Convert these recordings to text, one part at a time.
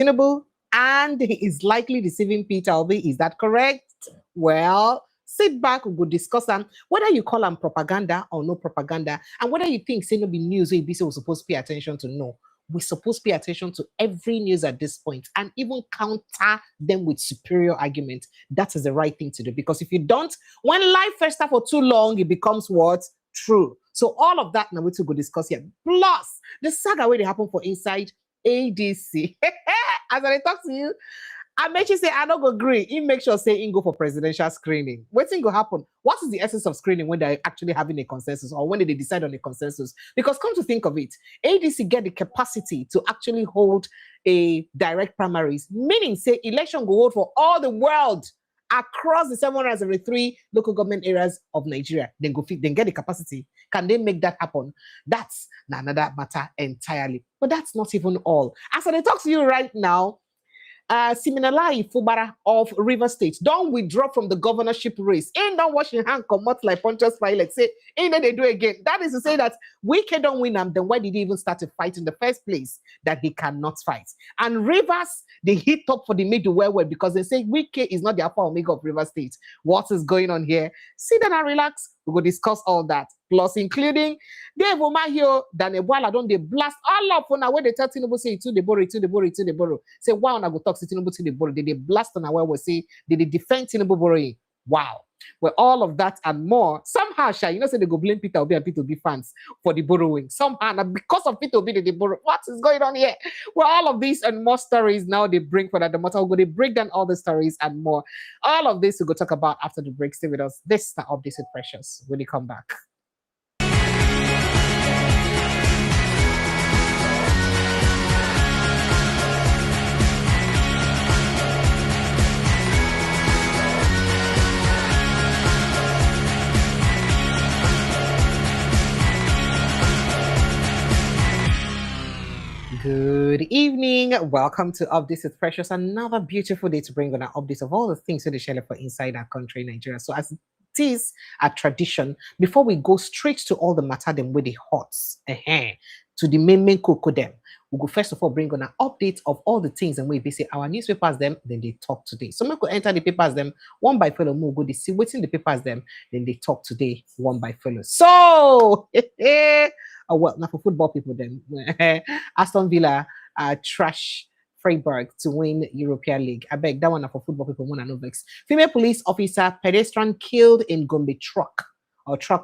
Tinubu, and he is likely deceiving Peter Obi. Is that correct? Well, sit back, we will discuss them, whether you call them propaganda or no propaganda, and whether you think say no be news or be we're supposed to pay attention to. No. We're supposed to pay attention to every news at this point and even counter them with superior argument. That is the right thing to do. Because if you don't, when life fester for too long, it becomes what? True. So all of that now we to go discuss here. Plus, the saga where they happen for inside ADC. As I talk to you, Amaechi say I don't go agree. He make sure say he go for presidential screening. What's going to happen? What is the essence of screening when they're actually having a consensus or when they decide on a consensus? Because come to think of it, ADC get the capacity to actually hold a direct primaries, meaning say election go hold for all the world across the 703 local government areas of Nigeria. Then go fit, then get the capacity. Can they make that happen? That's another matter entirely. But that's not even all. As I talk to you right now, Siminalai Fubara of River State don't withdraw from the governorship race. Ain't don't wash your hand, come out like Pontius Pilate. Say, ain't that they do again. That is to say that Wike don't win him, then why did he even start a fight in the first place that he cannot fight? And Rivers, they hit up for the middle well because they say Wike is not the alpha omega of River State. What is going on here? Sit down and relax. We will discuss all that. Plus, including Dave Omahio, Danebwala, don't they blast all up on our way they tell Tinubu say to the borrow. Say, wow, I go talk to Tinubu to the borrow. They blast on our way, we say, they defend Tinubu borrowing. Wow. Well, all of that and more. Somehow, Sha, you know, say they go blame Peter Obi and Peter Obi fans for the borrowing. Somehow, and because of Peter Obi, they borrow. What is going on here? Well, all of these and more stories now they bring for that. The matter, we're going to break down all the stories and more. All of this we'll go talk about after the break. Stay with us. This is the Updates with Precious. When you come back. Good evening. Welcome to Updates with Precious. Another beautiful day to bring on an update of all the things that they share for inside our country, Nigeria. So as it is a tradition, before we go straight to all the matter them with the hots, to the main cocoa them, we go first of all bring on an update of all the things and we say our newspapers them, then they talk today. So we go enter the papers them one by fellow, we'll go to see what's in the papers them, then they talk today one by fellow. So oh, well, now for football people then, Aston Villa trash Freiburg to win European League. I beg that one for football people, one and no vex. Female police officer pedestrian killed in Gombe truck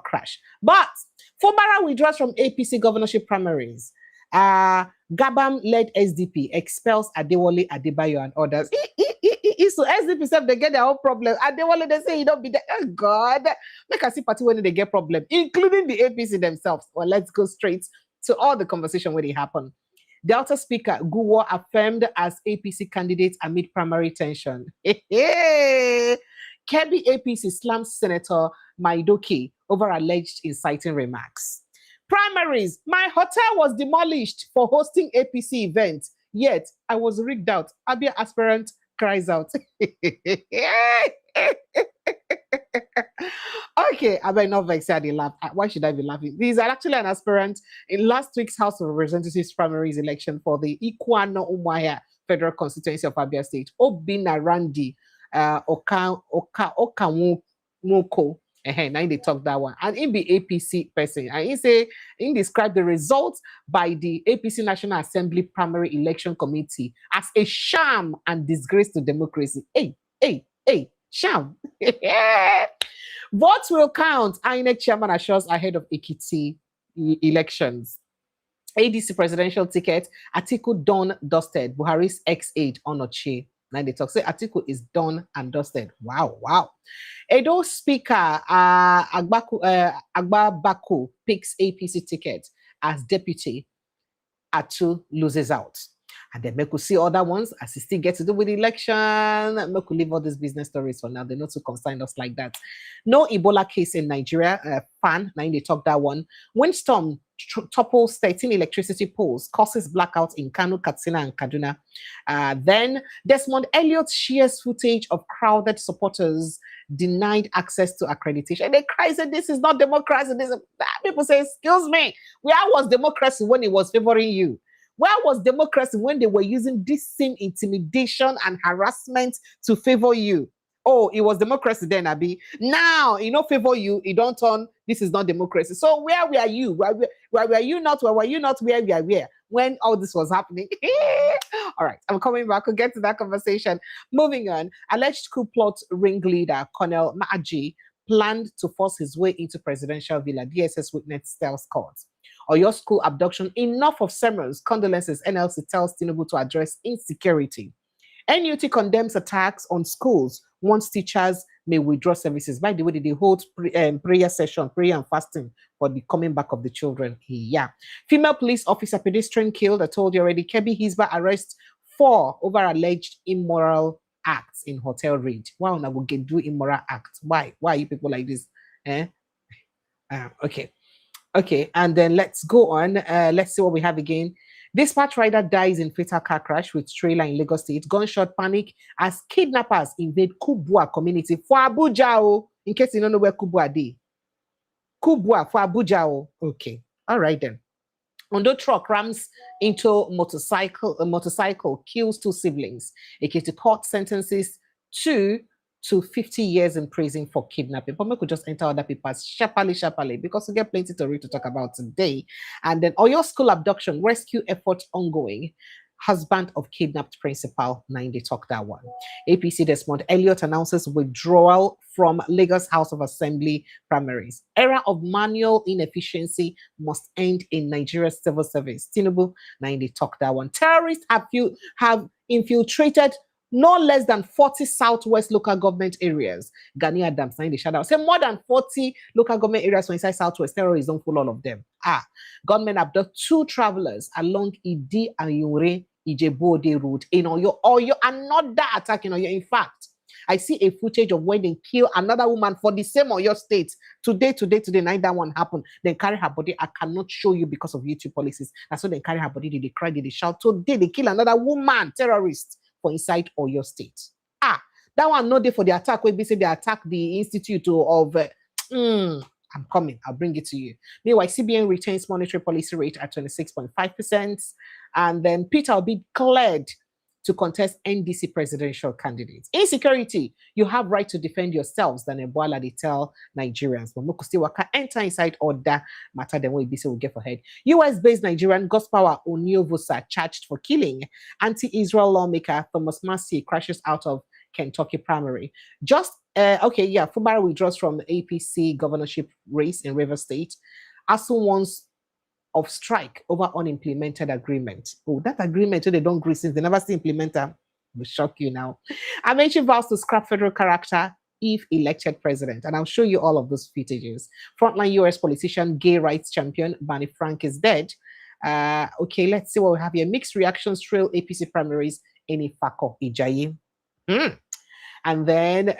crash. But Fubara withdraws from APC governorship primaries. Gabam-led SDP expels Adewale Adebayo and others. So SDP self they get their own problem. Adewale they say he don't be there. Oh God, make us see party when they get problem, including the APC themselves. Well, let's go straight to all the conversation where they happen. Delta Speaker Guwo affirmed as APC candidate amid primary tension. Kebbi APC slams Senator Maidoki over alleged inciting remarks. Primaries. My hotel was demolished for hosting APC event. Yet I was rigged out. Abia aspirant cries out. Okay, I might not vex they laugh. Why should I be laughing? These are actually an aspirant in last week's House of Representatives primaries election for the Ikwano Umuahia Federal Constituency of Abia State. Obina Randi Okanwoko. Now they talk that one. And in the APC person, and he described the results by the APC National Assembly Primary Election Committee as a sham and disgrace to democracy. Hey, sham. Votes will count. INEC chairman assures ahead of Ekiti elections. ADC presidential ticket, Atiku done dusted. Buhari's ex-aide Onoche. Now they talk. Say Atiku is done and dusted. Wow. Edo Speaker Agbabaku picks APC ticket as deputy. Atu loses out. And then we could see other ones as he still gets to do with the election. We could leave all these business stories for now. They're not to concern us like that. No Ebola case in Nigeria. Now they talk that one. Windstorm topples 13 electricity poles, causes blackouts in Kano, Katsina, and Kaduna. Then Desmond Elliott shares footage of crowded supporters denied access to accreditation. They cry, said, this is not democracy. People say, excuse me, where was democracy when it was favoring you? Where was democracy when they were using this same intimidation and harassment to favor you? Oh, it was democracy then, Abi. Now, favor you, it don't turn, this is not democracy. So where were you? Where were you not? Where were you not? Where were you? When all this was happening? All right, I'm coming back. We'll get to that conversation. Moving on, alleged coup plot ringleader, Colonel Amaechi, planned to force his way into presidential villa. DSS witness tells court. Or your school abduction, enough of sermons, condolences, NLC tells Tinubu to address insecurity. NUT condemns attacks on schools, wants teachers may withdraw services. By the way, they hold prayer session, prayer and fasting for the coming back of the children. Yeah. Female police officer pedestrian killed. I told you already. Kebbi Hisba arrests 4 over alleged immoral acts in hotel raid. Why I will get do immoral acts? Why? Why are you people like this? Okay. Okay, and then let's go on. Let's see what we have again. Dispatch rider dies in fatal car crash with trailer in Lagos State. Gunshot panic as kidnappers invade Kubwa community for Abuja. Oh, in case you don't know where Kubwa is. Kubwa for Abuja. Oh. Okay, all right then. Ondo truck rams into motorcycle, kills 2 siblings. Ekiti court sentences 2 to 50 years in prison for kidnapping. But we could just enter other papers sharply, because we get plenty to read to talk about today. And then Oyo school abduction, rescue effort ongoing. Husband of kidnapped principal, 90 talk that one. APC Desmond Elliott announces withdrawal from Lagos House of Assembly primaries. Era of manual inefficiency must end in Nigeria's civil service. Tinubu, 90 talk that one. Terrorists have infiltrated no less than 40 Southwest local government areas. Gani Adams, 90 shout out. Say more than 40 local government areas from inside Southwest. Terrorists don't follow all of them. Gunmen abduct 2 travelers along Idi and Yure Ijebode route in Oyo. Another attack in Oyo. In fact, I see a footage of when they kill another woman for the same Oyo state. Today, night that one happened. They carry her body. I cannot show you because of YouTube policies. That's why they carry her body. They cry, they shout. Today, they kill another woman, terrorist, for inside Oyo state. That one not there for the attack. When they say they attack the Institute of... I'm coming. I'll bring it to you. Meanwhile, CBN retains monetary policy rate at 26.5%. And then Peter will be cleared to contest NDC presidential candidates. Insecurity, you have right to defend yourselves, than Ebola they tell Nigerians. But Mokusti Waka enter inside order matter than what will get for head. US-based Nigerian Gospower Oniovosa charged for killing anti-Israel lawmaker Thomas Massey crashes out of Kentucky primary. Fubara withdraws from APC governorship race in Rivers State. ASU wants of strike over unimplemented agreement. Oh, that agreement, they don't agree since they never see implementer. Will shock you now. Amaechi vows to scrap federal character if elected president. And I'll show you all of those footages. Frontline US politician, gay rights champion, Barney Frank is dead. Okay, let's see what we have here. Mixed reactions trail APC primaries in Ifako, Ijayi. And then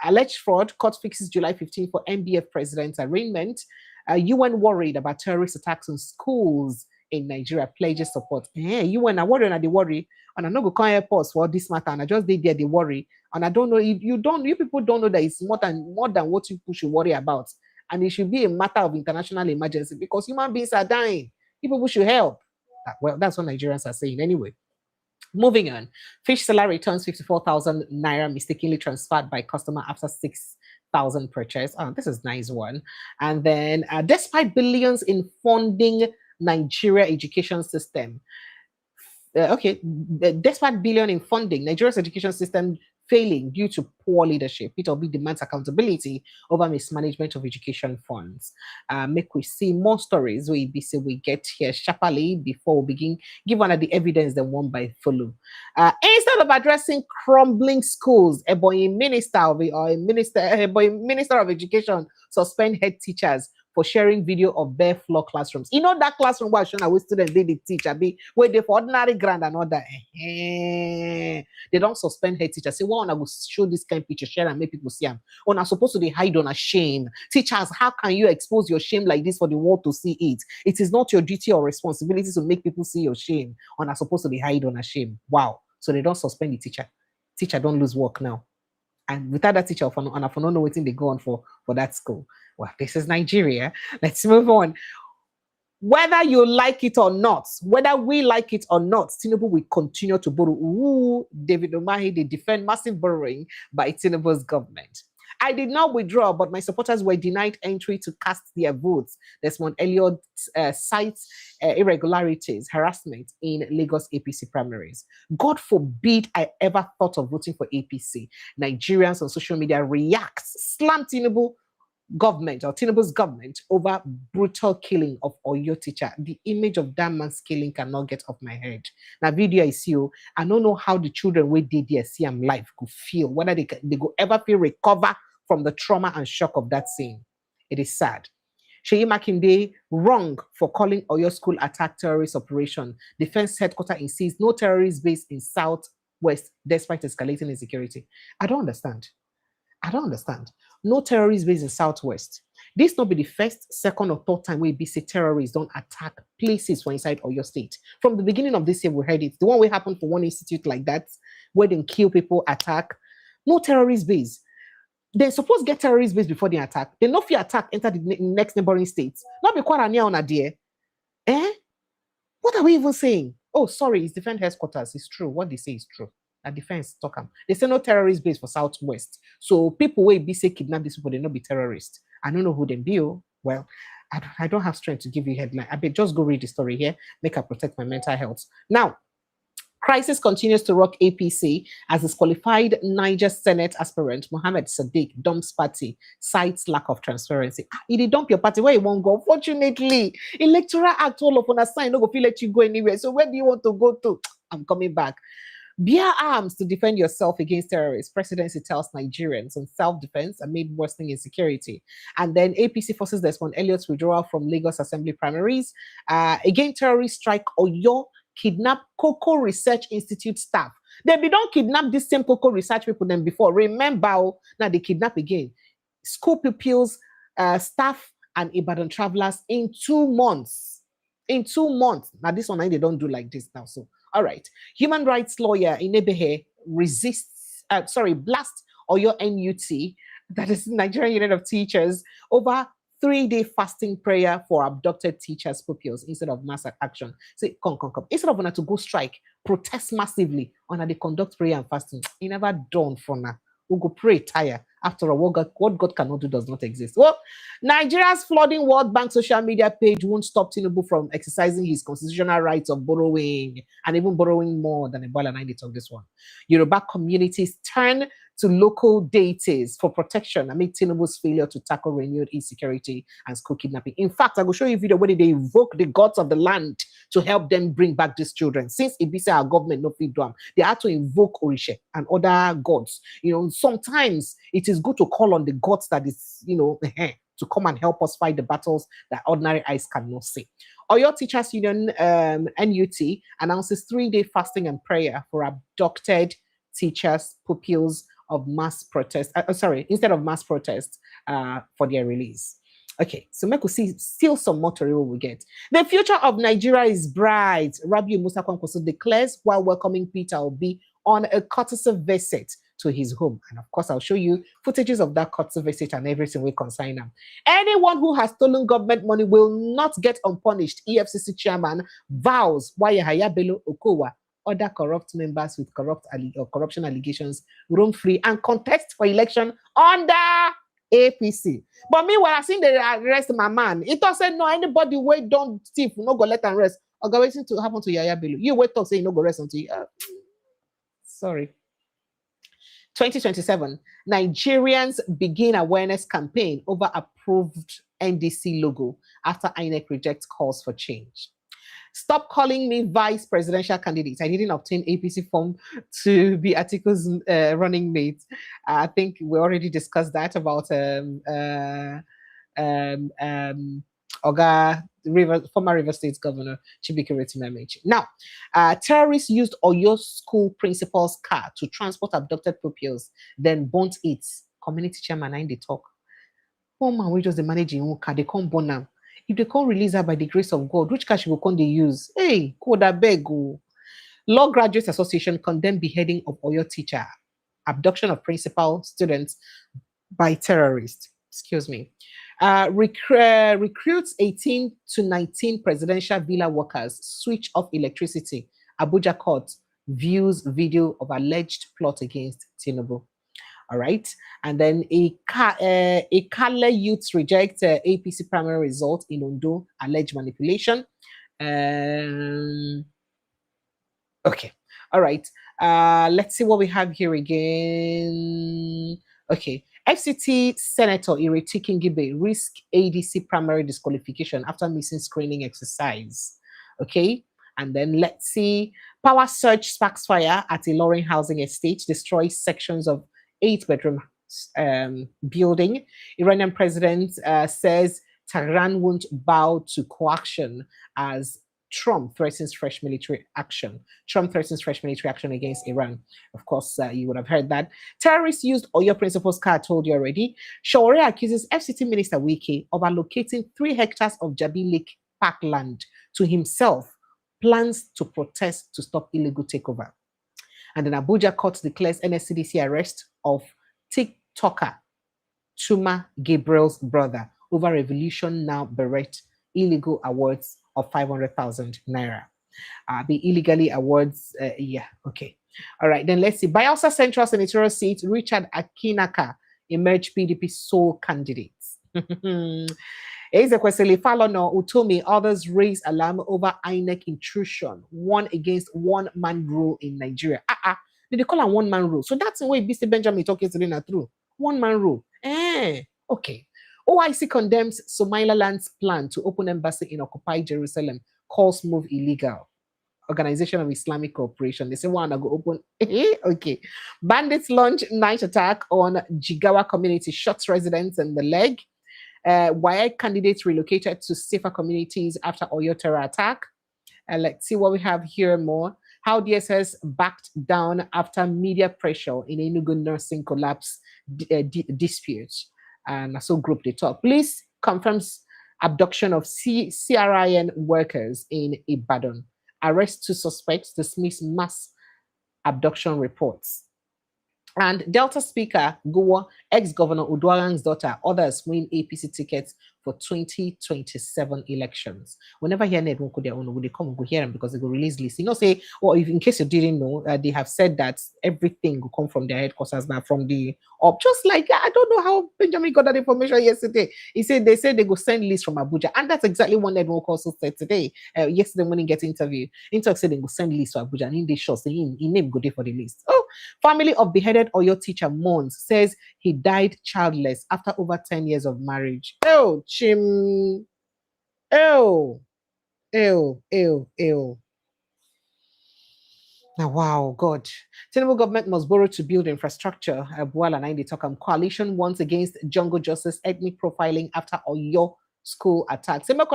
alleged fraud, court fixes July 15 for MBF president's arraignment. UN worried about terrorist attacks on schools in Nigeria, pledges support. UN are worried and they worry. And I'm not going to help us for this matter. And I just did there, they worry. And I don't know, you people don't know that it's more than what you should worry about. And it should be a matter of international emergency because human beings are dying. People should help. Well, that's what Nigerians are saying anyway. Moving on, fish seller returns 54,000 naira mistakenly transferred by customer after 6,000 purchase. Oh, this is nice one. And then, despite billions in funding Nigeria education system, despite billion in funding, Nigeria's education system failing due to poor leadership. It will be demands accountability over mismanagement of education funds. Make we see more stories we get here sharply before we begin. Give one of the evidence that one by follow. Instead of addressing crumbling schools, a minister of education suspend head teachers for sharing video of bare floor classrooms. You know that classroom where showing with students they teach, where they for ordinary grant and all that. They don't suspend head teachers. Say, well, I will show this kind of picture, share and make people see them. Or not supposed to be hide on a shame. Teachers, how can you expose your shame like this for the world to see it? It is not your duty or responsibility to make people see your shame. Or not supposed to be hide on a shame. Wow. So they don't suspend the teacher. Teacher don't lose work now. And without that teacher, and I don't know what they go on for that school. Well, this is Nigeria. Let's move on. Whether you like it or not, whether we like it or not, Tinubu will continue to borrow. Ooh, David Umahi, they defend massive borrowing by Tinubu's government. I did not withdraw, but my supporters were denied entry to cast their votes. Desmond Elliott cites irregularities, harassment in Lagos APC primaries. God forbid I ever thought of voting for APC. Nigerians on social media react, slam Tinubu government or Tinubu's government over brutal killing of Oyo teacher. The image of that man's killing cannot get off my head. Now, video I see you, I don't know how the children who did there see am life could feel, whether they go ever feel recover from the trauma and shock of that scene. It is sad. Sheyi Makinde wrong for calling Oyo school attack terrorist operation. Defense headquarters insists no terrorist base in Southwest despite escalating insecurity. I don't understand. No terrorist base in Southwest. This not be the first, second, or third time we be say terrorists don't attack places for inside Oyo State. From the beginning of this year, we heard it. The one way happened for one institute like that, where they kill people, attack. No terrorist base. They're supposed to get terrorist base before they attack. They know if you attack, enter the next neighboring states. Not be quite on a dear. Eh? What are we even saying? Oh, sorry, it's defense headquarters. It's true. What they say is true. A defense talk them. They say no terrorist base for Southwest. So people will be say kidnap these people, they not be terrorists. I don't know who them be. Well, I don't have strength to give you a headline. I bet just go read the story here. Make I protect my mental health. Now, crisis continues to rock APC as disqualified Niger Senate aspirant Mohammed Sadiq dumps party, cites lack of transparency. You did dump your party where you won't go. Fortunately, Electoral Act all of on a sign, no go feel let you go anywhere. So where do you want to go to? I'm coming back. Bear arms to defend yourself against terrorists. Presidency tells Nigerians on self-defense amid worsening insecurity. And then APC forces Desmond Elliott's withdrawal from Lagos Assembly primaries. Again, terrorist strike Oyo kidnap Cocoa Research Institute staff. They be don't kidnap this same Cocoa Research people than before. Remember, now they kidnap again. School pupils, staff, and Ibadan travelers in 2 months. In 2 months. Now this one, they don't do like this now. So, all right. Human rights lawyer Inebehe blast Oyo NUT, that is Nigerian Union of Teachers, over 3-day fasting prayer for abducted teachers' pupils instead of mass action. Say, come. Instead of wanting to go strike, protest massively, on they conduct prayer and fasting. It never done for now. We go pray, tire. After all, what God cannot do does not exist. Well, Nigeria's flooding World Bank social media page won't stop Tinubu from exercising his constitutional rights of borrowing and even borrowing more than a ball and I did on this one. Yoruba communities turn to local deities for protection amid Tinubu's failure to tackle renewed insecurity and school kidnapping. In fact, I will show you a video where they invoke the gods of the land to help them bring back these children. Since Ibisa, our government no feed them, they had to invoke Orisha and other gods. Sometimes it is good to call on the gods that is, to come and help us fight the battles that ordinary eyes cannot see. Oyo Teachers Union, NUT, announces 3-day fasting and prayer for abducted teachers, pupils of mass protest. Instead of mass protest, for their release. Okay, so make us see still some more to we get. The future of Nigeria is bright. Rabiu Musa Kwankwaso declares while welcoming Peter Obi on a courtesy visit to his home. And of course, I'll show you footages of that courtesy visit and everything we consign them. Anyone who has stolen government money will not get unpunished. EFCC chairman vows Wayahaya Bello Okowa, other corrupt members with corruption allegations roam free and contest for election under APC. But meanwhile, I think they arrest my man. It said no, anybody wait don't thief, no go let and rest. Or go waiting to happen to Yaya Bello. You wait talk say you no go rest until sorry. 2027, Nigerians begin awareness campaign over approved NDC logo after INEC rejects calls for change. Stop calling me vice presidential candidate. I didn't obtain APC form to be Atiku's running mate. I think we already discussed that about former River State Governor Chibike Amaechi. Now, terrorists used Oyo school principal's car to transport abducted pupils, then burnt it. Community chairman and they talk. Oh man, we just the managing car, they can't burn them. If they can't release her by the grace of God, which cash will come they use? Hey, Koda Bego. Law Graduates Association condemned beheading of Oyo teacher, abduction of principal students by terrorists. Excuse me. Recruits 18 to 19 presidential villa workers switch off electricity. Abuja court views video of alleged plot against Tinubu. All right. And then a Kale youth reject APC primary result in Ondo, alleged manipulation. Okay. All right. Let's see what we have here again. Okay. FCT Senator Ireti Kingibe risk ADC primary disqualification after missing screening exercise. Okay. And then let's see. Power surge sparks fire at a Loring housing estate, destroys sections of 8-bedroom building. Iranian president says Tehran won't bow to coaction as Trump threatens fresh military action. Trump threatens fresh military action against Iran. Of course, you would have heard that. Terrorists used Oyo Principal's car, I told you already. Shawore accuses FCT Minister Wike of allocating 3 hectares of Jabi Lake parkland to himself. Plans to protest to stop illegal takeover. And then Abuja court declares NSCDC arrest of TikToker Chuma Gabriel's brother over Revolution Now Beret illegal awards of 500,000 naira. The illegally awards, yeah, okay. All right, then let's see. Bayelsa Central Senatorial seat, Richard Akinaka emerged PDP sole candidate. Ezekwesili Falono Utomi, others raise alarm over INEC intrusion, one against one-man rule in Nigeria. Did they call it one-man rule? So that's the way BC Benjamin talking to them through. One-man rule. Okay. OIC condemns Somaliland's plan to open embassy in occupied Jerusalem, calls move illegal. Organization of Islamic Cooperation. They say, wanna go open. Okay. Bandits launch night attack on Jigawa community, shots residents in the leg. Why candidates relocated to safer communities after Oyo terror attack. Let's see what we have here more. How DSS backed down after media pressure in Enugu nursing collapse dispute. And so group they talk. Police confirms abduction of CRIN workers in Ibadan. Arrest 2 suspects, dismiss mass abduction reports. And Delta Speaker Gowa, ex-governor Uduagang's daughter, others win APC tickets for 2027 elections. Whenever here net won't their own, would they come and go hear them because they go release list. You know, say, or if in case you didn't know, they have said that everything will come from their headquarters now, from the up. Just like I don't know how Benjamin got that information yesterday. He said they said they go send list from Abuja, and that's exactly what Network also said today. Yesterday when he get interviewed, Intok said they go send list to Abuja, and in the show saying in name go there for the list. Oh, family of beheaded Oyo teacher mourns, says he died childless after over 10 years of marriage. Oh, chim. Oh, ew. Now, wow, God. Tinubu government must borrow to build infrastructure. Buala Naindi Tokam coalition once against jungle justice ethnic profiling after Oyo school attack. Say, not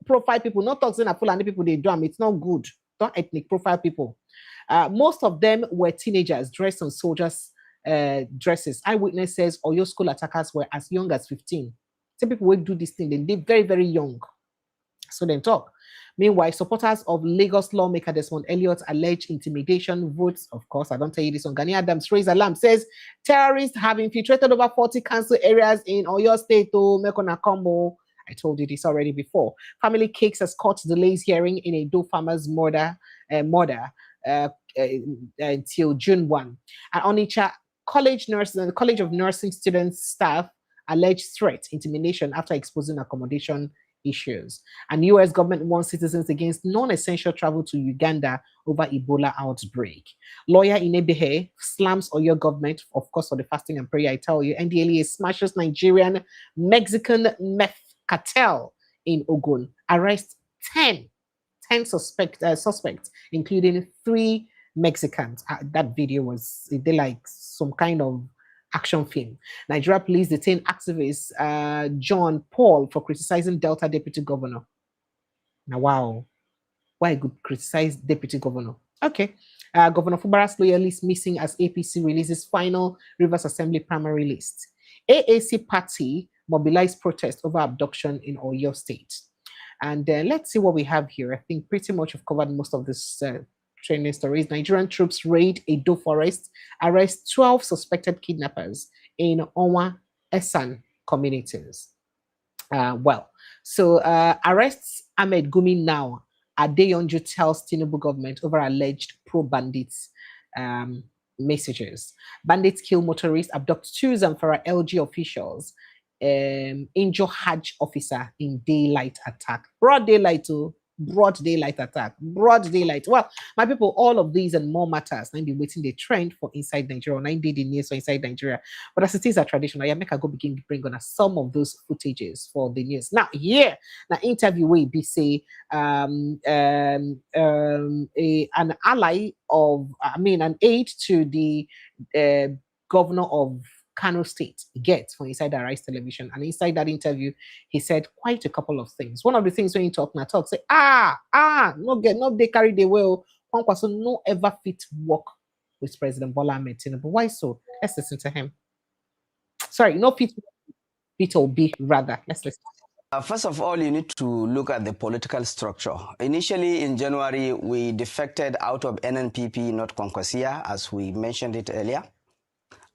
profile people, not talking about Fulani people, they do them. It's not good. Don't ethnic profile people. Most of them were teenagers dressed on soldiers' dresses. Eyewitness says Oyo school attackers were as young as 15. Some people will do this thing, they're very, very young. So then talk. Meanwhile, supporters of Lagos lawmaker Desmond Elliot allege intimidation votes. Of course, I don't tell you this on Gani Adams. Raise alarm, says terrorists have infiltrated over 40 council areas in Oyo State to Mekona Combo. I told you this already before. Family cakes as court delays hearing in a Doe farmer's murder until June 1. And Onitsha College of Nursing students staff alleged threat, intimidation after exposing accommodation issues. And US government warns citizens against non-essential travel to Uganda over Ebola outbreak. Lawyer Inebehe slams Oyo government, of course, for the fasting and prayer. I tell you, NDLEA smashes Nigerian Mexican meth cartel in Ogun. Arrest 10 suspects, including 3 Mexicans. That video was they like some kind of action film. Nigeria police detain activist John Paul for criticizing Delta deputy governor. Now, wow. Why could criticize deputy governor? Okay. Governor Fubara's loyalist missing as APC releases final Rivers Assembly primary list. AAC party mobilized protest over abduction in Oyo State. And let's see what we have here. I think pretty much have covered most of this training stories. Nigerian troops raid Edo forest, arrest 12 suspected kidnappers in Onwa Esan communities. Arrests Ahmed Gumi now. Adeyonju tells Tinubu government over alleged pro-bandits um, messages. Bandits kill motorists, abduct two Zamfara LG officials, injure Hajj officer in daylight attack. Broad daylight, too. Broad daylight attack. Broad daylight. Well, my people, all of these and more matters. Now be waiting the trend for inside Nigeria. 9 day the news for inside Nigeria. But as it is a tradition, I make a go begin to bring on some of those footages for the news. Now, here, now interview we be say an ally of, an aide to the uh, governor of Kano State gets for Inside the Rise Television. And inside that interview, he said quite a couple of things. One of the things when you talk, say, no, they carry the will. Kwankwaso no ever fit work with President Bola Ahmed Tinubu. Why so? Let's listen to him. Sorry, no fit Obi, rather. Let's listen. First of all, you need to look at the political structure. Initially, in January, we defected out of NNPP, not Kwankwaso, as we mentioned it earlier.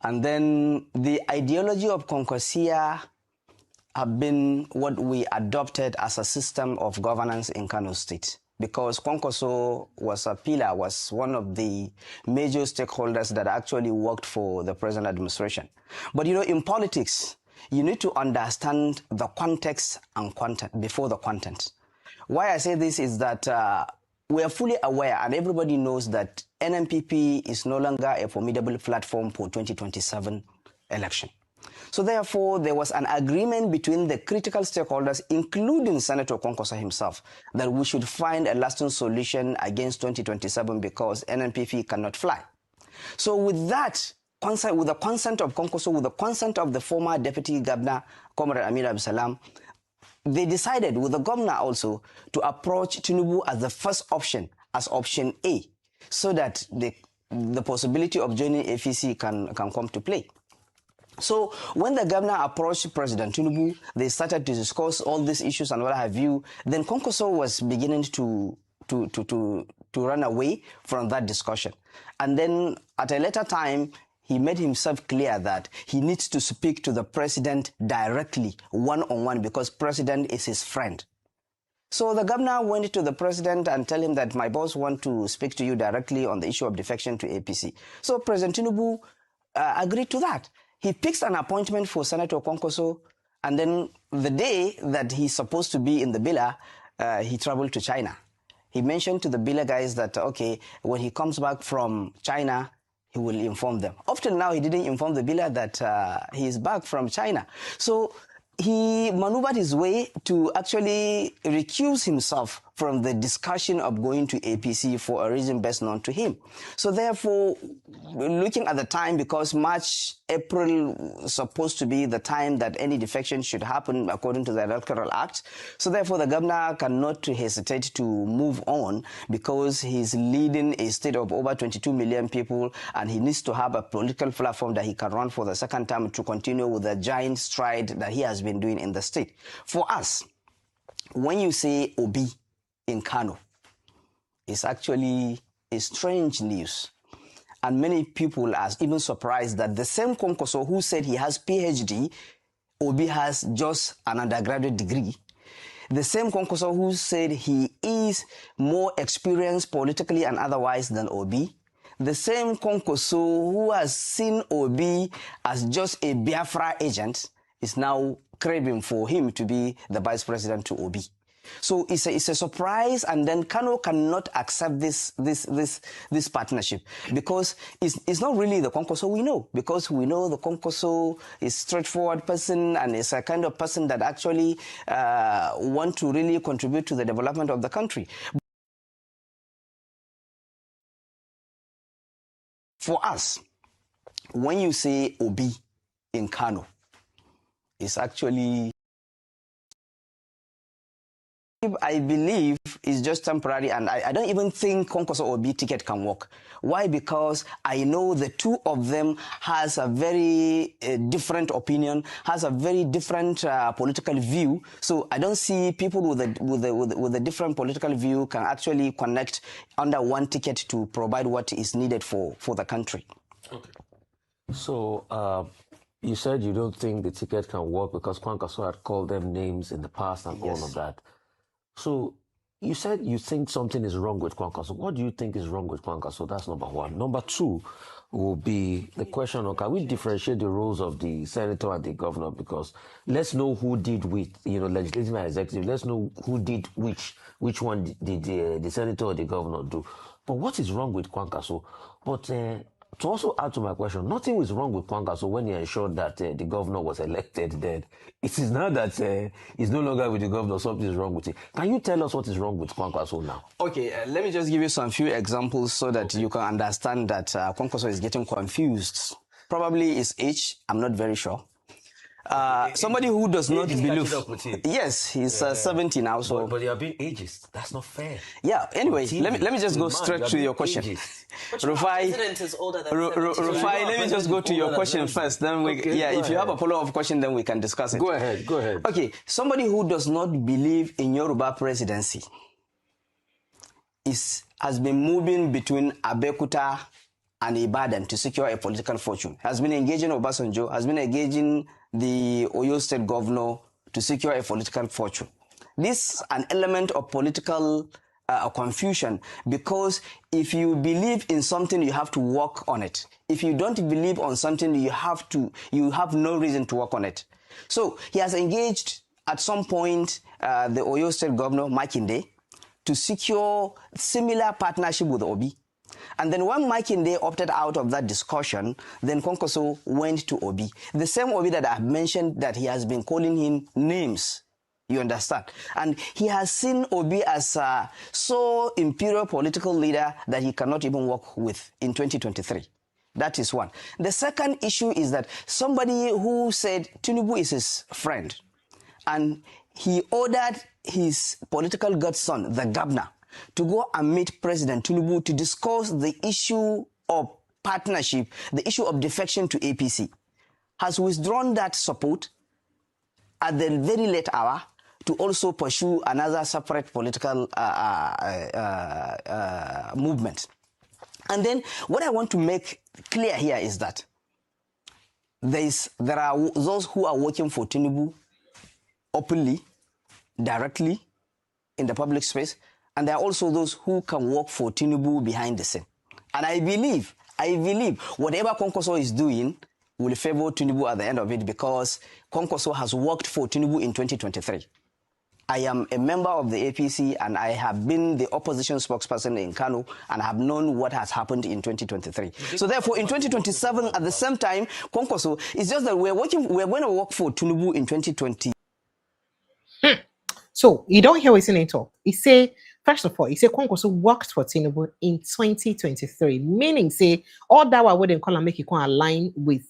And then the ideology of Kwankwaso have been what we adopted as a system of governance in Kano State. Because Kwankwaso was a pillar, was one of the major stakeholders that actually worked for the present administration. But you know, in politics, you need to understand the context and content before the content. Why I say this is that we are fully aware and everybody knows that NNPP is no longer a formidable platform for 2027 election. So therefore, there was an agreement between the critical stakeholders, including Senator Kwankwaso himself, that we should find a lasting solution against 2027 because NNPP cannot fly. So with that, with the consent of Kwankwaso, with the consent of the former Deputy Governor, Comrade Amir Absalam, they decided with the governor also to approach Tinubu as the first option, as option A, so that the possibility of joining APC can come to play. So when the governor approached President Tinubu, they started to discuss all these issues and what have you. Then Kwankwaso was beginning to run away from that discussion. And then at a later time, he made himself clear that he needs to speak to the president directly, one-on-one, because president is his friend. So the governor went to the president and tell him that my boss want to speak to you directly on the issue of defection to APC. So President Tinubu agreed to that. He picks an appointment for Senator Kwankwaso, and then the day that he's supposed to be in the Bila, he traveled to China. He mentioned to the Bila guys that, okay, when he comes back from China, he will inform them. Up till now, he didn't inform the Bila that he is back from China. So he maneuvered his way to actually recuse himself from the discussion of going to APC for a reason best known to him. So therefore, looking at the time, because March, April supposed to be the time that any defection should happen according to the Electoral Act. So therefore, the governor cannot hesitate to move on because he's leading a state of over 22 million people and he needs to have a political platform that he can run for the second term to continue with the giant stride that he has been doing in the state. For us, when you say Obi in Kano, it's actually a strange news. And many people are even surprised that the same Kwankwaso who said he has PhD, Obi has just an undergraduate degree. The same Kwankwaso who said he is more experienced politically and otherwise than Obi. The same Kwankwaso who has seen Obi as just a Biafra agent is now craving for him to be the vice president to Obi. So it's a surprise, and then Kano cannot accept this partnership because it's not really the Kwankwaso we know, because we know the Kwankwaso is a straightforward person and is a kind of person that actually want to really contribute to the development of the country. For us, when you say Obi in Kano, it's actually, I believe, it's just temporary, and I don't even think Kwankwaso Obi ticket can work. Why? Because I know the two of them has a very different opinion, has a very different political view. So I don't see people with a different political view can actually connect under one ticket to provide what is needed for the country. Okay. So You said you don't think the ticket can work because Kwankwaso had called them names in the past and all of that. So you said you think something is wrong with Kwankwaso. What do you think is wrong with Kwankwaso? That's number one. Number two will be the question of, can we differentiate the roles of the senator and the governor? Because let's know who did which, legislative and executive. Let's know who did which one did the senator or the governor do. But what is wrong with Kwankwaso? But to also add to my question, nothing was wrong with Kwankwaso when he ensured that the governor was elected then. It is now that he's no longer with the governor, something is wrong with it. Can you tell us what is wrong with Kwankwaso now? Okay, let me just give you some few examples so that you can understand that Kwankwaso is getting confused. Probably his age, I'm not very sure. Somebody who does not believe. Yes, he's 70 now. So, but you are being ageist. That's not fair. Yeah. Anyway, let me just go straight to your question. Rufai, let me just go to your question first. Then if you have a follow-up question, then we can discuss it. Go ahead. Okay, somebody who does not believe in Yoruba presidency has been moving between Abeokuta and Ibadan to secure a political fortune. Has been engaging Obasanjo, has been engaging the Oyo State governor to secure a political fortune. This is an element of political confusion, because if you believe in something, you have to work on it. If you don't believe on something, you have no reason to work on it. So he has engaged at some point the Oyo State governor, Makinde, to secure similar partnership with Obi. And then when Makinde opted out of that discussion, then Kwankwaso went to Obi. The same Obi that I've mentioned, that he has been calling him names. You understand? And he has seen Obi as a so imperial political leader that he cannot even work with in 2023. That is one. The second issue is that somebody who said Tinubu is his friend, and he ordered his political godson, the governor, to go and meet President Tinubu to discuss the issue of partnership, the issue of defection to APC, has withdrawn that support at the very late hour to also pursue another separate political movement. And then what I want to make clear here is that there are those who are working for Tinubu openly, directly, in the public space, and there are also those who can work for Tinubu behind the scene. And I believe whatever Kwankwaso is doing will favor Tinubu at the end of it, because Kwankwaso has worked for Tinubu in 2023. I am a member of the APC, and I have been the opposition spokesperson in Kano, and have known what has happened in 2023. So therefore, in 2027, at the same time, Kwankwaso, it's just that we're going to work for Tinubu in 2020. So you don't hear what he's talk. He say, first of all, he say Kwankwaso worked for Tinubu in 2023, meaning say all that I wouldn't call and make it align with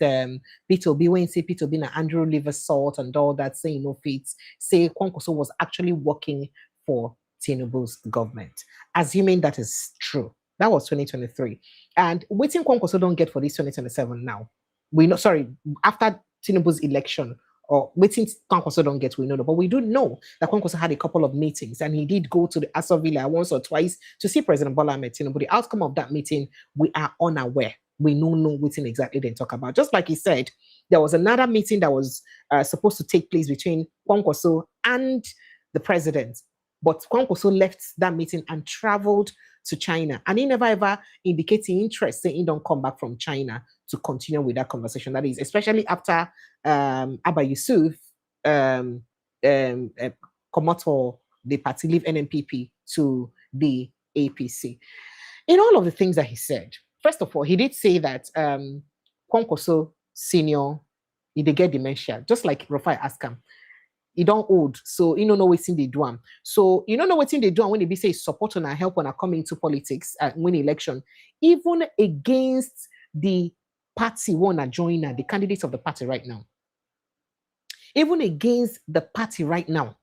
Peter Obi, when say Peter Obi and Andrew Liversalt and all that, saying no fits, say Kwankwaso was actually working for Tinubu's government. Assuming that is true. That was 2023. And waiting Kwankwaso don't get for this 2027 now. We know, sorry, after Tinubu's election, or waiting Kwankwaso don't get, we know, but we do know that Kwankwaso had a couple of meetings, and he did go to the Aso Villa once or twice to see President Bola Ahmed Tinubu. The outcome of that meeting, we are unaware. We don't know what exactly they talk about. Just like he said, there was another meeting that was supposed to take place between Kwankwaso and the president, but Kwankwaso left that meeting and traveled to China, and he never ever indicated interest, saying he don't come back from China to continue with that conversation. That is, especially after Abba Yusuf come out for the party, leave NNPP to the APC. In all of the things that he said, first of all, he did say that Kwankwaso senior, he did get dementia, just like Rufai asked him. He don't old, so you don't know what's in the do. So you don't know what's in the do when they be say support and help when I come into politics and win election, even against the party wanna join the candidates of the party right now. Even against the party right now.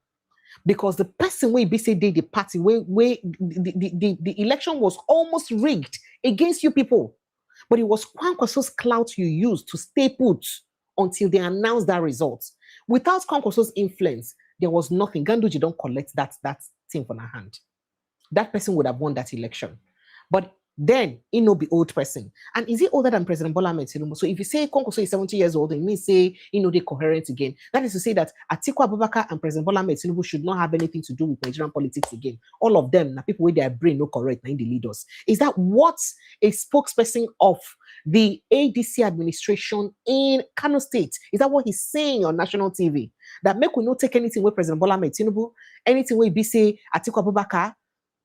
Because the person where be say they the party where the election was almost rigged against you people. But it was Kwankwaso's clout you used to stay put until they announced that result. Without Kwankwaso's influence, there was nothing. Ganduji don't collect that thing from her hand. That person would have won that election. But then he no be old person. And is he older than President Bola Ahmed Tinubu? So if you say Kwankwaso is 70 years old, it means say he no they coherent again. That is to say that Atiku Abubakar and President Bola Ahmed Tinubu should not have anything to do with Nigerian politics again. All of them, now people with their brain no correct, now the leaders. Is that what a spokesperson of the ADC administration in Kano State, is that what he's saying on national TV? That make we not take anything with President Bola Ahmed Tinubu, anything we be say Atiku Abubakar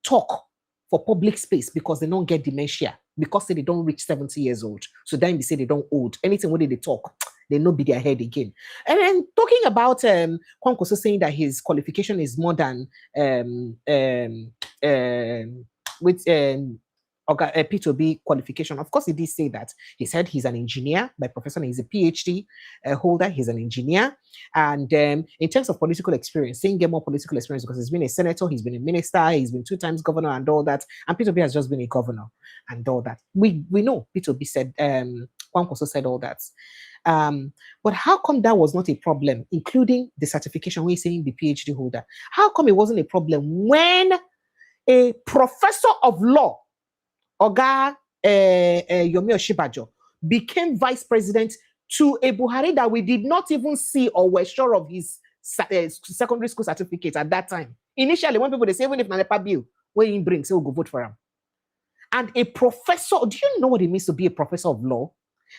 talk for public space because they don't get dementia, because they don't reach 70 years old. So then we say they don't old. Anything when they talk, they not be their head again. And then talking about Kwankwaso saying that his qualification is more than P2B qualification. Of course, he did say that. He said he's an engineer by profession. He's a PhD holder. He's an engineer. And in terms of political experience, saying get more political experience because he's been a senator, he's been a minister, he's been 2 times governor and all that. And P2B has just been a governor and all that. We know P2B said, Kwankwaso said all that. But how come that was not a problem, including the certification where he's saying the PhD holder? How come it wasn't a problem when a professor of law, Oga Yomi Oshibajo, became vice president to a Buhari that we did not even see or were sure of his secondary school certificate at that time? Initially, when people they say, even if Nanepa bill, where he brings, say we'll go vote for him. And a professor, do you know what it means to be a professor of law?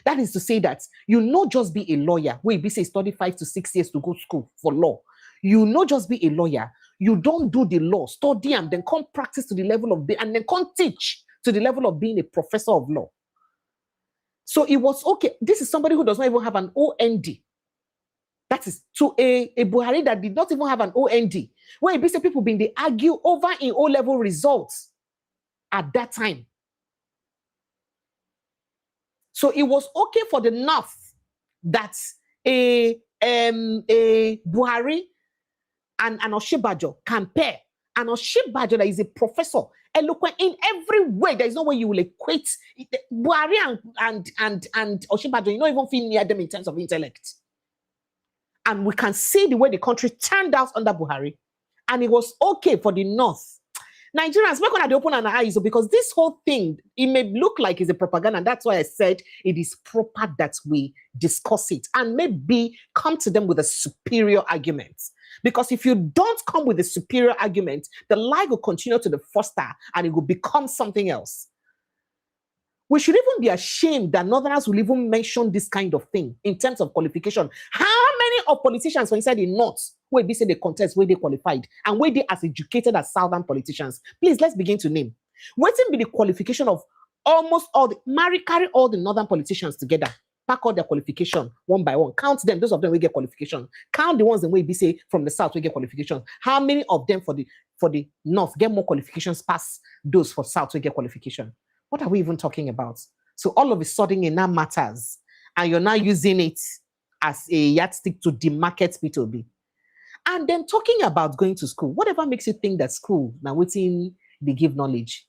That is to say that you not just be a lawyer, where you say study 5 to 6 years to go to school for law. You not just be a lawyer, you don't do the law, study and then come practice to the level of and then come teach to the level of being a professor of law. So it was okay. This is somebody who does not even have an OND. That is to a Buhari that did not even have an OND. Where basically people been they argue over in O-level results at that time. So it was okay for the North that a Buhari and Oshibajo can pair. And Oshibajo that is a professor, eloquent in every way. There is no way you will equate Buhari and Oshibajo. You don't even feel near them in terms of intellect. And we can see the way the country turned out under Buhari. And it was okay for the North. Nigerians, we're going to open our eyes because this whole thing, it may look like it's a propaganda. And that's why I said it is proper that we discuss it and maybe come to them with a superior argument. Because if you don't come with a superior argument, the lie will continue to the foster and it will become something else. We should even be ashamed that Northerners will even mention this kind of thing in terms of qualification. How many of politicians were inside the North where they say they contest, where they qualified, and where they as educated as Southern politicians? Please, let's begin to name. What will be the qualification of almost all carry all the Northern politicians together? Pack all their qualification one by one. Count them. Those of them will get qualification. Count the ones that will be say from the South will get qualification. How many of them for the North get more qualifications past those for South will get qualification? What are we even talking about? So all of a sudden it now matters, and you're now using it as a yardstick to demarket P2B. And then talking about going to school, whatever makes you think that school now waiting they give knowledge.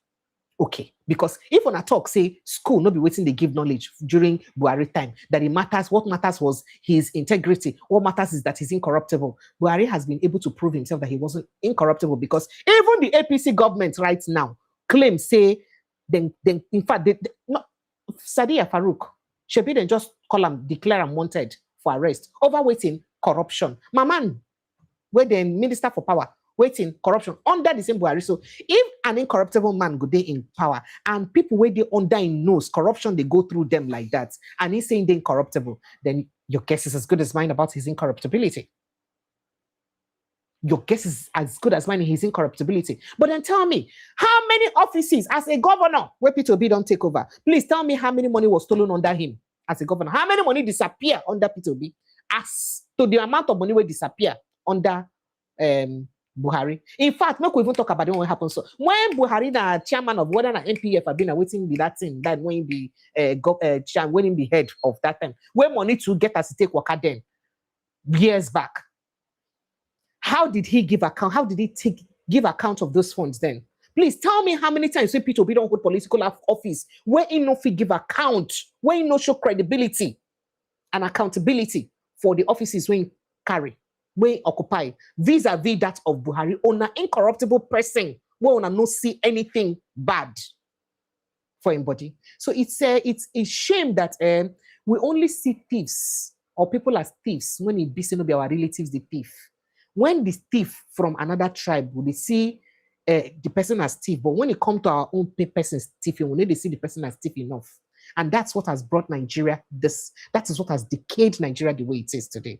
Okay, because if on a talk say school not be waiting they give knowledge during Buhari time, that it matters, what matters was his integrity. What matters is that he's incorruptible. Buhari has been able to prove himself that he wasn't incorruptible because even the APC government right now claims say then in fact Sadiya Farouk should be then just call him, declare him wanted for arrest over waiting corruption. My man, where the minister for power waiting corruption under the same Buhari. So if an incorruptible man go there in power and people where they under in nose corruption, they go through them like that, and he's saying they're incorruptible, then your guess is as good as mine about his incorruptibility. Your guess is as good as mine in his incorruptibility. But then tell me, how many offices as a governor where P2B don't take over? Please tell me how many money was stolen under him as a governor. How many money disappear under P2B as to the amount of money will disappear under Buhari? In fact, make we even talk about what happened. So when Buhari, the chairman of whether an MPF have been waiting be that thing that when the when he be head of that time, when money to get us to take work then years back. How did he give account? How did he give account of those funds then? Please tell me how many times when P2B don't hold political office, where he no give account, where he no show credibility and accountability for the offices when carry, when occupy, vis-a-vis that of Buhari, on an incorruptible person, where on no see anything bad for anybody. So it's a shame that we only see thieves or people as thieves when it be our relatives the thief. When the thief from another tribe, we see the person as thief, but when it comes to our own person's thieving, we need to see the person as thief enough. And that's what has brought Nigeria this. That is what has decayed Nigeria the way it is today.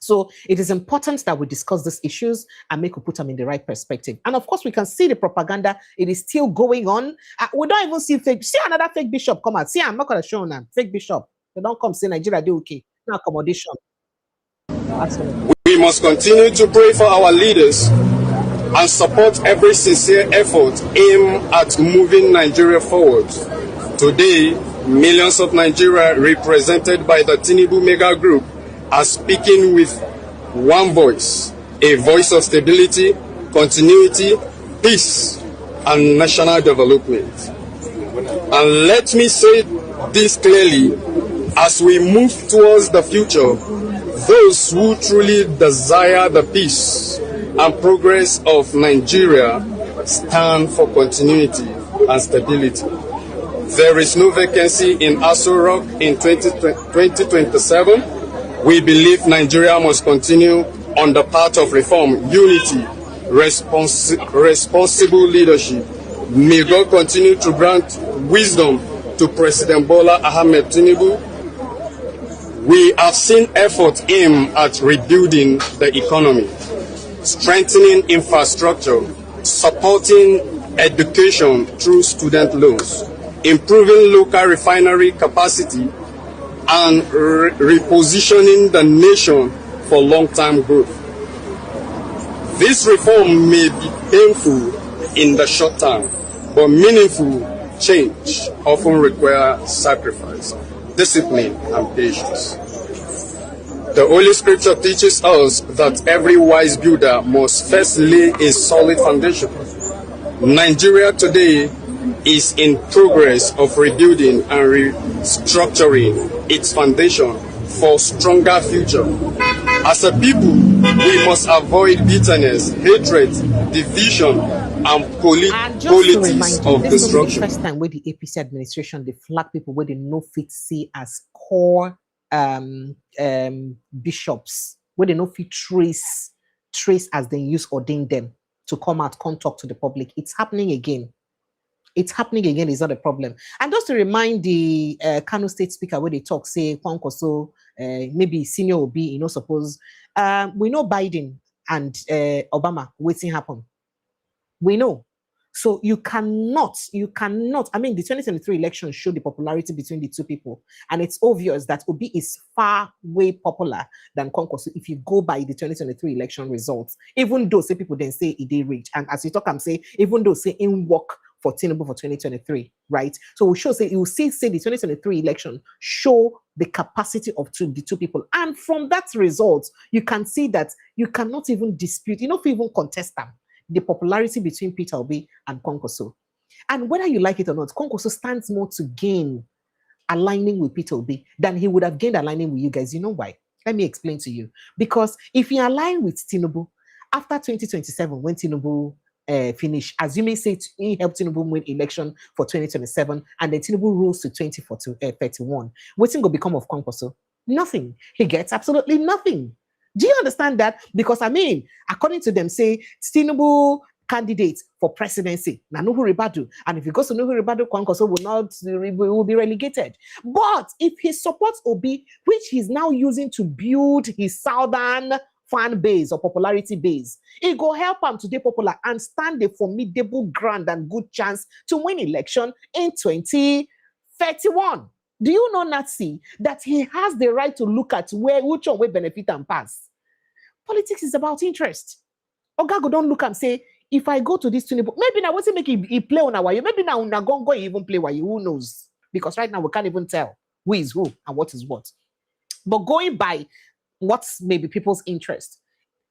So it is important that we discuss these issues and make we put them in the right perspective. And of course, we can see the propaganda. It is still going on. We don't even see fake. See another fake bishop come out. See, I'm not going to show them. Fake bishop. They don't come say Nigeria do okay. No accommodation. We must continue to pray for our leaders and support every sincere effort aimed at moving Nigeria forward. Today, millions of Nigeria represented by the Tinubu mega group are speaking with one voice, a voice of stability, continuity, peace, and national development. And let me say this clearly, as we move towards the future, those who truly desire the peace and progress of Nigeria stand for continuity and stability. There is no vacancy in Aso Rock in 2027. We believe Nigeria must continue on the path of reform, unity, responsible leadership. May God continue to grant wisdom to President Bola Ahmed Tinubu. We have seen efforts aimed at rebuilding the economy, strengthening infrastructure, supporting education through student loans, improving local refinery capacity, and repositioning the nation for long-term growth. This reform may be painful in the short term, but meaningful change often requires sacrifice, discipline, and patience. The Holy Scripture teaches us that every wise builder must first lay a solid foundation. Nigeria today is in progress of rebuilding and restructuring its foundation for stronger future. As a people, we must avoid bitterness, hatred, division, and politics of destruction. This is the first time where the APC administration, they flag people where they no fit see as core bishops, where they no fit trace as they use ordain them to come out, come talk to the public. It's happening again. It's happening again. Is not a problem. And just to remind the Kano State Speaker where they talk, say Kwankwaso, maybe senior Obi, suppose we know Biden and Obama waiting happen. We know. So you cannot, I mean, the 2023 election showed the popularity between the two people. And it's obvious that Obi is far way popular than Kwankwaso if you go by the 2023 election results. Even though say people then say it did reach. And as you talk, I'm saying, even though say in work for Tinubu for 2023, right? So we show say you will see say the 2023 election show the capacity of the two people. And from that result, you can see that you cannot even dispute, even contest them. The popularity between Peter Obi and Kwankwaso. And whether you like it or not, Kwankwaso stands more to gain aligning with Peter Obi than he would have gained aligning with you guys. You know why? Let me explain to you. Because if you align with Tinubu, after 2027, when Tinubu finish, as you may say, he helped Tinubu win election for 2027, and then Tinubu rules to 2031. What's going to become of Kwankwaso? Nothing. He gets absolutely nothing. Do you understand that? Because, I mean, according to them, say, Tinubu candidate for presidency, Nuhu Ribadu. And if he goes to Nuhu Ribadu, Kwankwaso will be relegated. But if he supports Obi, which he's now using to build his southern fan base or popularity base, it will help him to be popular and stand a formidable ground and good chance to win election in 2031. Do you know, Nazi, that he has the right to look at which one will benefit and pass? Politics is about interest. Ogago don't look and say, if I go to this Tinubu, maybe now what's it make he play on our, maybe now go even play while who knows? Because right now we can't even tell who is who and what is what. But going by what's maybe people's interest,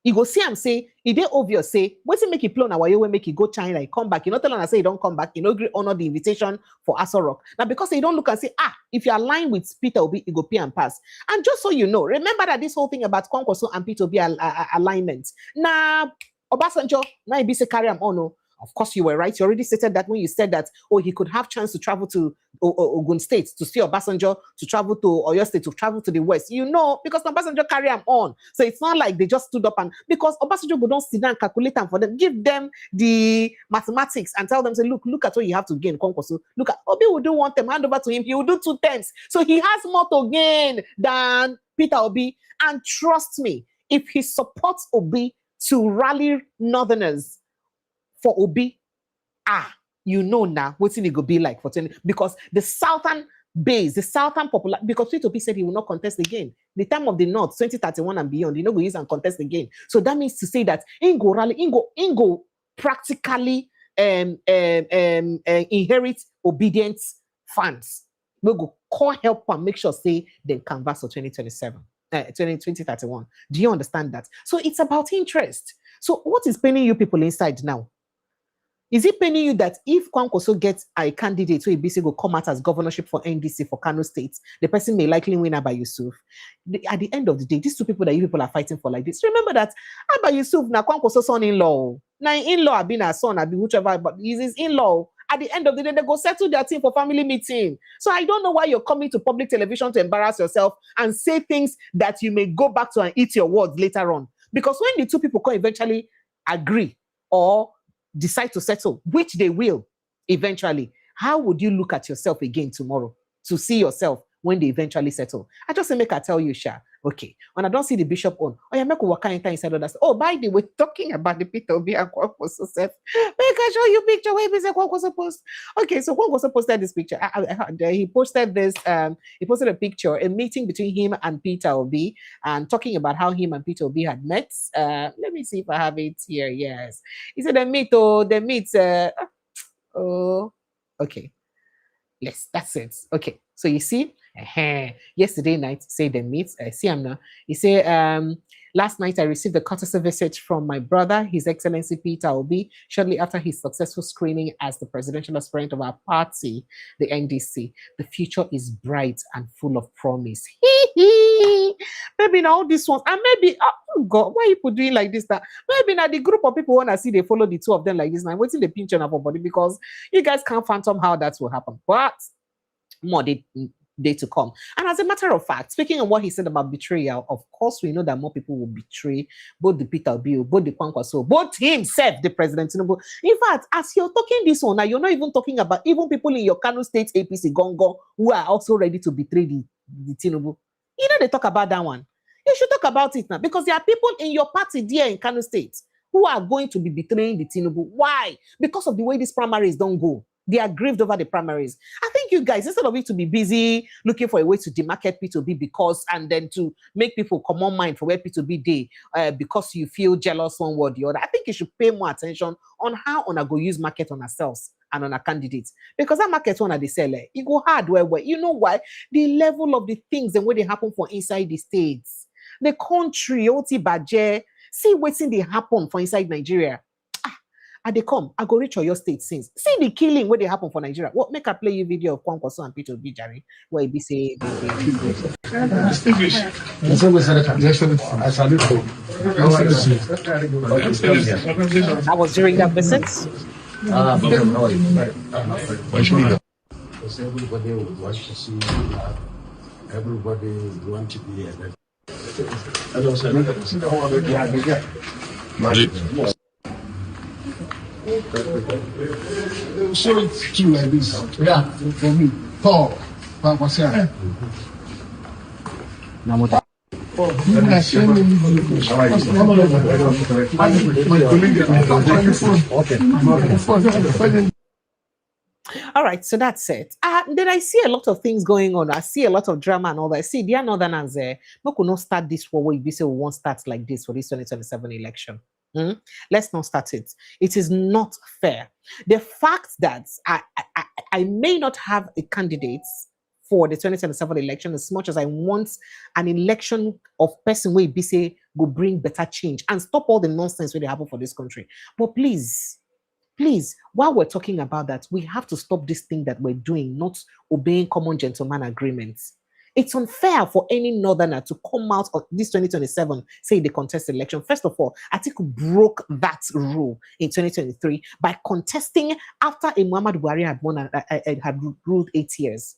you go see and say, it is obvious, say, what's it make he play on our way, make he go China, he come back. You not tell him and say he don't come back, agree honor the invitation for Aso Rock. Now, because they don't look and say, if you align with Peter Obi, you go pay and pass. And just so you know, remember that this whole thing about Kwankwaso and Peter Obi alignment. Now, Obasanjo, now he be say carry him on. Of course, you were right. You already stated that when you said that, oh, he could have chance to travel to Ogun State, to see Obasanjo, to travel to Oyo State, to travel to the West. You know, because Obasanjo carry him on. So it's not like they just stood up and, because Obasanjo would not sit down and calculate them for them, give them the mathematics and tell them, say, look at what you have to gain, Kwankwaso. Look at, Obi will do one term, hand over to him, he will do 2 terms. So he has more to gain than Peter Obi. And trust me, if he supports Obi to rally Northerners for Obi, you know now what's it going to be like for 20, because the southern base, the southern popular, because Peter Obi said he will not contest again. The time of the North, 2031 and beyond, go use and contest again. So that means to say that Ingo rally, Ingo practically inherit obedient fans. We'll go call help and make sure say they canvas for 2027. 2031. Do you understand that? So it's about interest. So what is paining you people inside now? Is it paining you that if Kwankwaso gets a candidate who ABC will come out as governorship for NDC for Kano State, the person may likely win Abba Yusuf? At the end of the day, these 2 people that you people are fighting for like this, remember that Abba Yusuf, now Kwankwaso's son-in-law. Now in-law have been a son, have been whichever, but he's his in-law. At the end of the day, they go settle their team for family meeting. So I don't know why you're coming to public television to embarrass yourself and say things that you may go back to and eat your words later on. Because when the 2 people can eventually agree or decide to settle, which they will eventually, how would you look at yourself again tomorrow to see yourself when they eventually settle? I just say, make I tell you, Sha, okay, when I don't see the bishop on, oh, yeah, make a work inside others. Oh, by the way, talking about the Peter Obi and Kwankwaso self, make I show you picture where he said Kwankwaso post. Okay, so Kwankwaso posted this picture. He posted this, he posted a picture, a meeting between him and Peter Obi, and talking about how him and Peter Obi had met. Let me see if I have it here. Yes. He said they meet, okay. Yes, that's it. Okay, so you see, yesterday night, say they meet. See him now. He say, last night I received a courtesy visit from my brother, His Excellency Peter Obi, shortly after his successful screening as the presidential aspirant of our party, the NDC. The future is bright and full of promise. Maybe now this one, and maybe, oh God, why are people doing like this? That maybe now the group of people want to see they follow the 2 of them like this. Now, waiting the pinch on our body because you guys can't phantom how that will happen. But more day to come. And as a matter of fact, speaking of what he said about betrayal, of course, we know that more people will betray both the Peter Obi, both the Kwankwaso, both himself, the President Tinubu. In fact, as you're talking this one, now you're not even talking about even people in your Kano State APC Gongo who are also ready to betray the Tinubu. You know, they talk about that one. You should talk about it now because there are people in your party there in Kano State who are going to be betraying the Tinubu. Why? Because of the way these primaries don't go. They are grieved over the primaries. I think you guys, instead of it to be busy looking for a way to demarket P2B because, and then to make people come on mind for where P2B day, because you feel jealous one way or the other, I think you should pay more attention on how on a go use market on ourselves and on our candidates. Because that market one at the seller, it go hard where. You know why? The level of the things and what they happen for inside the states. The country, Oti Baje, see what's in they happen for inside Nigeria. They come, I go reach your state since. See the killing where they happen for Nigeria. What make I play you video of Kwankwaso and Peter Obi Jare, where he be say that was during that visit. Everybody would want to see everybody would want to be a they will show it to you like this. Yeah, for me. Paul, Kwankwaso. All right, so that's it. Then I see a lot of things going on. I see a lot of drama and all that. See, there are Northerners there. We could not start this for what we say we won't start like this for this 2027 election. Let's not start it. It is not fair. The fact that I may not have a candidate for the 2027 election as much as I want an election of person where be say go bring better change and stop all the nonsense where they happen for this country. But please, while we're talking about that, we have to stop this thing that we're doing, not obeying common gentleman agreements. It's unfair for any northerner to come out of this 2027, say the contest election. First of all, Atiku broke that rule in 2023 by contesting after a Muhammad Buhari had ruled 8 years.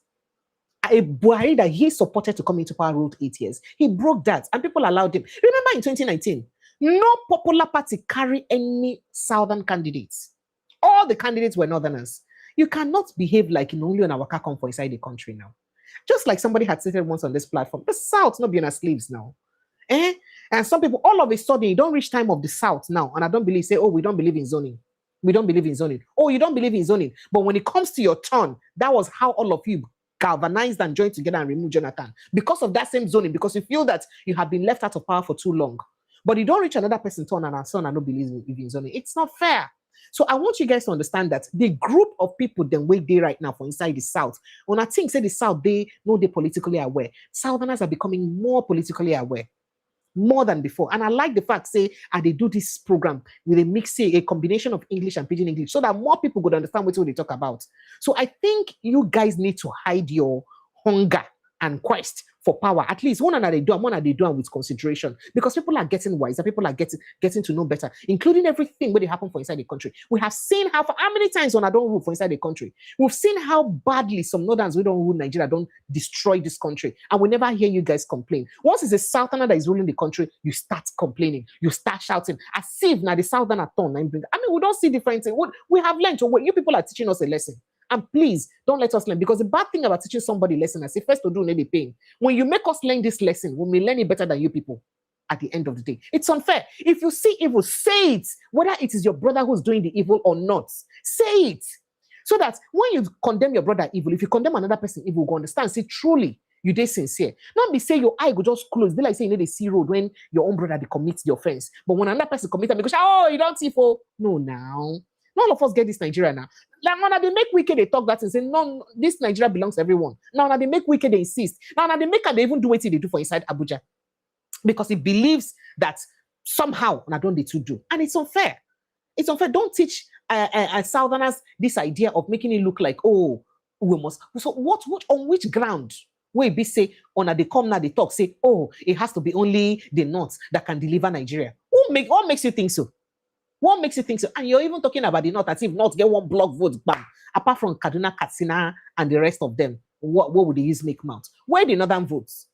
A Buhari that he supported to come into power ruled 8 years. He broke that and people allowed him. Remember in 2019, no popular party carry any southern candidates. All the candidates were northerners. You cannot behave like only on our car come for inside the country now. Just like somebody had stated once on this platform, the South not being our slaves now. And some people, all of a sudden, you don't reach time of the South now. And I don't believe, say, oh, we don't believe in zoning. We don't believe in zoning. Oh, you don't believe in zoning. But when it comes to your turn, that was how all of you galvanized and joined together and removed Jonathan. Because of that same zoning, because you feel that you have been left out of power for too long. But you don't reach another person's turn and our son and not believe in zoning. It's not fair. So I want you guys to understand that the group of people then wait there right now for inside the South. When I think say the South, they know they're politically aware. Southerners are becoming more politically aware, more than before. And I like the fact, say, and they do this program with a mix, say, a combination of English and Pidgin English, so that more people could understand what they talk about. So I think you guys need to hide your hunger and quest for power. At least one another they do, and one another they do with consideration, because people are getting wiser, people are getting to know better, including everything where they happen for inside the country. We have seen how many times when I don't rule for inside the country, we've seen how badly some northerns we don't rule Nigeria don't destroy this country, and we never hear you guys complain. Once it's a southerner that is ruling the country, you start complaining, you start shouting, as if now the southerner turn. I mean, we don't see different things. We have learned to wait. You people are teaching us a lesson. And please don't let us learn, because the bad thing about teaching somebody a lesson, I say first to do maybe pain. When you make us learn this lesson, we may learn it better than you people at the end of the day. It's unfair. If you see evil, say it, whether it is your brother who's doing the evil or not. Say it. So that when you condemn your brother evil, if you condemn another person evil, go understand, say truly, you dey sincere. Not be say your eye go just close. Be like say you know the see road when your own brother they commits the offense. But when another person commits it, because oh, you don't see for no now. None of us get this Nigeria now. Like, now they make wicked, they talk that and say, no, this Nigeria belongs to everyone. Now they make wicked, they insist. Now they make and they even do what they do for inside Abuja. Because it believes that somehow, now don't they too do. And it's unfair. It's unfair. Don't teach Southerners this idea of making it look like, oh, we must. So what on which ground? Where be say, they come now, they talk, say, oh, it has to be only the North that can deliver Nigeria. What makes you think so? What makes you think so? And you're even talking about the North as if North get one block vote, bam. Apart from Kaduna, Katsina, and the rest of them, what would they use make mouth? Where the Northern votes?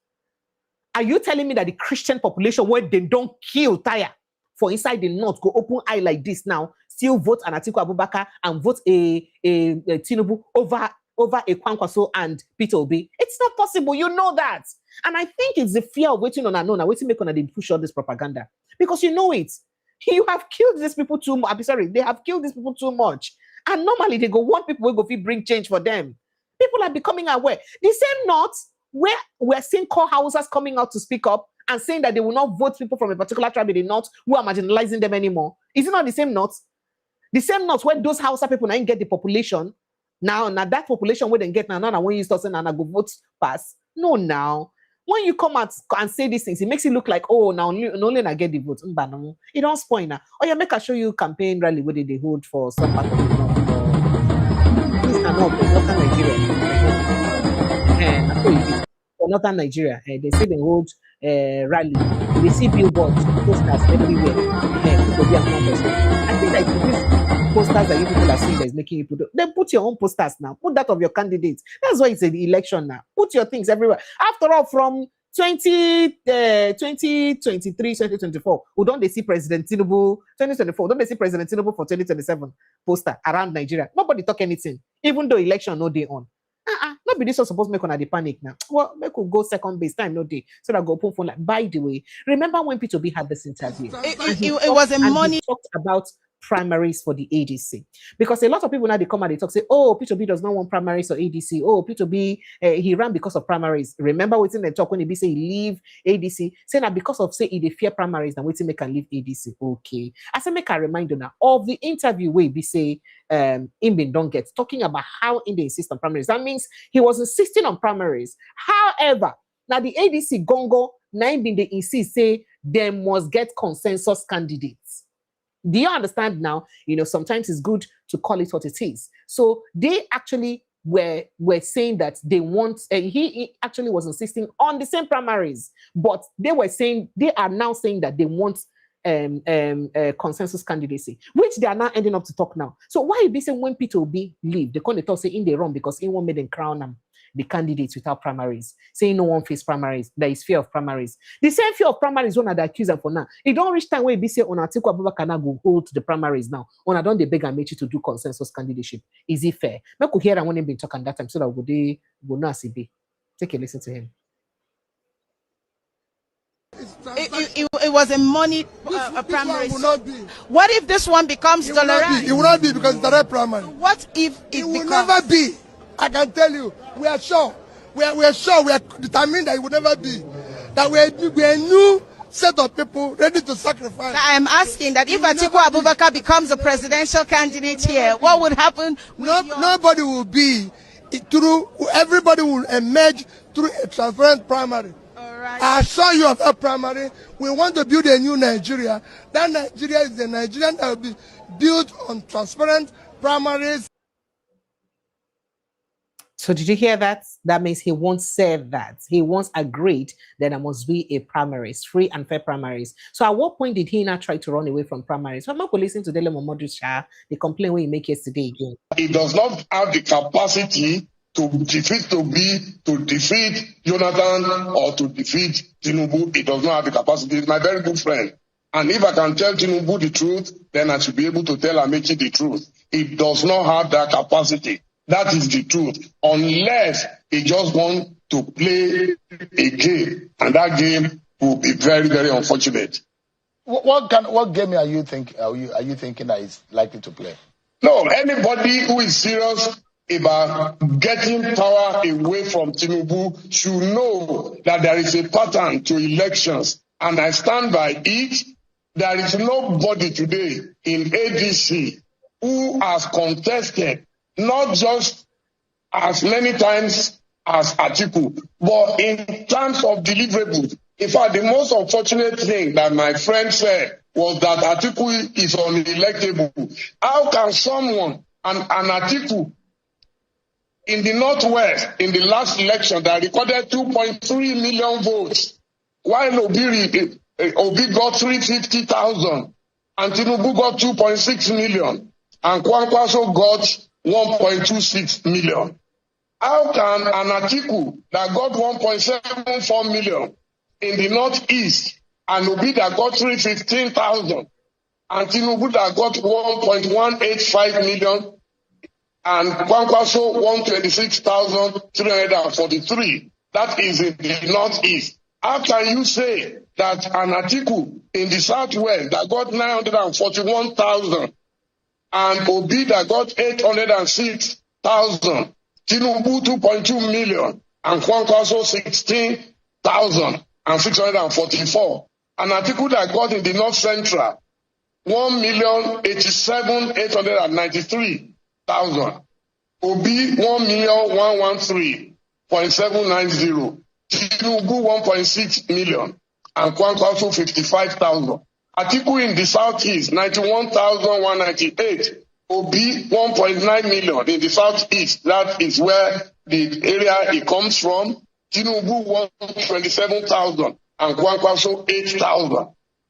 Are you telling me that the Christian population, where they don't kill tire for inside the North, go open eye like this now, still vote an Atiku Abubakar and vote a Tinubu over a Kwankwaso and Peter Obi? It's not possible. You know that. And I think it's the fear of waiting on unknown, waiting make on they push all this propaganda. Because you know it. You have killed these people too much. I'm sorry, they have killed these people too much. And normally they go want people who go bring change for them. People are becoming aware. The same North where we're seeing core houses coming out to speak up and saying that they will not vote people from a particular tribe in the North who are marginalizing them anymore. Is it not the same North? The same North where those Hausa people now get the population. Now that population where they get now when you start saying and I go vote pass. No, now. When you come out and say these things, it makes it look like, oh, now only I get the vote. It don't spoil now. Oh, yeah, make I show you campaign rally where they hold for some part of the North. This is not Northern Nigeria. That's what it is. For Northern Nigeria, they say they hold rally. They see billboards, posters everywhere. People be I think like this posters that you people are seeing that is making you put. Then put your own posters now. Put that of your candidates. That's why it's an election now. Put your things everywhere. After all, from 2023, 2024, we don't they see President Tinubu 2024? Don't they see President Tinubu for 2027 poster around Nigeria? Nobody talk anything, even though election no day on. Nobody so supposed to make on the panic now. Well, make we go second base time no day so that go open phone. Like, by the way, remember when Peter B had this interview? It was a money. He talked about primaries for the ADC, because a lot of people now they come and they talk, say, oh, Peter B does not want primaries or ADC. Oh, Peter B he ran because of primaries. Remember what's in the talk when he be say he leave ADC, saying that because of say he fear primaries, then waiting make can leave ADC. Okay, I say make a reminder now of the interview where he say Imbin don't get talking about how they insist on primaries. That means he was insisting on primaries. However, now the ADC Gongo now they insist say they must get consensus candidates. Do you understand now? You know, sometimes it's good to call it what it is. So they actually were saying that they want, he actually was insisting on the same primaries, but they are now saying that they want consensus candidacy, which they are now ending up to talk now. So why be saying when Peter Obi leave, they can't talk say in the wrong because he won't make them crown them the candidates without primaries, saying no one face primaries, there is fear of primaries. The same fear of primaries one of the accusers for now. It don't reach time where be say on Atiku Abubakar go hold the primaries now. On I don't they beg Amaechi to do consensus candidacy. Is it fair? I could hear I want him been talking that time so that we go now see. Take a listen to him. It was a money primary. What if this one becomes dollarized? It will not be because it's direct primary. What if it will never be? I can tell you, we are sure. We are sure. We are determined that it will never be. That we are a new set of people ready to sacrifice. I am asking that if Atiku Abubakar becomes a presidential candidate here, what would happen? Nobody will be through. Everybody will emerge through a transparent primary. I assure you of that primary. We want to build a new Nigeria. That Nigeria is the Nigerian that will be built on transparent primaries. So did you hear that? That means he once said that. He once agreed that there must be a primaries, free and fair primaries. So at what point did he not try to run away from primaries? I'm not going to listen to Dele Momodu Shah, the complaint we make yesterday again. He does not have the capacity to defeat Jonathan or to defeat Tinubu. He does not have the capacity. He's my very good friend. And if I can tell Tinubu the truth, then I should be able to tell Amaechi the truth. He does not have that capacity. That is the truth. Unless he just wants to play a game. And that game will be very, very unfortunate. What game are you thinking that is likely to play? No, anybody who is serious about getting power away from Tinubu should know that there is a pattern to elections. And I stand by it. There is nobody today in ADC who has contested not just as many times as Atiku, but in terms of deliverables. In fact, the most unfortunate thing that my friend said was that Atiku is unelectable. How can someone, an Atiku, in the Northwest, in the last election, that recorded 2.3 million votes, while Obi got 350,000, and Tinubu got 2.6 million, and Kwankwaso got 1.26 million. How can an Atiku that got 1.74 million in the Northeast, and Obi that got 315,000, and Tinubu that got 1.185 million, and Kwankwaso 126,343. That is in the Northeast. How can you say that an Atiku in the Southwest that got 941,000, and Obi that got 806,000, Tinubu 2.2 million, and Kwankwaso 16,644. And Atiku that got in the North Central 1,087,893,000. Obi 1,113,790. Tinubu 1.6 million, and Kwankwaso 55,000. Atiku in the Southeast 91,198. Obi 1.9 million in the Southeast. That is where the area he comes from. Tinubu 127,000, and Kwankwaso 8,000.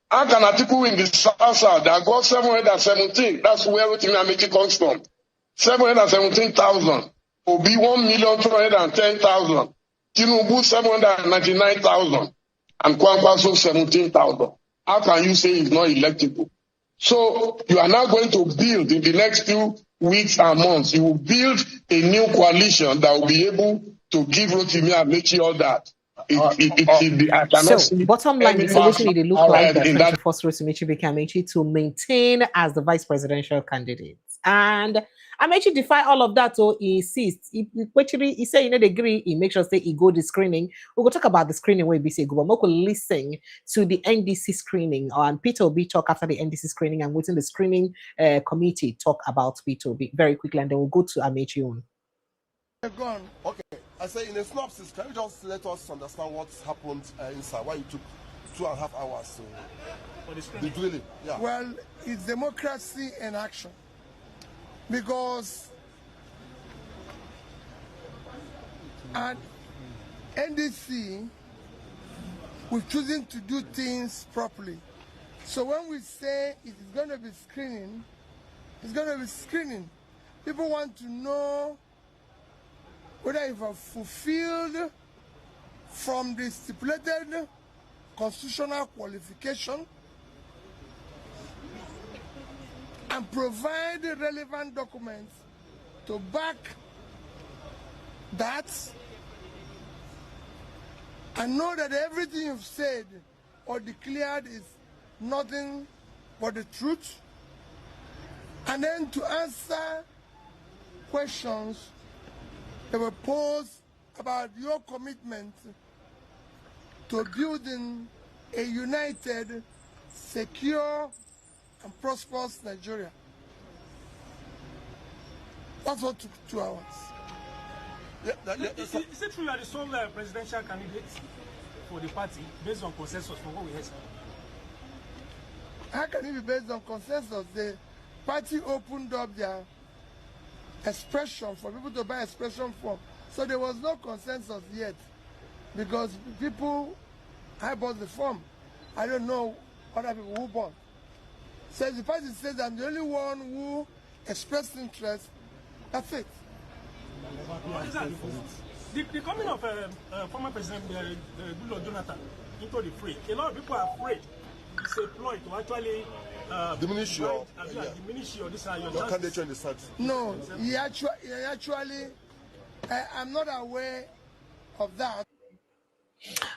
How can Atiku in the South that got 717? That's where Amaechi comes from. 717,000. Obi 1,210,000. Tinubu 799,000, and Kwankwaso 17,000. How can you say he's not electable? So you are now going to build in the next few weeks and months. You will build a new coalition that will be able to give Rotimi Amaechi all that. So bottom line is what they look like they're trying to force Rotimi Amaechi to maintain as the vice presidential candidate. And Amaechi defy all of that, so he insists. He say they agree, he makes sure say he go the screening. We'll go talk about the screening where we say go, but we'll listen to the NDC screening, and Peter Obi talk after the NDC screening, and within the screening committee talk about Peter Obi very quickly, and then we'll go to Amaechi on. Okay, I say in a synopsis, can you just let us understand what's happened inside? Why it took 2.5 hours to the drilling? Yeah. Well, it's democracy in action. Because And NDC, we've chosen to do things properly. So when we say it is going to be screening, it's going to be screening. People want to know whether you have fulfilled from the stipulated constitutional qualification and provide relevant documents to back that, and know that everything you've said or declared is nothing but the truth, and then to answer questions that were posed about your commitment to building a united, secure, and prosperous Nigeria. That's what took 2 hours. Is it true you are the sole presidential candidate for the party based on consensus from what we heard? How can it be based on consensus? The party opened up their expression for people to buy expression form. So there was no consensus yet because people, I bought the form. I don't know other people who bought. So the party says I'm the only one who expressed interest. That's it. The coming of former President Goodluck Jonathan into the fray, a lot of people are afraid it's a ploy to actually diminish your candidature in the Senate. No, he actually I'm not aware of that.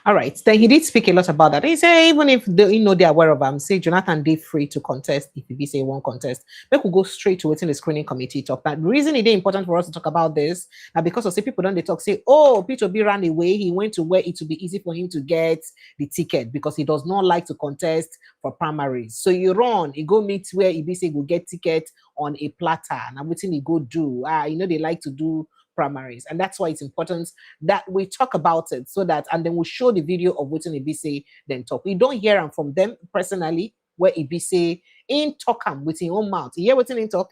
All right. Then he did speak a lot about that. He said even if they, they're aware of him, say Jonathan did free to contest if he say one contest. We could go straight to within the screening committee talk. That the reason it is important for us to talk about this, and because of say people don't they talk, say, oh, Peter B ran away, he went to where it would be easy for him to get the ticket because he does not like to contest for primaries. So you run, you go meet where Ibise will get ticket on a platter. And waiting he go do. They like to do primaries, and that's why it's important that we talk about it so that, and then we'll show the video of what Ibise then talk. We don't hear them from them personally where Ibise in talk with his own mouth. You hear what in talk,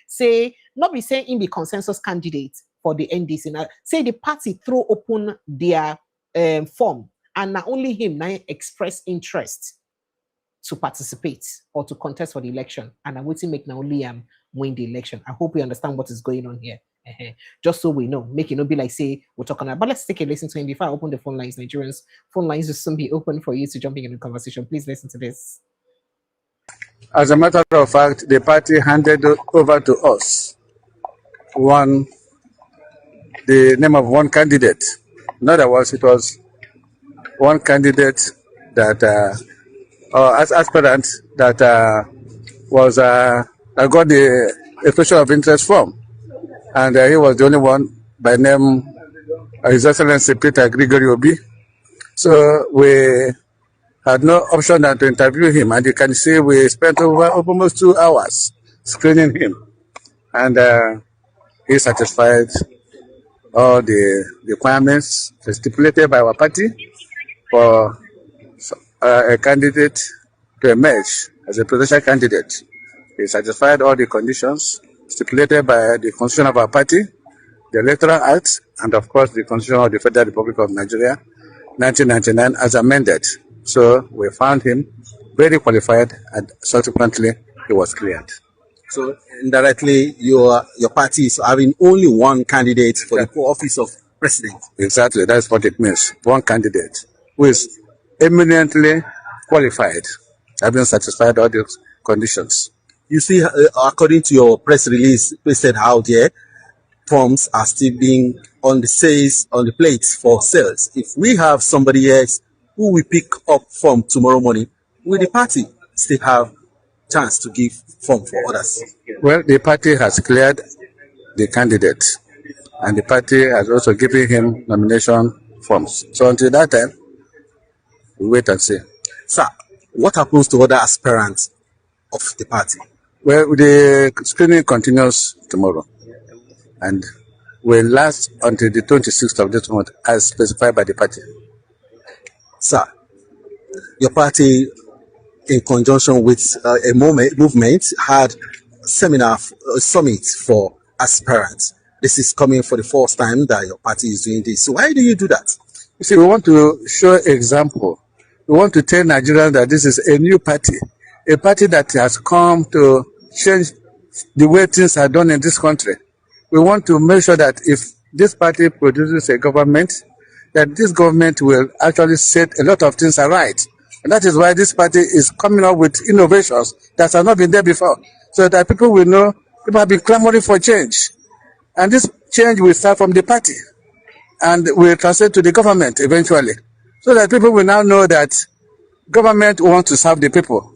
say not be saying in the consensus candidate for the NDC. Now say the party throw open their form and not only him now express interest to participate or to contest for the election, and I'm waiting make now only win the election. I hope we understand what is going on here. Just so we know, make it not be like say we're talking about. But let's take a listen to him before I open the phone lines. Nigerians, phone lines will soon be open for you to jump in the conversation. Please listen to this. As a matter of fact, the party handed over to us the name of one candidate. In other words, it was one candidate that as aspirant that got the expression of interest from. And he was the only one by name His Excellency Peter Gregory Obi. So we had no option than to interview him. And you can see we spent over almost 2 hours screening him. And he satisfied all the requirements stipulated by our party for a candidate to emerge as a presidential candidate. He satisfied all the conditions stipulated by the Constitution of our party, the Electoral Act, and of course the Constitution of the Federal Republic of Nigeria, 1999, as amended. So we found him very qualified, and subsequently he was cleared. So indirectly, your party is having only one candidate for the office of president. Exactly, that's what it means. One candidate who is eminently qualified, having satisfied all the conditions. You see, according to your press release, pasted out there, forms are still being on the plates for sales. If we have somebody else who we pick up form tomorrow morning, will the party still have chance to give form for others? Well, the party has cleared the candidate, and the party has also given him nomination forms. So until that time, we wait and see. Sir, what happens to other aspirants of the party? Well, the screening continues tomorrow and will last until the 26th of this month as specified by the party. Sir, your party, in conjunction with a movement, had a summit for aspirants. this is coming for the first time that your party is doing this. So why do you do that? You see, we want to show example. We want to tell Nigerians that this is a new party, a party that has come to change the way things are done in this country. We want to make sure that if this party produces a government, that this government will actually set a lot of things aright. And that is why this party is coming up with innovations that have not been there before, so that people will know people have been clamoring for change. And this change will start from the party and will translate to the government eventually, so that people will now know that government wants to serve the people.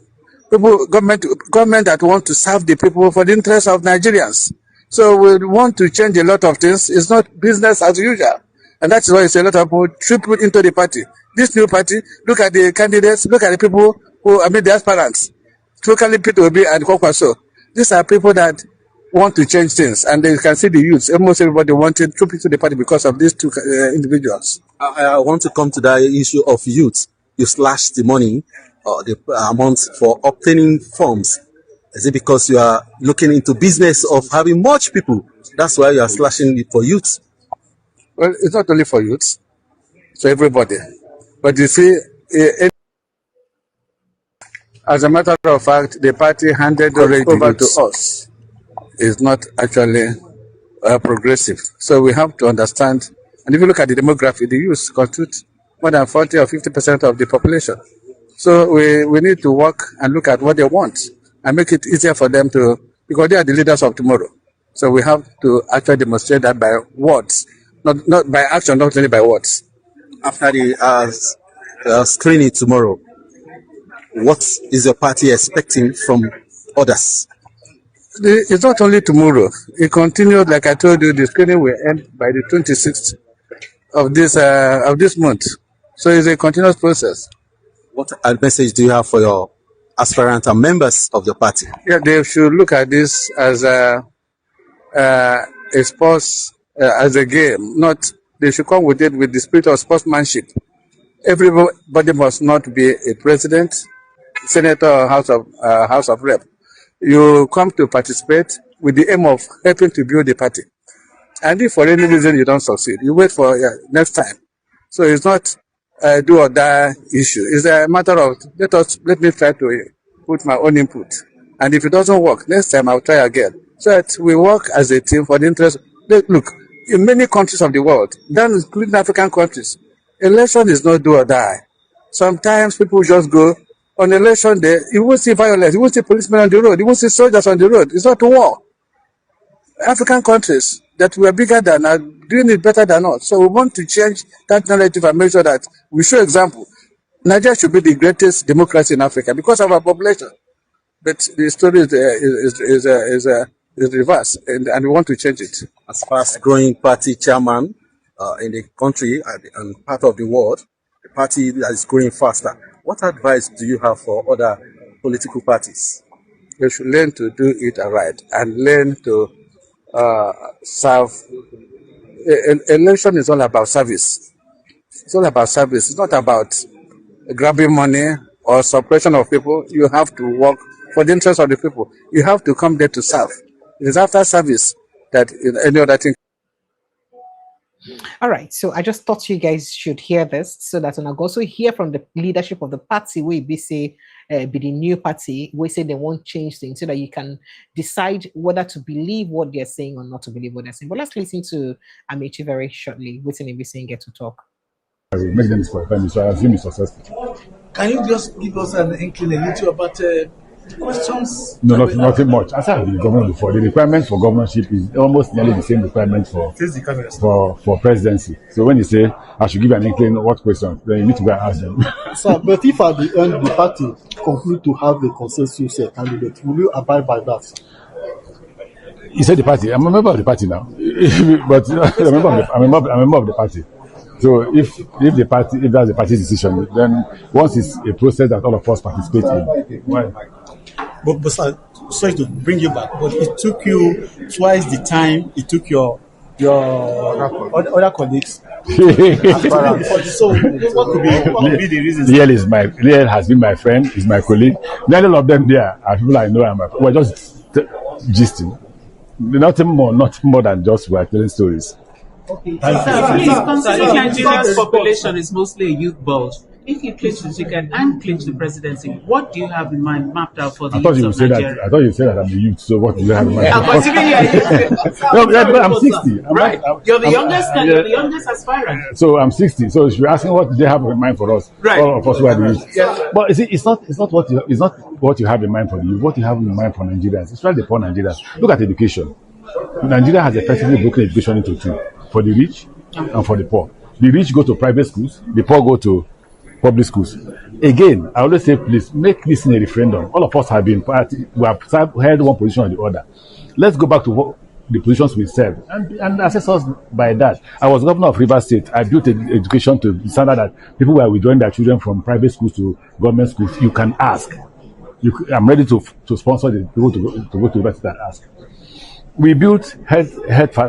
Government that want to serve the people for the interest of Nigerians. So we want to change a lot of things. It's not business as usual. And that's why it's a lot of people triple into the party. This new party, look at the candidates, look at the people who, the aspirants, locally Peter Obi and Kwankwaso. These are people that want to change things, and they can see the youths. Almost everybody wanted to into the party because of these two individuals. I want to come to that issue of youth. You slashed the money, the amount for obtaining forms. Is it because you are looking into business of having much people? That's why you are slashing it for youth. Well, it's not only for youths, so everybody. But you see, as a matter of fact, the party handed over to us is not actually progressive. So we have to understand, and if you look at the demography, the youth constitute more than 40 or 50% of the population. So we need to work and look at what they want and make it easier for them to, because they are the leaders of tomorrow. So we have to actually demonstrate that by words, not by action, not only by words. After the screening tomorrow, what is your party expecting from others? It's not only tomorrow. It continues, like I told you, the screening will end by the 26th of this month. So it's a continuous process. What message do you have for your aspirants and members of the party? Yeah, they should look at this as a sports, as a game. Not, they should come with it with the spirit of sportsmanship. Everybody must not be a president, senator, or House of Rep. You come to participate with the aim of helping to build the party. And if for any reason you don't succeed, you wait for next time. So it's not a do or die issue. It's a matter of let me try to put my own input. And if it doesn't work, next time I'll try again. So that we work as a team for the interest. Look, in many countries of the world, including African countries, election is not do or die. Sometimes people just go on election day, you won't see violence, you won't see policemen on the road, you won't see soldiers on the road. It's not a war. African countries that were bigger than are doing it better than us. So we want to change that narrative and make sure that we show example. Nigeria should be the greatest democracy in Africa because of our population. But the story is reverse, and we want to change it. As fast-growing party chairman in the country and part of the world, a party that is growing faster, what advice do you have for other political parties? They should learn to do it right and learn to serve. Election is all about service. It's all about service. It's not about grabbing money or suppression of people. You have to work for the interest of the people. You have to come there to serve. It is after service that any other thing. All right, so I just thought you guys should hear this so that when I go also hear from the leadership of the party, we be say be the new party, we say they won't change things so that you can decide whether to believe what they're saying or not to believe what they're saying. But let's listen to Amaechi very shortly. Waiting to be saying get to talk. Make them disqualify me, so I assume it's successful. Can you just give us an inkling a little about questions? No, nothing much. As I've been governor before, the requirements for governorship is almost nearly the same requirement for presidency. So when you say I should give an inkling what questions, then you need to go and ask them. Sir, but if at the end the party conclude to have the consensus candidate, will you abide by that? You said the party. I'm a member of the party now, but I'm a member of the party. So if that's the party's decision, then once it's a process that all of us participate in, why? But sir, sorry to bring you back, but it took you twice the time it took your other colleagues. So what could be the reason? Liel has been my friend, is my colleague. Not all of them there are people I know. We're just gisting. nothing more than just we are telling stories. Okay. Sir, please, considering Nigeria's population is mostly a youth bulge, if you clinch the ticket and clinch the presidency, what do you have in mind mapped out for the youth of Nigeria? I thought you said that I'm a youth, so what do you have in mind? I'm considering you're a youth. No, I'm 60. Right. You're the youngest aspirant. So I'm 60. So if you're asking what they have in mind for us, right. All of us who are the youth. Yeah. But you see, it's not what you have in mind for the youth, what you have in mind for Nigerians, especially the poor Nigerians. Look at education. Nigeria has effectively broken education into two, for the rich and for the poor. The rich go to private schools, the poor go to public schools. Again, I always say, please make this in a referendum. All of us have been we have held one position or the other. Let's go back to the positions we served and assess us by that. I was governor of Rivers State. I built education to the standard that people were withdrawing their children from private schools to government schools. You can ask. I'm ready to sponsor the people to go to university and ask. We built health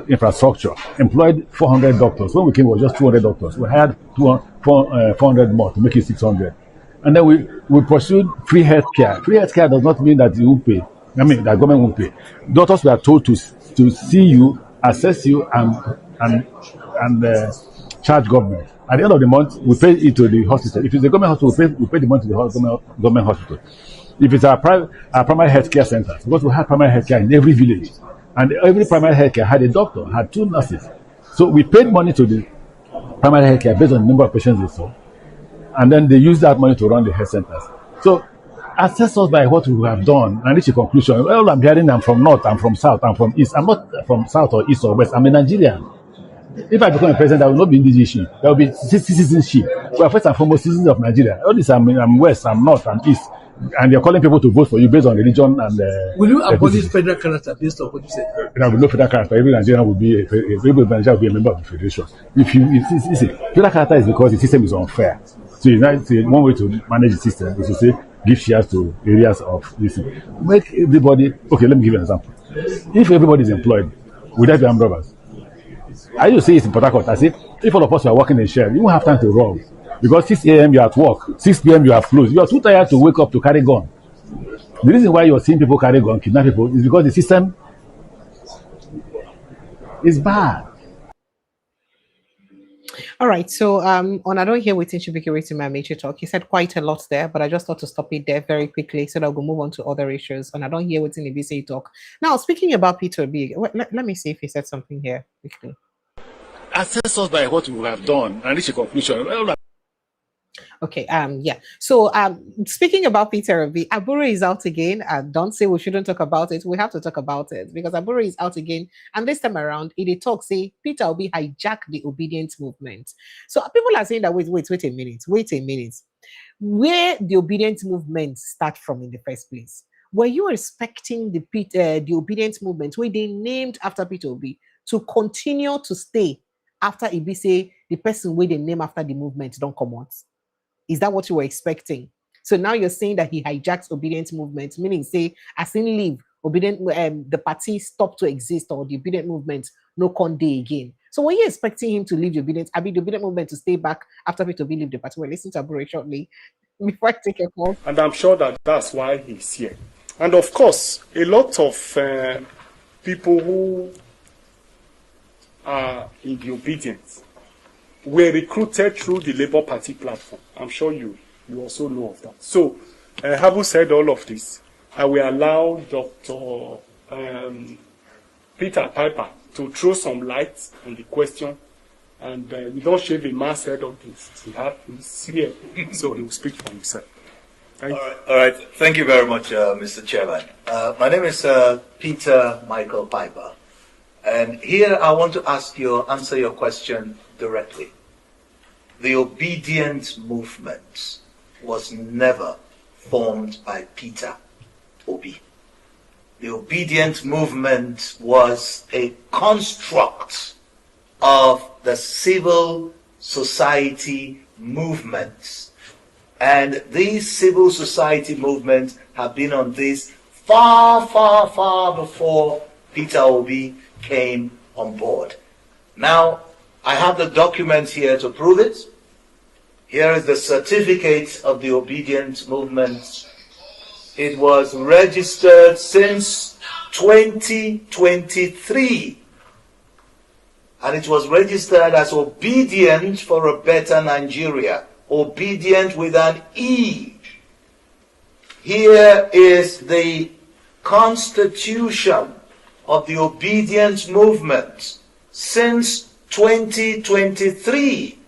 infrastructure, employed 400 doctors. When we came, it was just 200 doctors. We hired 400 more to make it 600. And then we pursued free health care. Free health care does not mean that you won't pay. I mean, that government won't pay. Doctors were told to see you, assess you, and charge government. At the end of the month, we pay it to the hospital. If it's a government hospital, we pay the money to the government hospital. If it's our primary health care center, because we have primary health care in every village. And every primary health care had a doctor, had 2 nurses. So we paid money to the primary health care based on the number of patients they saw. And then they used that money to run the health centers. So assess us by what we have done and reach a conclusion. Well, I'm hearing I'm from north, I'm from south, I'm from east. I'm not from south or east or west. I'm a Nigerian. If I become a president, I will not be indigenous. There will be citizenship. We are first and foremost citizens of Nigeria. All this, I'm west, I'm north, I'm east. And you're calling people to vote for you based on religion and. Will you abolish federal character based on what you said? There will be no federal character. Every Nigerian will be a member of the federation. Federal character is because the system is unfair. So one way to manage the system is to say give shares to areas of this. Make everybody. Okay, let me give you an example. If everybody is employed, would that be armed robbers? I used to say it's in Port Harcourt. I say if all of us are working in share, you won't have time to rob. Because 6 a.m. you're at work, 6 p.m. you are closed. You are too tired to wake up to carry gun. The reason why you're seeing people carry gun, kidnap people, is because the system is bad. All right, so on I don't hear waiting should be curating my major talk. He said quite a lot there, but I just thought to stop it there very quickly so that we'll move on to other issues. And I don't hear what's in the BC talk. Now, speaking about Peter B, let me see if he said something here quickly. Assess us by what we have done and reach a conclusion. Okay, yeah. So speaking about Peter Obi, Abure is out again. Don't say we shouldn't talk about it. We have to talk about it because Abure is out again. And this time around, in a talk, say Peter Obi hijacked the obedience movement. So people are saying that wait a minute. Where the obedience movement start from in the first place? Were you expecting the obedience movement, where they named after Peter Obi, to continue to stay after Ibi say the person where they name after the movement don't come out? Is that what you were expecting? So now you're saying that he hijacks obedience movement, meaning say, as in leave, the party stop to exist or the obedient movement no con day again. So were you expecting him to leave the obedient movement to stay back after Peter Obi leave the party? We'll listen to Abure shortly before I take a call. And I'm sure that that's why he's here. And of course, a lot of people who are in the obedience were recruited through the Labour Party platform. I'm sure you also know of that. So, having said all of this, I will allow Dr. Peter Piper to throw some light on the question. And we don't shave a man's head on this. He's here, so he will speak for himself. Thank you. All right. Thank you very much, Mr. Chairman. My name is Peter Michael Piper. And here I want to answer your question directly. The obedient movement was never formed by Peter Obi. The obedient movement was a construct of the civil society movements. And these civil society movements have been on this far, far, far before Peter Obi came on board. Now, I have the documents here to prove it. Here is the certificate of the obedient movement. It was registered since 2023. And it was registered as Obedient for a Better Nigeria. Obedient with an E. Here is the constitution of the Obedient movement since 2023.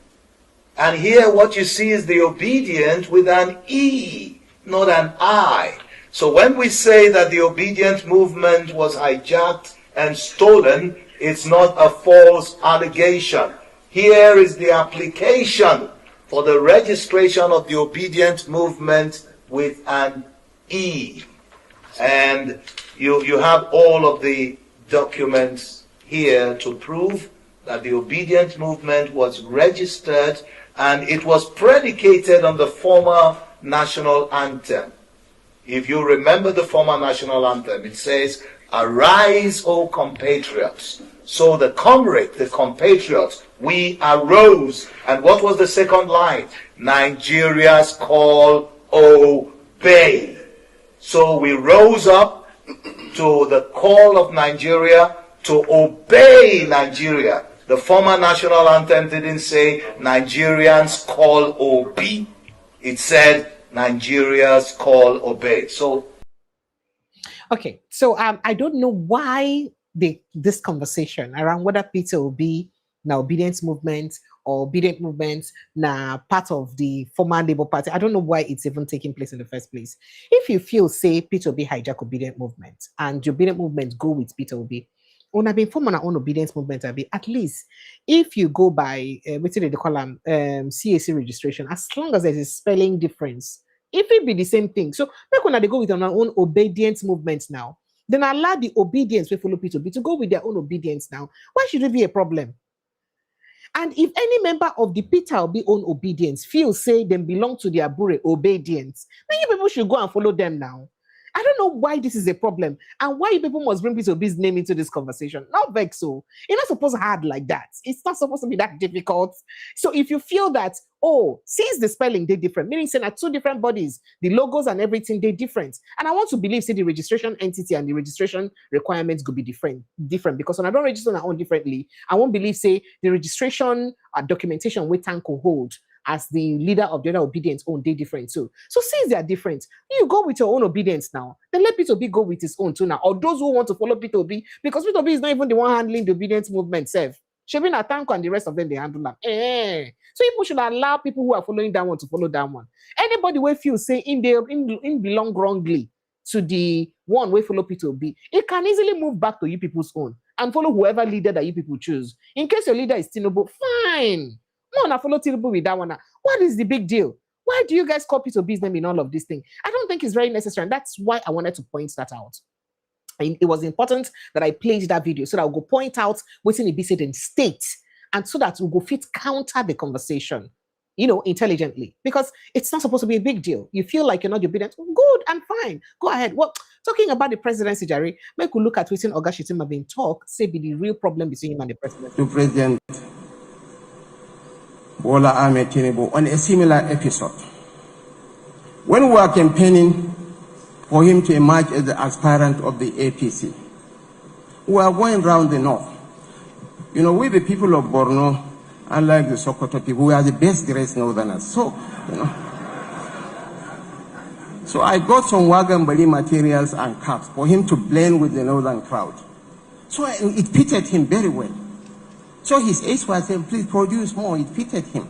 And here what you see is the Obedient with an E, not an I. So when we say that the Obedient movement was hijacked and stolen, it's not a false allegation. Here is the application for the registration of the Obedient movement with an E. And you have all of the documents here to prove that the Obedient movement was registered, and it was predicated on the former national anthem. If you remember the former national anthem, it says, "Arise, O compatriots." So the comrade, the compatriots, we arose. And what was the second line? Nigeria's call, obey. So we rose up to the call of Nigeria to obey Nigeria. The former national anthem didn't say Nigerians call obey. It said Nigeria's call obey. So okay, so I don't know why this conversation around whether Peter Obi now obedience movement or obedient movement now part of the former Labour Party. I don't know why it's even taking place in the first place. If you feel say Peter Obi hijack obedient movement and the obedient movement go with Peter Obi, when I've been forming our own obedience movement, at least if you go by what they call them CAC registration, as long as there's a spelling difference, if it be the same thing. So back when they go with our own obedience movements now, then allow the obedience we follow Peter Obi to go with their own obedience now. Why should it be a problem? And if any member of the Peter Obi own obedience feels say them belong to their Abure obedience, then you people should go and follow them now. I don't know why this is a problem and why you people must bring Peter Obi's name into this conversation. Not vex so. It's not supposed to hard like that. It's not supposed to be that difficult. So if you feel that, oh, since the spelling they're different, meaning saying that two different bodies, the logos and everything, they're different. And I want to believe, say, the registration entity and the registration requirements could be different because when I don't register my own differently, I won't believe, say, the registration documentation we Tanko hold as the leader of the other obedience own, they different too. So since they are different, you go with your own obedience now. Then let Peter Obi go with his own too now. Or those who want to follow Peter Obi, because Peter Obi is not even the one handling the obedience movement self. Shaving Atanko and the rest of them, they handle them. So people should allow people who are following that one to follow that one. Anybody who feels say in belong wrongly to the one we follow Peter Obi, it can easily move back to you people's own and follow whoever leader that you people choose. In case your leader is Tinubu, fine. No, I follow Tinubu with that one. What is the big deal? Why do you guys call Peter Obi's name in all of this thing? I don't think it's very necessary, and that's why I wanted to point that out. And it was important that I played that video so that I'll go point out what's in the said in state, and so that we'll go fit counter the conversation, intelligently, because it's not supposed to be a big deal. You feel like you're not obedient, good and fine, go ahead. Well, talking about the presidency, Jerry, make we look at what's in Oga Shetima being talk, say be the real problem between him and the president. To President Bola Ahmed Tinubu on a similar episode. When we were campaigning for him to emerge as the aspirant of the APC, we are going round the north. We the people of Borno, unlike the Sokoto people, we are the best dressed northerners. So I got some Wagambali materials and caps for him to blend with the northern crowd. So it fitted him very well. So his aides were saying, please produce more. It fitted him.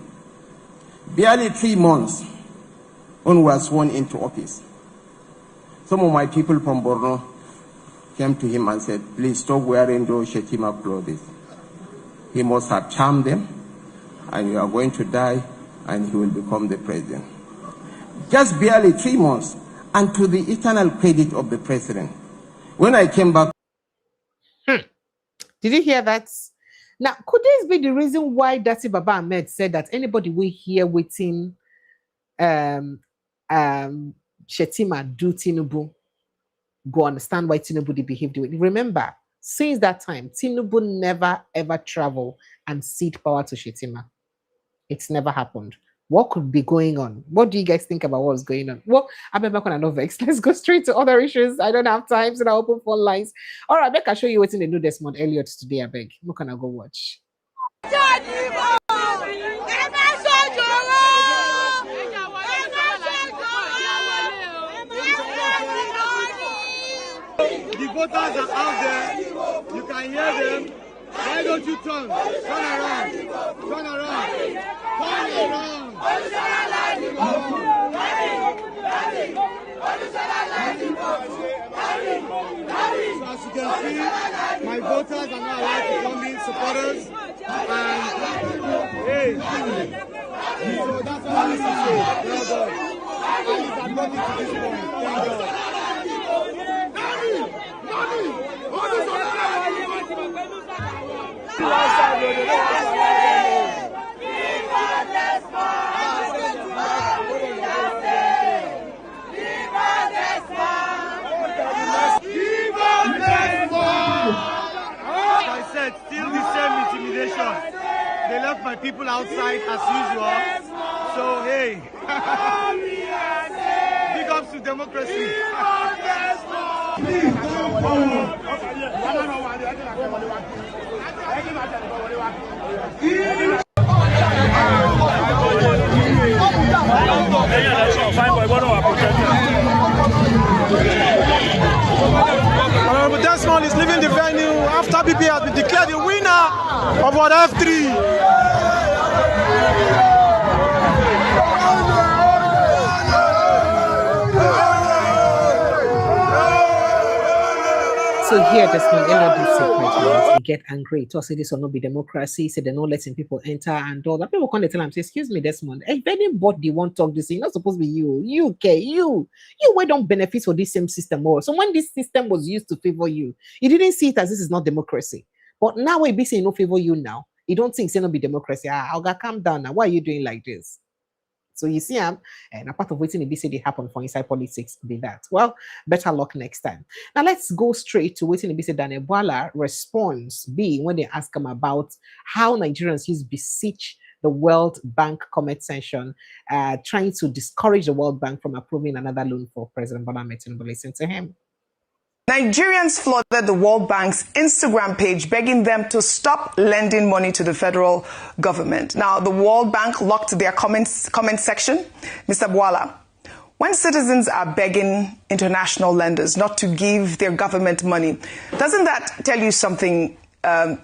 Barely 3 months when we were sworn into office, some of my people from Borno came to him and said, please stop wearing those Shetima clothes. He must have charmed them, and you are going to die, and he will become the president. Just barely 3 months, and to the eternal credit of the president. When I came back... Did you hear that? Now, could this be the reason why Dati Baba Ahmed said that anybody will hear waiting Shetima do Tinubu go understand why Tinubu did behave the way? Remember, since that time, Tinubu never ever travel and cede power to Shetima. It's never happened. What could be going on? What do you guys think about what's going on? Well, I'm back on another vex. Let's go straight to other issues. I don't have time, so I'll open phone lines. All right, Beck, I'll show you what's in the new Desmond Elliott today. I beg. Look, can I go watch? The voters are out there. You can hear them. Why don't you turn? Turn around. Turn around. Turn around. So as you can see, my voters are not allowed to come in, supporters. And hey, so that's all I need to say. Well done. And it's admitted to this point. Thank God. I said, still the same intimidation. They left my people outside as usual. So hey, big ups to democracy. Honorable Desmond is leaving the venue after BP has been declared the winner of what F3. So here, Desmond Elliott did say quite well. They get angry. To say this will not be democracy. Say they're not letting people enter and all that. People come to tell him, say, excuse me, Desmond. If anybody won't talk this, it's not supposed to be you. You don't benefit for this same system more. So when this system was used to favor you, you didn't see it as this is not democracy. But now we be saying no favor you now. You don't think it's not be democracy. I'll calm down now. Why are you doing like this? So you see, and a part of waiting to they happen for inside politics be that. Well, better luck next time. Now let's go straight to waiting to say Daniel Bwala response B when they ask him about how Nigerians use beseech the World Bank comment section, trying to discourage the World Bank from approving another loan for President Bola Ahmed Tinubu. Listen to him. Nigerians flooded the World Bank's Instagram page, begging them to stop lending money to the federal government. Now, the World Bank locked their comment section. Mr. Bwala, when citizens are begging international lenders not to give their government money, doesn't that tell you something that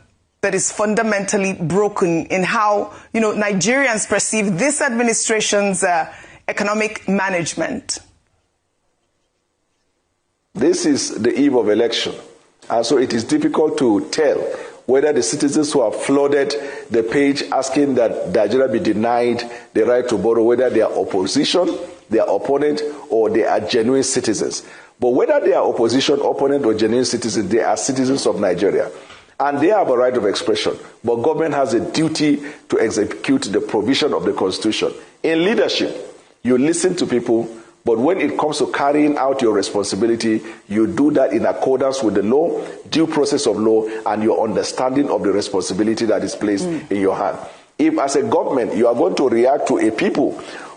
is fundamentally broken in how, Nigerians perceive this administration's economic management? This is the eve of election, and so it is difficult to tell whether the citizens who have flooded the page asking that Nigeria be denied the right to borrow, whether they are opposition, they are opponent, or they are genuine citizens. But whether they are opposition, opponent, or genuine citizens, they are citizens of Nigeria. And they have a right of expression, but government has a duty to execute the provision of the Constitution. In leadership, you listen to people, but when it comes to carrying out your responsibility, you do that in accordance with the law, due process of law, and your understanding of the responsibility that is placed in your hand. If as a government, you are going to react to a people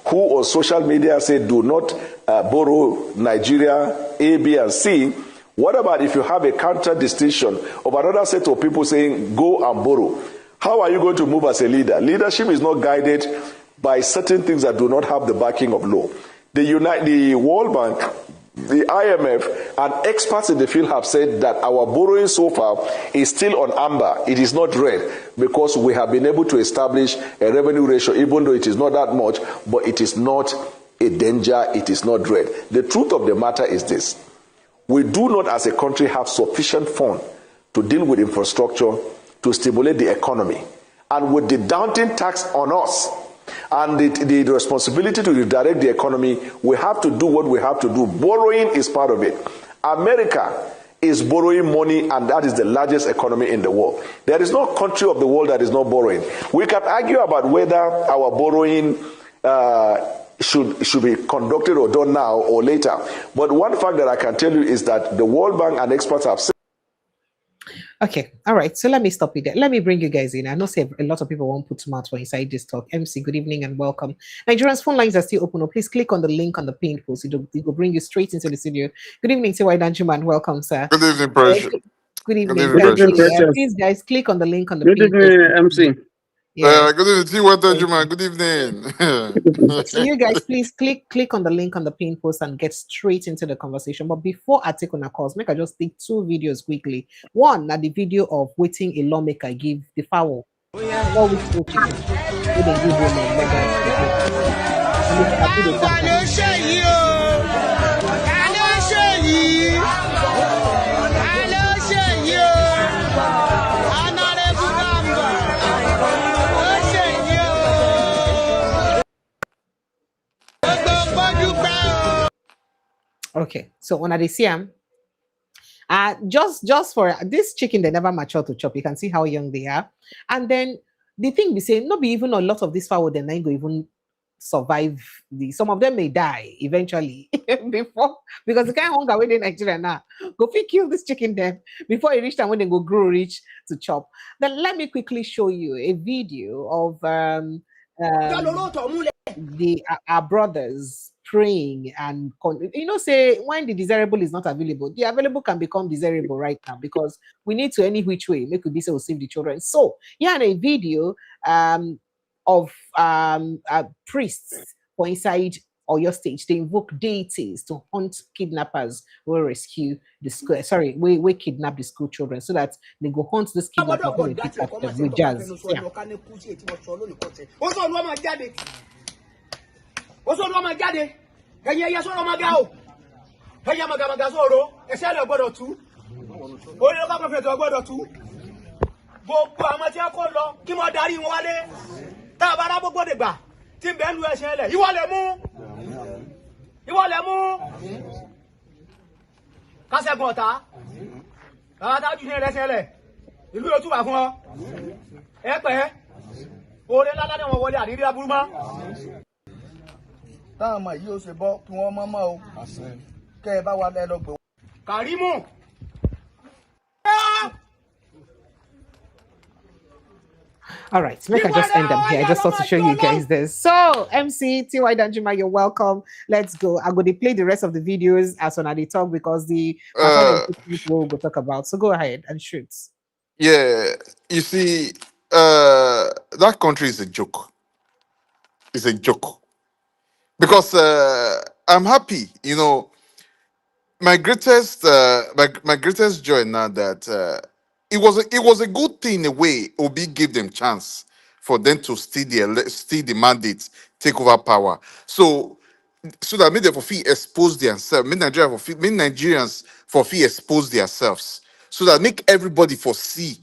who on social media say do not borrow Nigeria A, B, and C, what about if you have a counter distinction of another set of people saying go and borrow? How are you going to move as a leader? Leadership is not guided by certain things that do not have the backing of law. The World Bank, the IMF, and experts in the field have said that our borrowing so far is still on amber. It is not red because we have been able to establish a revenue ratio, even though it is not that much, but it is not a danger, it is not red. The truth of the matter is this. We do not as a country have sufficient funds to deal with infrastructure, to stimulate the economy. And with the daunting tax on us, and the responsibility to redirect the economy, we have to do what we have to do. Borrowing is part of it. America is borrowing money, and that is the largest economy in the world. There is no country of the world that is not borrowing. We can argue about whether our borrowing should be conducted or done now or later. But one fact that I can tell you is that the World Bank and experts have said. Okay, all right. So let me stop it there. Let me bring you guys in. I know say a lot of people won't put too much for inside this talk. MC, good evening and welcome. Nigerians phone lines are still open. Please click on the link on the pinned post. It will bring you straight into the studio. Good evening, Tiwa Danjuman. Welcome, sir. Good evening, Pressure. Good evening. Good evening, Thank you. Pressure. Please, guys, click on the link on the Good pinned post. evening, MC. Yeah. Good evening, Tiwa Danjuman. Good evening. So you guys, please click on the link on the pin post and get straight into the conversation. But before I take on a calls, make I just take two videos quickly. One, now the video of waiting a lawmaker give the foul. 4 weeks old chicken. Where they give women Okay, so when I see them, just for this chicken, they never mature to chop. You can see how young they are, and then the thing we say, not be even a lot of this fowl, then go even survive. Some of them may die eventually before, because the kind of hunger within Nigeria now. Go kill this chicken then before it reach time when they go grow rich to chop. Then let me quickly show you a video of our brothers praying and say when the desirable is not available, the available can become desirable right now, because we need to any which way make this will save the children. So yeah, a video of priests for inside or your stage, they invoke deities to hunt kidnappers who rescue the school. Sorry, we kidnap the school children so that they go hunt this kidnappers and pick up them with jazz. Yeah. ẹ̀yin ẹ̀yẹ sọ̀rọ̀ máa ga o ẹ̀yẹ màgàmàgà sọ̀rọ̀ ẹ̀ṣẹ́ rẹ̀ gbọ́dọ̀ tú orí ló kápẹ́ fẹ̀tọ̀ gbọ́dọ̀ tú gbogbo àwọn tí a kó lọ kí wọ́n darí wọn wálé tá a bá rá gbogbo dìgbà tí ń bẹ́ẹ̀ lu ẹ̀ṣẹ̀ lẹ̀ ìwọ lè mú kásẹ̀gùn ọ̀tá àwọn tájú ní ẹ̀ṣẹ̀ lẹ̀ ìlú yóò túbà fún ọ ẹ pẹ́ orí ńlá ní wọn wọlé àdírí aburú mọ́. táwọn ọmọ yìí ó ṣe bọ́ kí wọ́n mọ́ o kẹ́ ẹ bá wa lẹ́ lọ gbé wọn. Kàrímù. All right, make I just end up here. I just thought to show you guys this. So, MC T.Y. Danjuma, you're welcome. Let's go. I'm going to play the rest of the videos as when I talk, because the we'll go talk about. So go ahead and shoot. Yeah, you see, that country is a joke. It's a joke. Because I'm happy, my greatest my greatest joy now that it was a good thing in a way. Obi gave them chance for them to steal the mandate, take over power. So that made them for fee expose themselves, make Nigerians for fee expose themselves, so that make everybody for see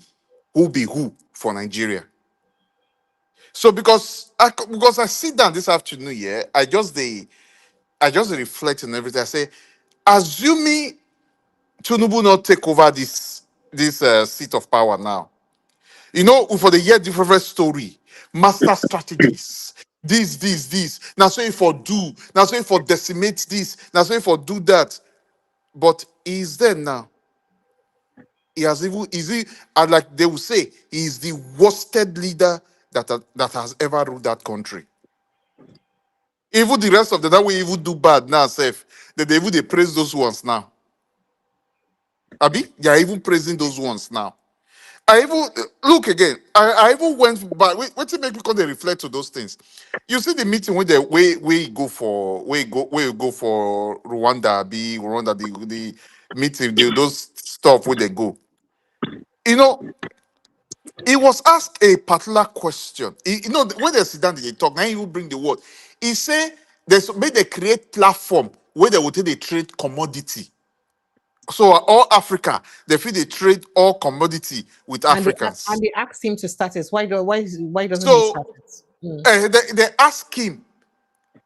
who be who for Nigeria. So because I sit down this afternoon, yeah, I just reflect on everything. I say, assuming Tinubu not take over this seat of power now, for the year different story, master strategies, this. Now so if for do, now so if for decimate this, now so if for do that. But he's there now. He has even and like they will say, he is the worsted leader that has ever ruled that country. Even the rest of them that we even do bad now, safe. They praise those ones now. Abi, they are even praising those ones now. I even look again. I even went back. Wait to make me come and reflect to those things. You see the meeting when we go for Rwanda, the meeting, those stuff where they go. He was asked a particular question. When they sit down, they talk. Now he will bring the word. He say they create platform where they will take they trade commodity. So all Africa, they feel they trade all commodity with Africans. And they asked him to start it. Why doesn't he start it? They ask him,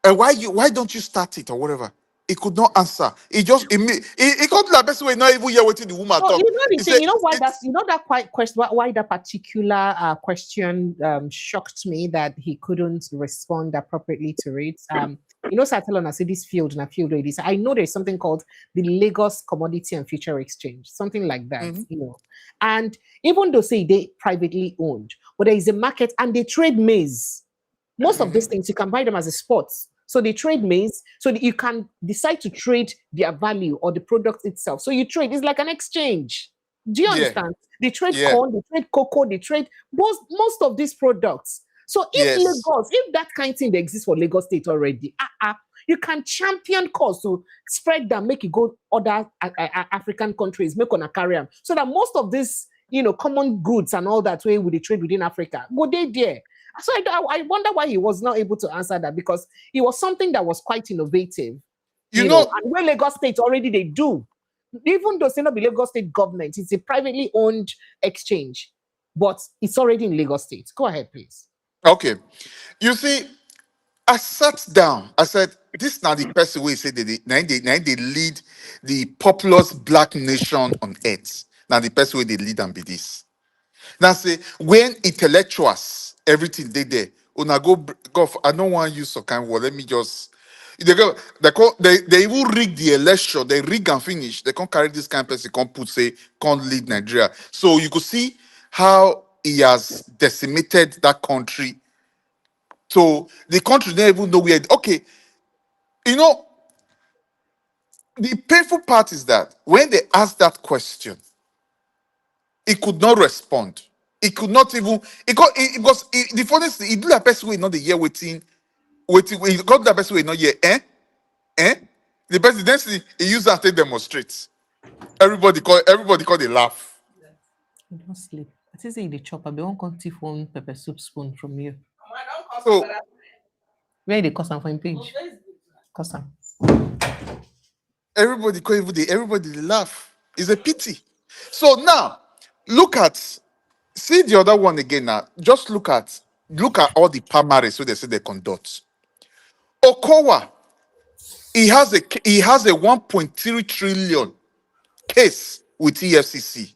why don't you start it or whatever? He could not answer. He got the best way not even hear what the woman talk. Why that particular question shocked me, that he couldn't respond appropriately to it. You know, Satelon, I say this field and a field where it is. I know there's something called the Lagos Commodity and Future Exchange, something like that, you know. And even though say they privately owned, but there is a market and they trade maize. Most of these things you can buy them as a spot. So they trade maize, so that you can decide to trade their value or the product itself. So you trade, it's like an exchange. Do you understand? They trade corn, they trade cocoa, they trade most of these products. So if Lagos, if that kind of thing exists for Lagos State already, you can champion cause to spread them, make it go other African countries, make on a carry so that most of this, you know, common goods and all that way with the trade within Africa, go there. So I wonder why he was not able to answer that, because it was something that was quite innovative. You know, and where Lagos State already they do. Even though it's not the Lagos State government, it's a privately owned exchange, but it's already in Lagos State. Go ahead, please. Okay. You see, I sat down. I said, this is not the person who said that they lead the populous black nation on earth. Now the person who they lead and be this. Now say, when intellectuals, everything they there, una go, I don't want to use some kind of word. Let me just, they even rig the election. They rig and finish. They can't carry this kind of person, can't put, say, can't lead Nigeria. So you could see how he has decimated that country. So the country didn't even know where. Okay, you know, the painful part is that when they asked that question, he could not respond. He could not even. The funniest thing. He do that person way not the year waiting. He got that person way not year. The person he used that to demonstrate. Everybody call they laugh. Don't sleep. I think say the chopper. They won't come phone pepper soup spoon from you. So where they cost them for him page? Cost them. Everybody call everybody they laugh. It's a pity. So now see the other one again now. Just look at all the primaries so they say they conduct. Okowa, he has a 1.3 trillion case with EFCC.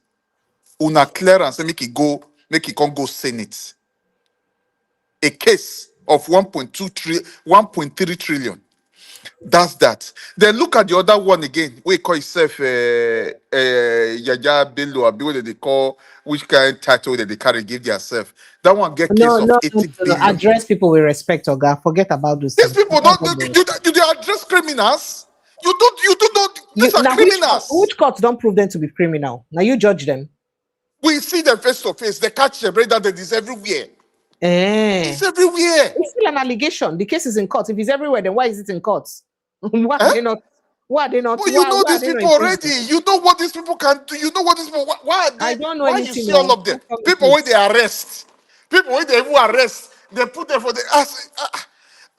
Una clearance make it can go Senate. A case of 1.3 trillion. That's that. Then look at the other one again. We call itself Yaya Bello, or what they call, which kind of title that they carry give themselves. That one get case of 80 billion. Address people with respect, Oga. Forget about those. These people don't do they address criminals? You do not. These are criminals. Which courts don't prove them to be criminal? Now you judge them. We see them face to face. They catch them. That is everywhere. It's everywhere. It's still an allegation. The case is in court. If it's everywhere, then why is it in courts? Why are they not? Why are they not? But you know these people already. You know what these people can do. You know what these people. Why are they? I don't know why anything. You see all of them. People when they arrest. People when they even arrest. They put them for the.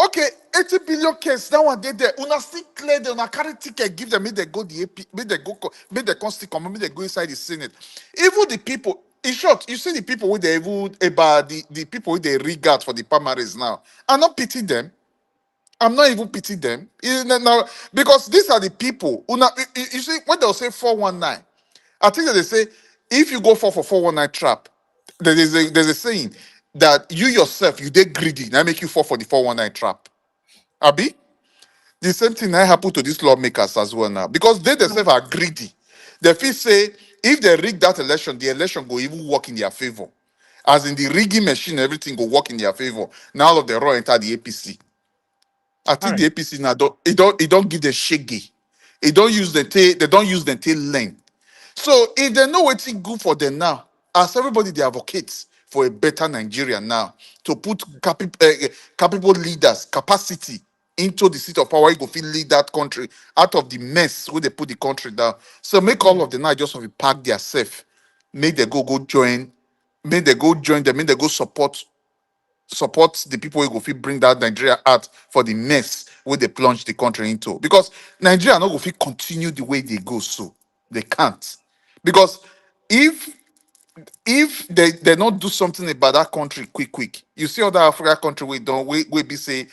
Okay, 80 billion case. That one they there. Una still clear them. Una carry ticket. Give them. Make they go the AP. Make they go. Make they come still come. Make they go inside the Senate. Even the people. In short, you see the people with the even about the people with the regard for the primaries now. I'm not pitying them. I'm not even pitying them. Now, because these are the people who now, you see, when they'll say 419, I think that they say, if you go for 419 trap, there's a saying that you yourself, you did greedy, now make you fall for the 419 trap. Abi? The same thing that happened to these lawmakers as well now. Because they themselves are greedy. They feel say, if they rig that election, the election go even work in their favor. As in the rigging machine, everything go work in their favor. Now all of the raw enter the APC. I think the APC now don't give the shaggy. They don't use the tail length. So if they know what's good for them now, as everybody they advocates for a better Nigeria now, to put capable leaders, capacity into the seat of power, you go feel lead that country out of the mess where they put the country down. So make all of them now just have to pack their self, make they go join, make they go join them, make they go support the people who go fit bring that Nigeria out for the mess where they plunge the country into. Because Nigeria not go fit continue the way they go, so they can't. Because if they not do something about that country quick, you see other African country we be say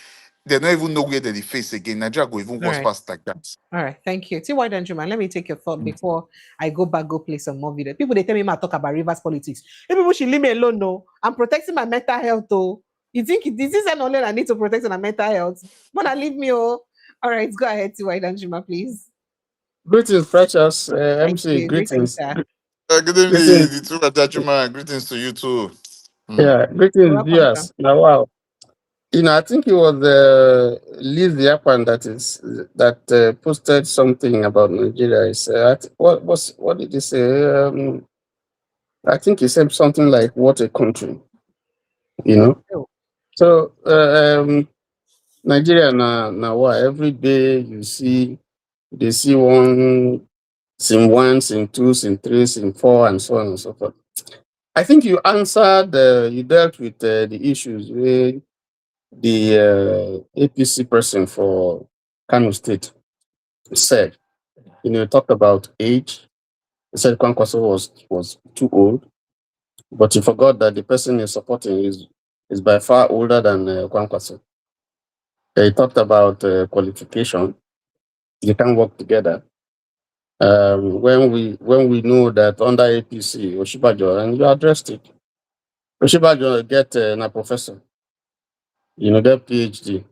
they don't even know where they face again. Nigeria go even worse past like that. All right, thank you. See why don't you man? Let me take your thought before I go play some more video. People they tell me I talk about rivers politics. Hey, people should leave me alone. No, I'm protecting my mental health though. You think this is an only I need to protect my mental health? Wanna leave me? Oh, all right, go ahead to White Danjuma, please. Greetings, precious Thank MC. you. Greetings, Greetings. sir. Good evening, Greetings. the two Atachuma. Greetings to you too. Yeah, You're greetings, welcome, sir. viewers. Now, wow. I think it was Liz Yapan that posted something about Nigeria. What did he say? I think he said something like, "What a country," you know. Oh. So Nigeria now what? Every day they see one, scene two, scene three, scene four, and so on and so forth. I think you answered. You dealt with the issues with the APC person for Kano State said. Talked about age. He said Kwankwaso was too old, but he forgot that the person he's supporting is by far older than Kwankwaso. He talked about qualification. They can work together. When we know that under APC, Oshibajo, and you addressed it, Oshibajo get a professor, get PhD.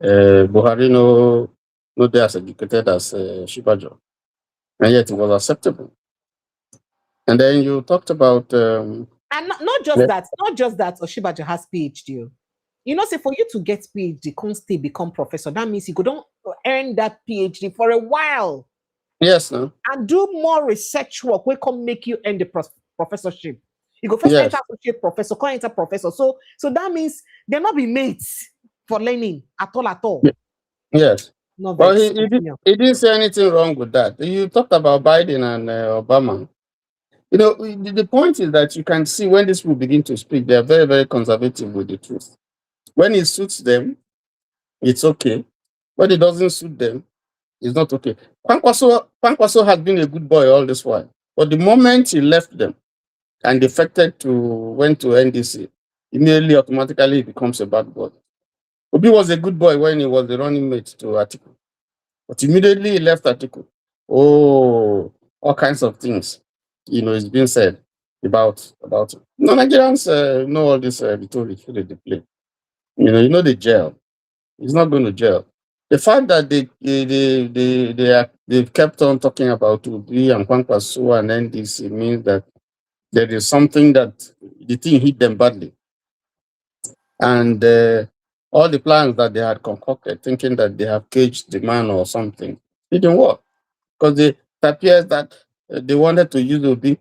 Buhari no they as educated as Oshibajo, and yet it was acceptable. And then you talked about And not just that, Oshibajo has PhD. Say for you to get PhD, can't still become professor. That means you could don't earn that PhD for a while. Yes, no. And do more research work. We can make you earn the professorship. You go first Yes. enter associate professor, come enter professor. So that means they'll not be mates for learning at all. Yes. No Well, vex. he didn't say anything wrong with that. You talked about Biden and Obama. The point is that you can see when these people begin to speak, they are very, very conservative with the truth. When it suits them, it's okay. When it doesn't suit them, it's not okay. Kwankwaso has been a good boy all this while. But the moment he left them and went to NDC, immediately automatically he becomes a bad boy. Obi was a good boy when he was the running mate to Atiku. But immediately he left Atiku. Oh, all kinds of things, it's been said about it. No, Nigerians know all this rhetoric they play. The jail. He's not going to jail. The fact that they've kept on talking about Obi and Kwankwaso and NDC means that there is something that the thing hit them badly. And all the plans that they had concocted, thinking that they have caged the man or something, didn't work. Because it appears that they wanted to use Obi,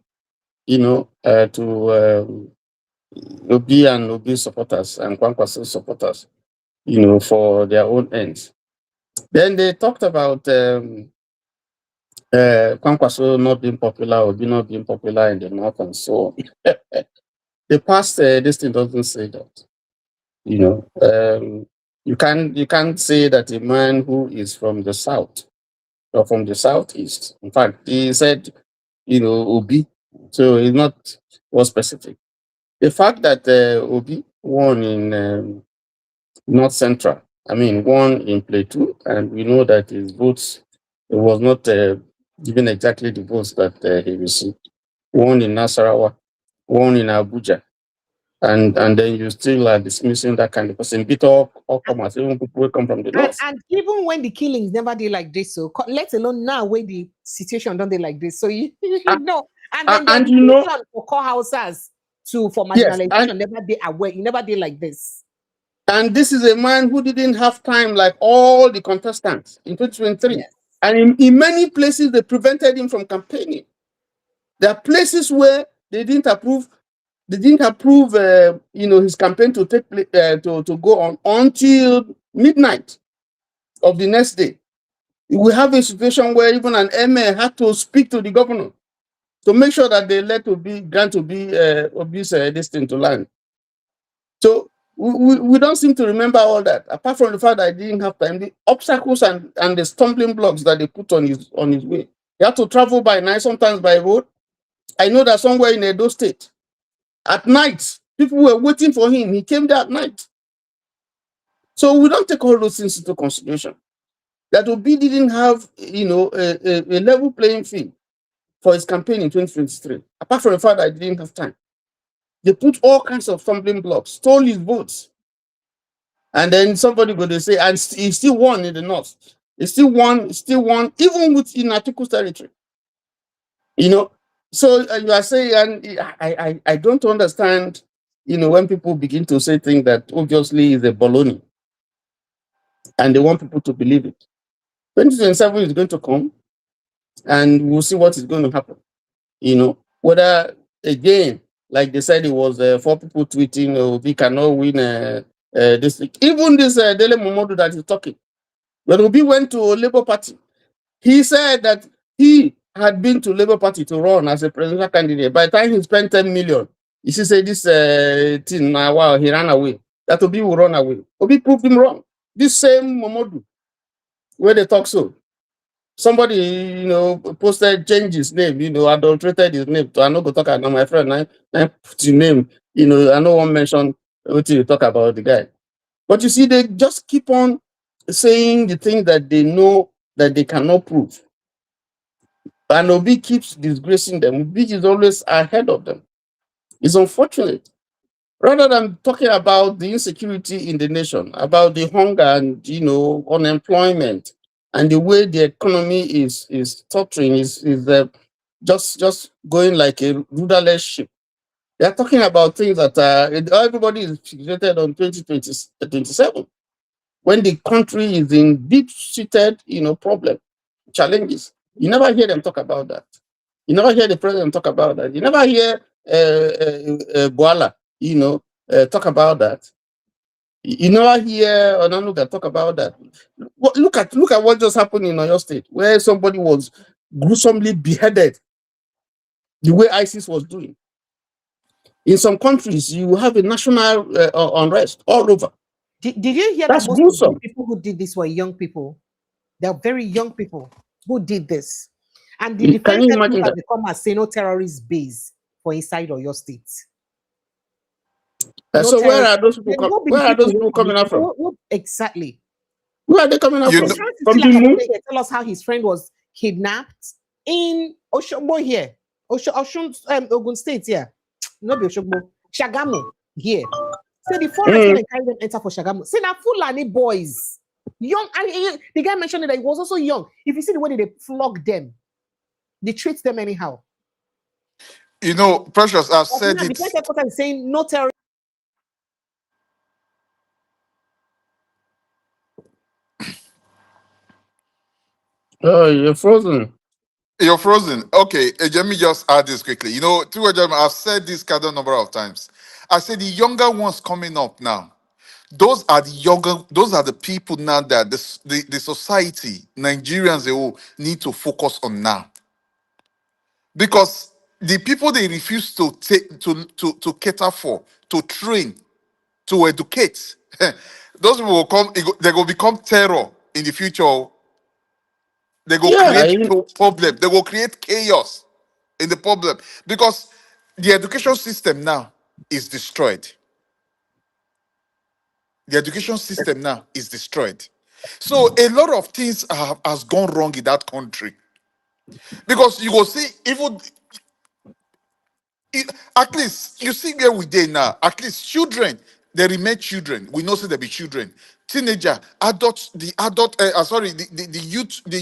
to Obi and Obi supporters and Kwankwaso supporters, for their own ends. Then they talked about Kwankwaso not being popular, Obi not being popular in the north and so on. The past, this thing doesn't say that. You can't say that a man who is from the south or from the southeast. In fact, he said, Obi, so he's not more specific. The fact that Obi won in North Central, won in Plateau, and we know that his votes, it was not given exactly the votes that he received. Won in Nasarawa, won in Abuja, and then you still are dismissing that kind of person. Beat all comers, even people who come from the north. And even when the killings never did like this, so let alone now when the situation don't do like this. So you know, and then and the for core houses for marginalization yes, never did aware, you never did like this. And this is a man who didn't have time like all the contestants in 2023. Yes. And in many places, they prevented him from campaigning. There are places where they didn't approve his campaign to take to go on until midnight of the next day. We have a situation where even an MA had to speak to the governor to make sure that they let grant Obi's this thing to land. So we don't seem to remember all that, apart from the fact that I didn't have time. The obstacles and the stumbling blocks that they put on his way. He had to travel by night, sometimes by road. I know that somewhere in Edo State, at night, people were waiting for him. He came there at night. So we don't take all those things into consideration. That Obi didn't have, a level playing field for his campaign in 2023, apart from the fact that I didn't have time. They put all kinds of stumbling blocks, stole his votes. And then somebody go to say, and he still won in the north. He still won, even within Atiku's territory. You know, so you are saying, and I don't understand, when people begin to say things that obviously is a baloney, and they want people to believe it. 2027 is going to come, and we'll see what is going to happen. Whether, again, like they said, it was 4 people tweeting, oh, we cannot win this. Even this Dele Momodu that is talking. When Obi went to Labour Party, he said that he had been to Labour Party to run as a presidential candidate. By the time he spent 10 million, he said this thing, wow, he ran away. That Obi will run away. Obi proved him wrong. This same Momodu, where they talk so. Somebody, posted, changed his name, adulterated his name. So I know go talk about my friend. I put his name, I know one mention what you talk about the guy. But you see, they just keep on saying the thing that they know that they cannot prove. And Obi keeps disgracing them. Obi is always ahead of them. It's unfortunate. Rather than talking about the insecurity in the nation, about the hunger and unemployment, and the way the economy is tottering, is just going like a rudderless ship. They are talking about things that everybody is fixated on 2027, when the country is in deep-seated, problem, challenges. You never hear them talk about that. You never hear the president talk about that. You never hear Boala, talk about that. You never hear Onanuga talk about that. Look at what just happened in Oyo State, where somebody was gruesomely beheaded, the way ISIS was doing. In some countries, you have a national unrest all over. Did you hear That's that most gruesome. of the people who did this were young people? They're very young people who did this. And the defense Can you imagine that? has become a say no terrorist base for inside of your state. So where are those people? Where are those people coming out from? Exactly. Where are they coming out from? Tell us how his friend was kidnapped in Oshogbo here. Ogun State here. Not Oshogbo. Shagamu here. So the forest when they carry them enter for Shagamu. See now Fulani boys. Young, and the guy mentioned that he was also young. If you see the way they flog them, they treat them anyhow. Precious, I've said The defense headquarters is saying no terror. Oh, you're frozen. You're frozen. Okay, let me just add this quickly. I've said this kind of number of times. I said the younger ones coming up now. Those are the people now that the society, Nigerians, they all need to focus on now. Because the people they refuse to take to cater for, to train, to educate, those people will come, they will become terror in the future. They will create problem, they will create chaos in the problem. Because the education system now is destroyed. The education system now is destroyed. So a lot of things has gone wrong in that country. Because you will see, even at least you see where we did now, at least children, they remain children. We know say they be children. Teenager, adults, the youth, the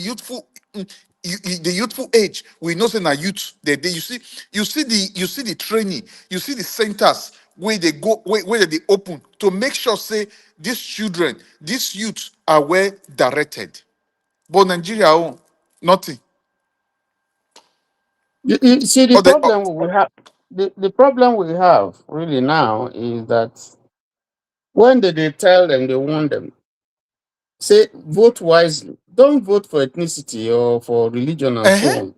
youthful age. We know say na youth. You see the training, you see the centers where they go, where they open to make sure say these children, these youth are well directed. But Nigeria, nothing. You see, the problem we have, the problem we have really now is that when they tell them, they warn them, say vote wisely. Don't vote for ethnicity or for religion and so on.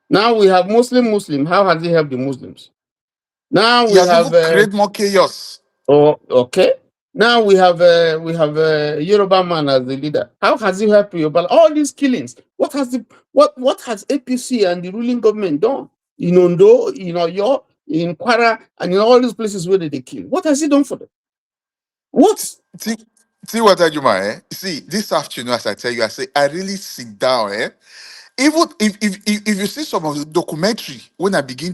Now we have Muslim. How has it helped the Muslims? Now we have create more chaos. Oh, okay. Now we have Yoruba man as the leader. How has he helped Yoruba? All these killings. What has APC and the ruling government done in Ondo, in Oyo, in Kwara, and in all these places where they kill? What has he done for them? What? See what I do, man. See, this afternoon, as I tell you, I say I really sit down. Even if you see some of the documentary, when I begin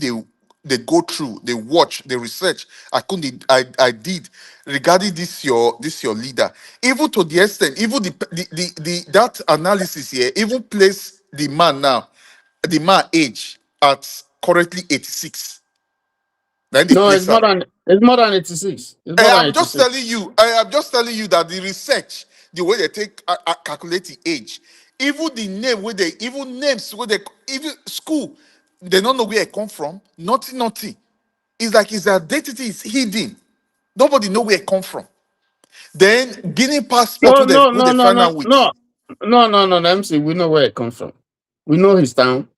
they go through, they watch, they research. I did regarding this your leader. Even to the extent, even the that analysis here, even place the man now, the man age at currently 86. Then they No, place him. it's more than 86. It's more than I'm just 86. telling you. I am just telling you that the research, the way they take calculate the age, even the name where they even names where they even school, they don't know where it come from. Nothing. It's like his identity is hidden. Nobody know where it come from. Then Guinea passport No, where they no, where no, they no, find no, out with. no, no, MC. We know where it comes from. We know his town.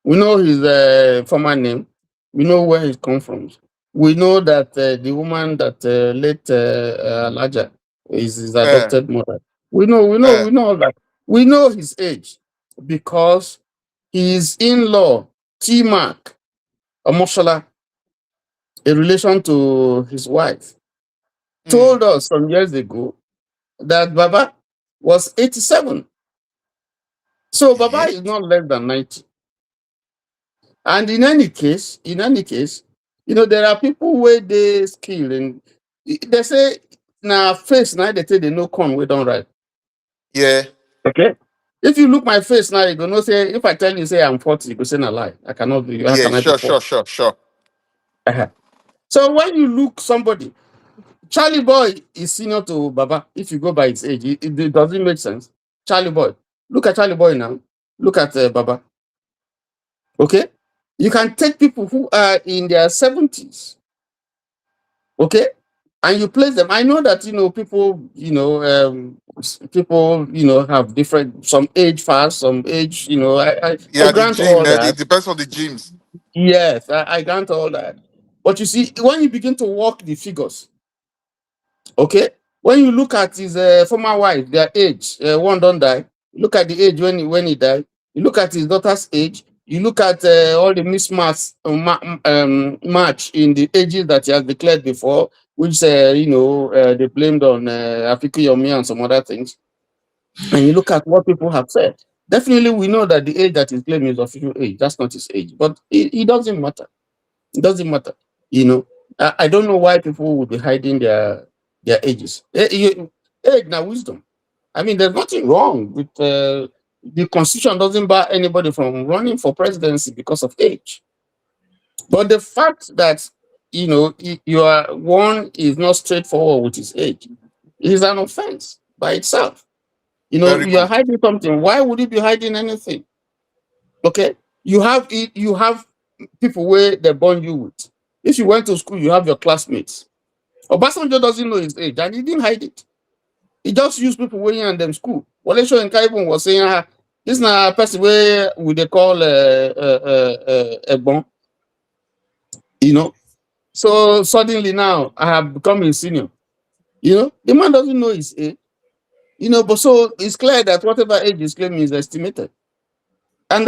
We know his former name. We know where he comes from. We know that the woman that late Elijah is his Uh, adopted mother. We know all that. We know his age because his in-law, T-Mark Omoshola, in relation to his wife, told us some years ago that Baba was 87. So Baba is not less than 90. And in any case, there are people where they skill and they say now face now they say they know corn we don't right. Yeah. Okay. If you look my face now, you gonna say if I tell you say I'm 40, you go say a lie. I cannot do you. How Yeah. can I be Sure. 40? Sure. Uh-huh. So when you look somebody, Charlie Boy is senior to Baba. If you go by his age, it doesn't make sense. Charlie Boy, look at Charlie Boy now. Look at Baba. Okay, you can take people who are in their 70s. Okay, and you place them. I know that people, people, have different some age fast, some age. I Yeah. The grant gym. all It that. depends on the gyms. Yes, I grant all that. But you see, when you begin to work the figures, okay, when you look at his former wife, their age, one don't die. Look at the age when he died. You look at his daughter's age. You look at all the mismatch match in the ages that he has declared before, which they blamed on Afiku Yomi and some other things. And you look at what people have said. Definitely, we know that the age that he's claiming is official age. That's not his age, but it doesn't matter. It doesn't matter. I don't know why people would be hiding their ages. Age now wisdom. I mean, there's nothing wrong with the constitution doesn't bar anybody from running for presidency because of age. But the fact that your one is not straightforward with his age is an offense by itself. Very You're good. hiding something. Why would you be hiding anything? Okay, you have people where they born you with. If you went to school, you have your classmates. Obasanjo doesn't know his age, and he didn't hide it. He just used people waiting in them school. Wale Soyinka was saying, this na person where we they call Egbon. So suddenly now I have become a senior. The man doesn't know his age. But so it's clear that whatever age he's claiming is estimated. And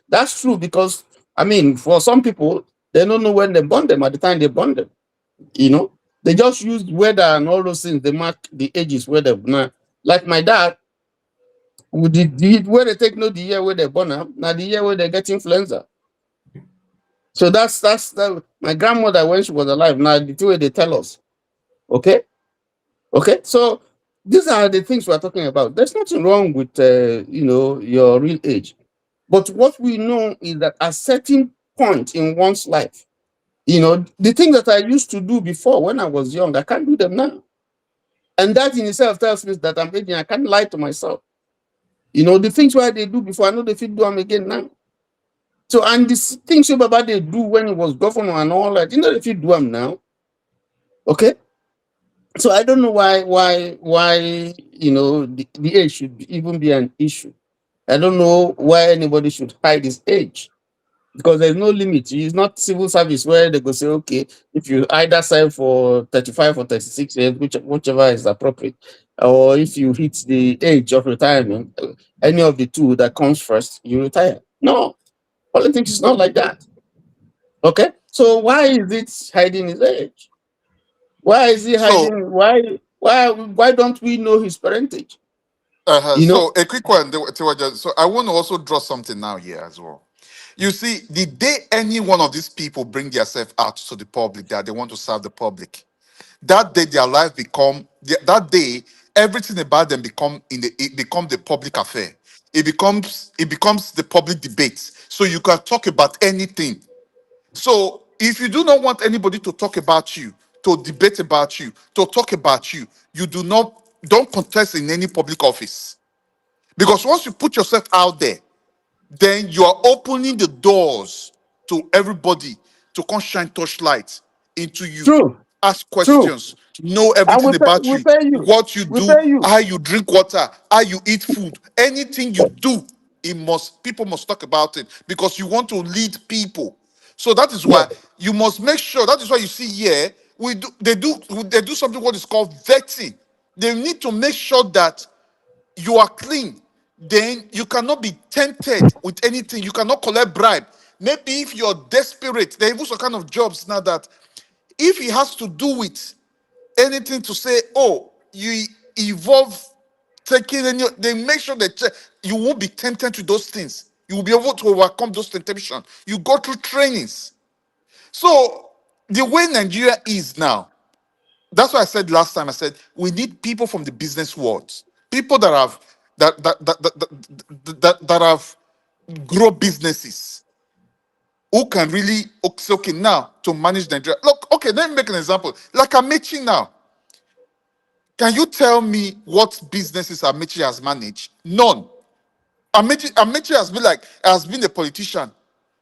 that's true because I mean, for some people, they don't know when they born them at the time they born them. They just use weather and all those things. They mark the ages where they're born. Like my dad, where they take no the year where they're born now the year where they get influenza. So that's my grandmother when she was alive. Now the two way they tell us. Okay. So these are the things we're talking about. There's nothing wrong with your real age. But what we know is that at certain point in one's life, the things that I used to do before when I was young, I can't do them now. And that in itself tells me that I'm aging. I can't lie to myself. The things where they do before, I know they fit do them again now. So, and the things Baba they do when he was governor and all that, they fit do them now. Okay? So I don't know why the age should even be an issue. I don't know why anybody should hide his age. Because there's no limit. It's not civil service where they go say, okay, if you either serve for 35 or 36 years, whichever is appropriate, or if you hit the age of retirement, any of the two that comes first, you retire. No, politics is not like that. Okay, so why is it hiding his age? Why is he So hiding? Why don't we know his parentage? So a quick one. So I want to also draw something now here as well. You see, the day any one of these people bring themselves out to the public that they want to serve the public, that day their life that day everything about them it becomes the public affair. It becomes the public debate. So you can talk about anything. So if you do not want anybody to talk about you, to debate about you, to talk about you, you don't contest in any public office. Because once you put yourself out there, then you are opening the doors to everybody to come shine torchlight into you, True, ask true. questions, know And everything about we you, pay you. what you We do, pay you. how you drink water, how you eat food, anything you do, people must talk about it because you want to lead people. So that is Yes. why you must make sure. That is why you see here they do something what is called vetting. They need to make sure that you are clean, then you cannot be tempted with anything. You cannot collect bribe. Maybe if you're desperate, there are even some kind of jobs now that if it has to do with anything to say, oh, you evolve taking any, they make sure that you won't be tempted to those things. You will be able to overcome those temptations. You go through trainings. So the way Nigeria is now, that's why I said last time. I said we need people from the business world, people that have that have grow businesses who can really okay now to manage Nigeria. Look, okay, let me make an example. Like Amaechi now, can you tell me what businesses Amaechi has managed? None. Amaechi has been a politician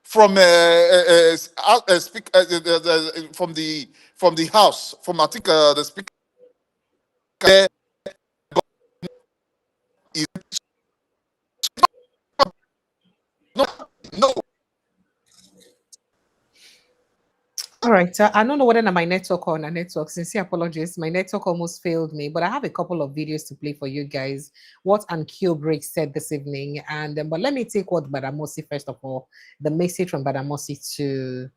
from from the house from I think the speaker. Is no, no. All right. I don't know whether my network or on a network. Sincere apologies. My network almost failed me, but I have a couple of videos to play for you guys. What Ankyo Break said this evening. And but let me take what Badamosi first of all, the message from Badamosi to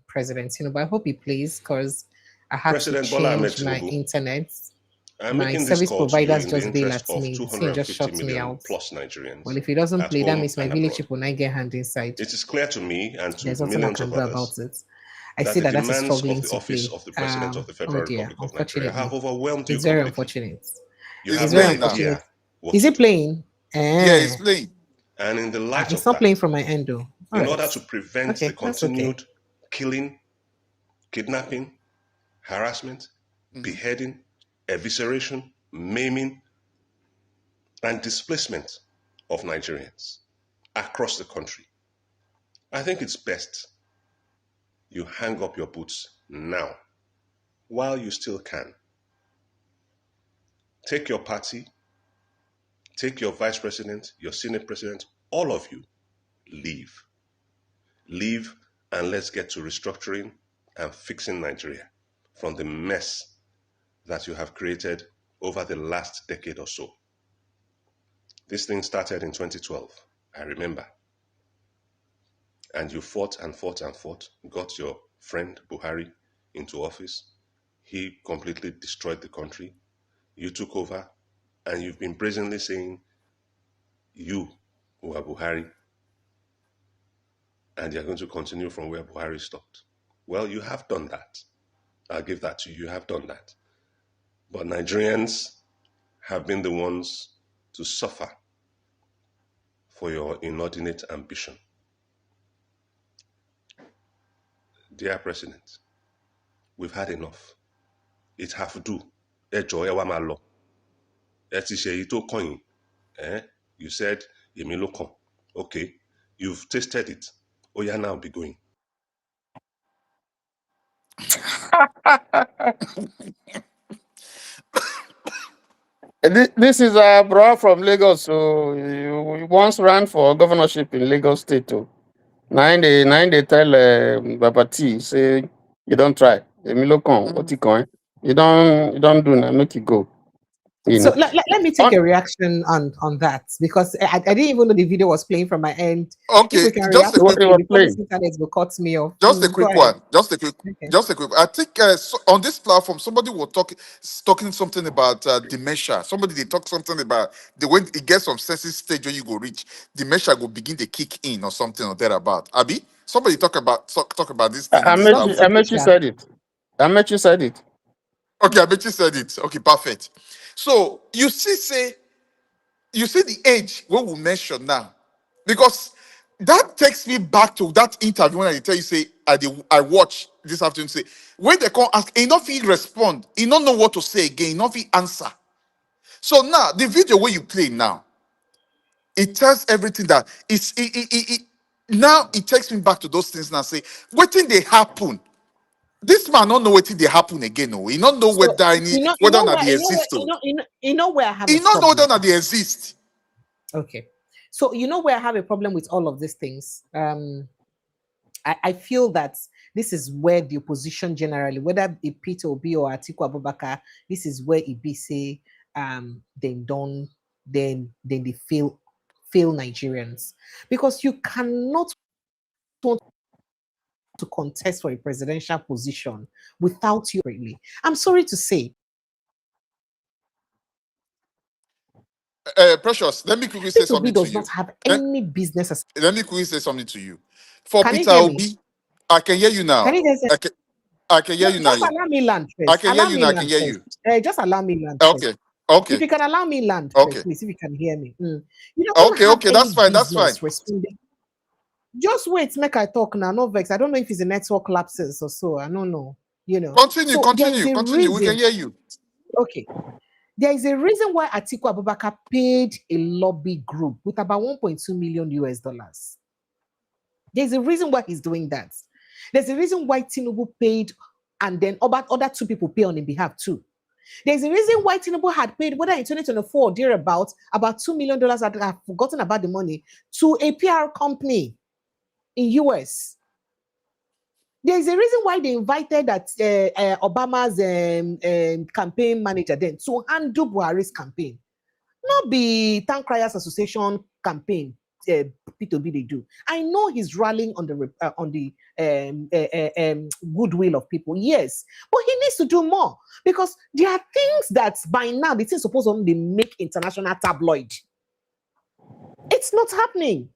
President Tinubu. I hope he plays because I had President to Bola Ahmed change my Tinubu, internet. I'm My making this service call to you providers in the just bail interest at of me. The thing just 250 shut me million out. plus Nigerians Well, if he doesn't at play, that home means my and village abroad. people not get hand inside. It is clear to me and to There's nothing I millions can of do others about it. I that see the that is demands struggling of the to office play. of the President of the Oh Federal dear, Republic of Nigeria have unfortunately. overwhelmed you It's very completely. unfortunate. You He's have It's no very playing now. unfortunate. idea what Is to it do. playing? Yeah, he's playing. And in the light It's of not that, playing from my end though. All in right. order to prevent the Okay, that's okay. continued killing, kidnapping, harassment, beheading, evisceration, maiming, and displacement of Nigerians across the country, I think it's best you hang up your boots now while you still can. Take your party, take your vice president, your senate president, all of you, leave. Leave and let's get to restructuring and fixing Nigeria from the mess that you have created over the last decade or so. This thing started in 2012, I remember. And you fought and fought and fought, got your friend Buhari into office. He completely destroyed the country. You took over, and you've been brazenly saying you were Buhari, and you're going to continue from where Buhari stopped. Well, you have done that. I'll give that to you. You have done that. But Nigerians have been the ones to suffer for your inordinate ambition. Dear President, we've had enough. It have do. Ẹ jọ̀ọ́, ẹ wá máa lọ. Ẹ ti ṣe èyí tó kàn yín. You said, èmi ló kàn. Okay, you've tasted it. Oh yeah, now be going. This is a bro from Lagos. So you once ran for governorship in Lagos State. Too. Nine they tell Baba T say you don't try. Emilio con what you going? You don't do now. Make it go. You So know. let me take On, a reaction on that because I didn't even know the video was playing from my end. If Okay, we can just react a quick, it quickly was before this playing. internet will cut me off. just a Go quick ahead. one. Just a quick. Okay. Just a quick. I think on this platform, somebody was talking something about dementia. Somebody they talk something about the when it gets some sensitive stage when you go reach dementia will begin to kick in or something or thereabout. Abi, somebody talk about this thing on this Not be platform. secret, Amaechi Sha. said it. Amaechi said it. Okay, I bet you said it. Okay, perfect. So you see the age what we mention now, because that takes me back to that interview when I tell you say I watch this afternoon say when they come ask, he not feel respond, he not know what to say again, he not feel answer. So now the video where you play now, it tells everything that now it takes me back to those things now. Say what thing they happen. This man don't know what they happen again. No, he don't know So whether any you whether or know not where they exist. Oh. you know where I have He a don't know whether or problem. not they exist. Okay. So you know where I have a problem with all of these things. I feel that this is where the opposition generally, whether it Peter Obi or Atiku Abubakar, this is where it be say then they fail Nigerians. Because you cannot want to contest for a presidential position without you really. I'm sorry to say. Precious, let me quickly say Peter Obi something to does not you. have Let, any business. let me quickly say something to you. For Can you Peter hear me? Obi, I can hear you Can now. you guys? I can hear you now. Just allow me land I first. can hear Allow you me now. I can land hear first. you. Just allow me land first. Okay. If Okay. you can allow me land Okay. first, please, if you can hear me. He doesn't Okay. have Okay. any That's fine. That's fine. business responding. Just wait, make I talk now. No vex. I don't know if it's a network lapses or so. I don't know. Continue. So there is Continue. a Continue. We can reason. hear you. Okay. There is a reason why Atiku Abubakar paid a lobby group with about 1.2 million US dollars. There's a reason why he's doing that. There's a reason why Tinubu paid, and then other two people pay on his behalf too. There's a reason why Tinubu had paid, whether in 2024 or thereabouts, about $2 million, I've forgotten about the money, to a PR company in US. There's a reason why they invited that Obama's campaign manager then to handle Buhari's campaign. Not be Town Criers Association campaign. P2B they do. I know he's rallying on the goodwill of people, yes, but he needs to do more because there are things that by now the thing supposed to only make international tabloid. It's not happening.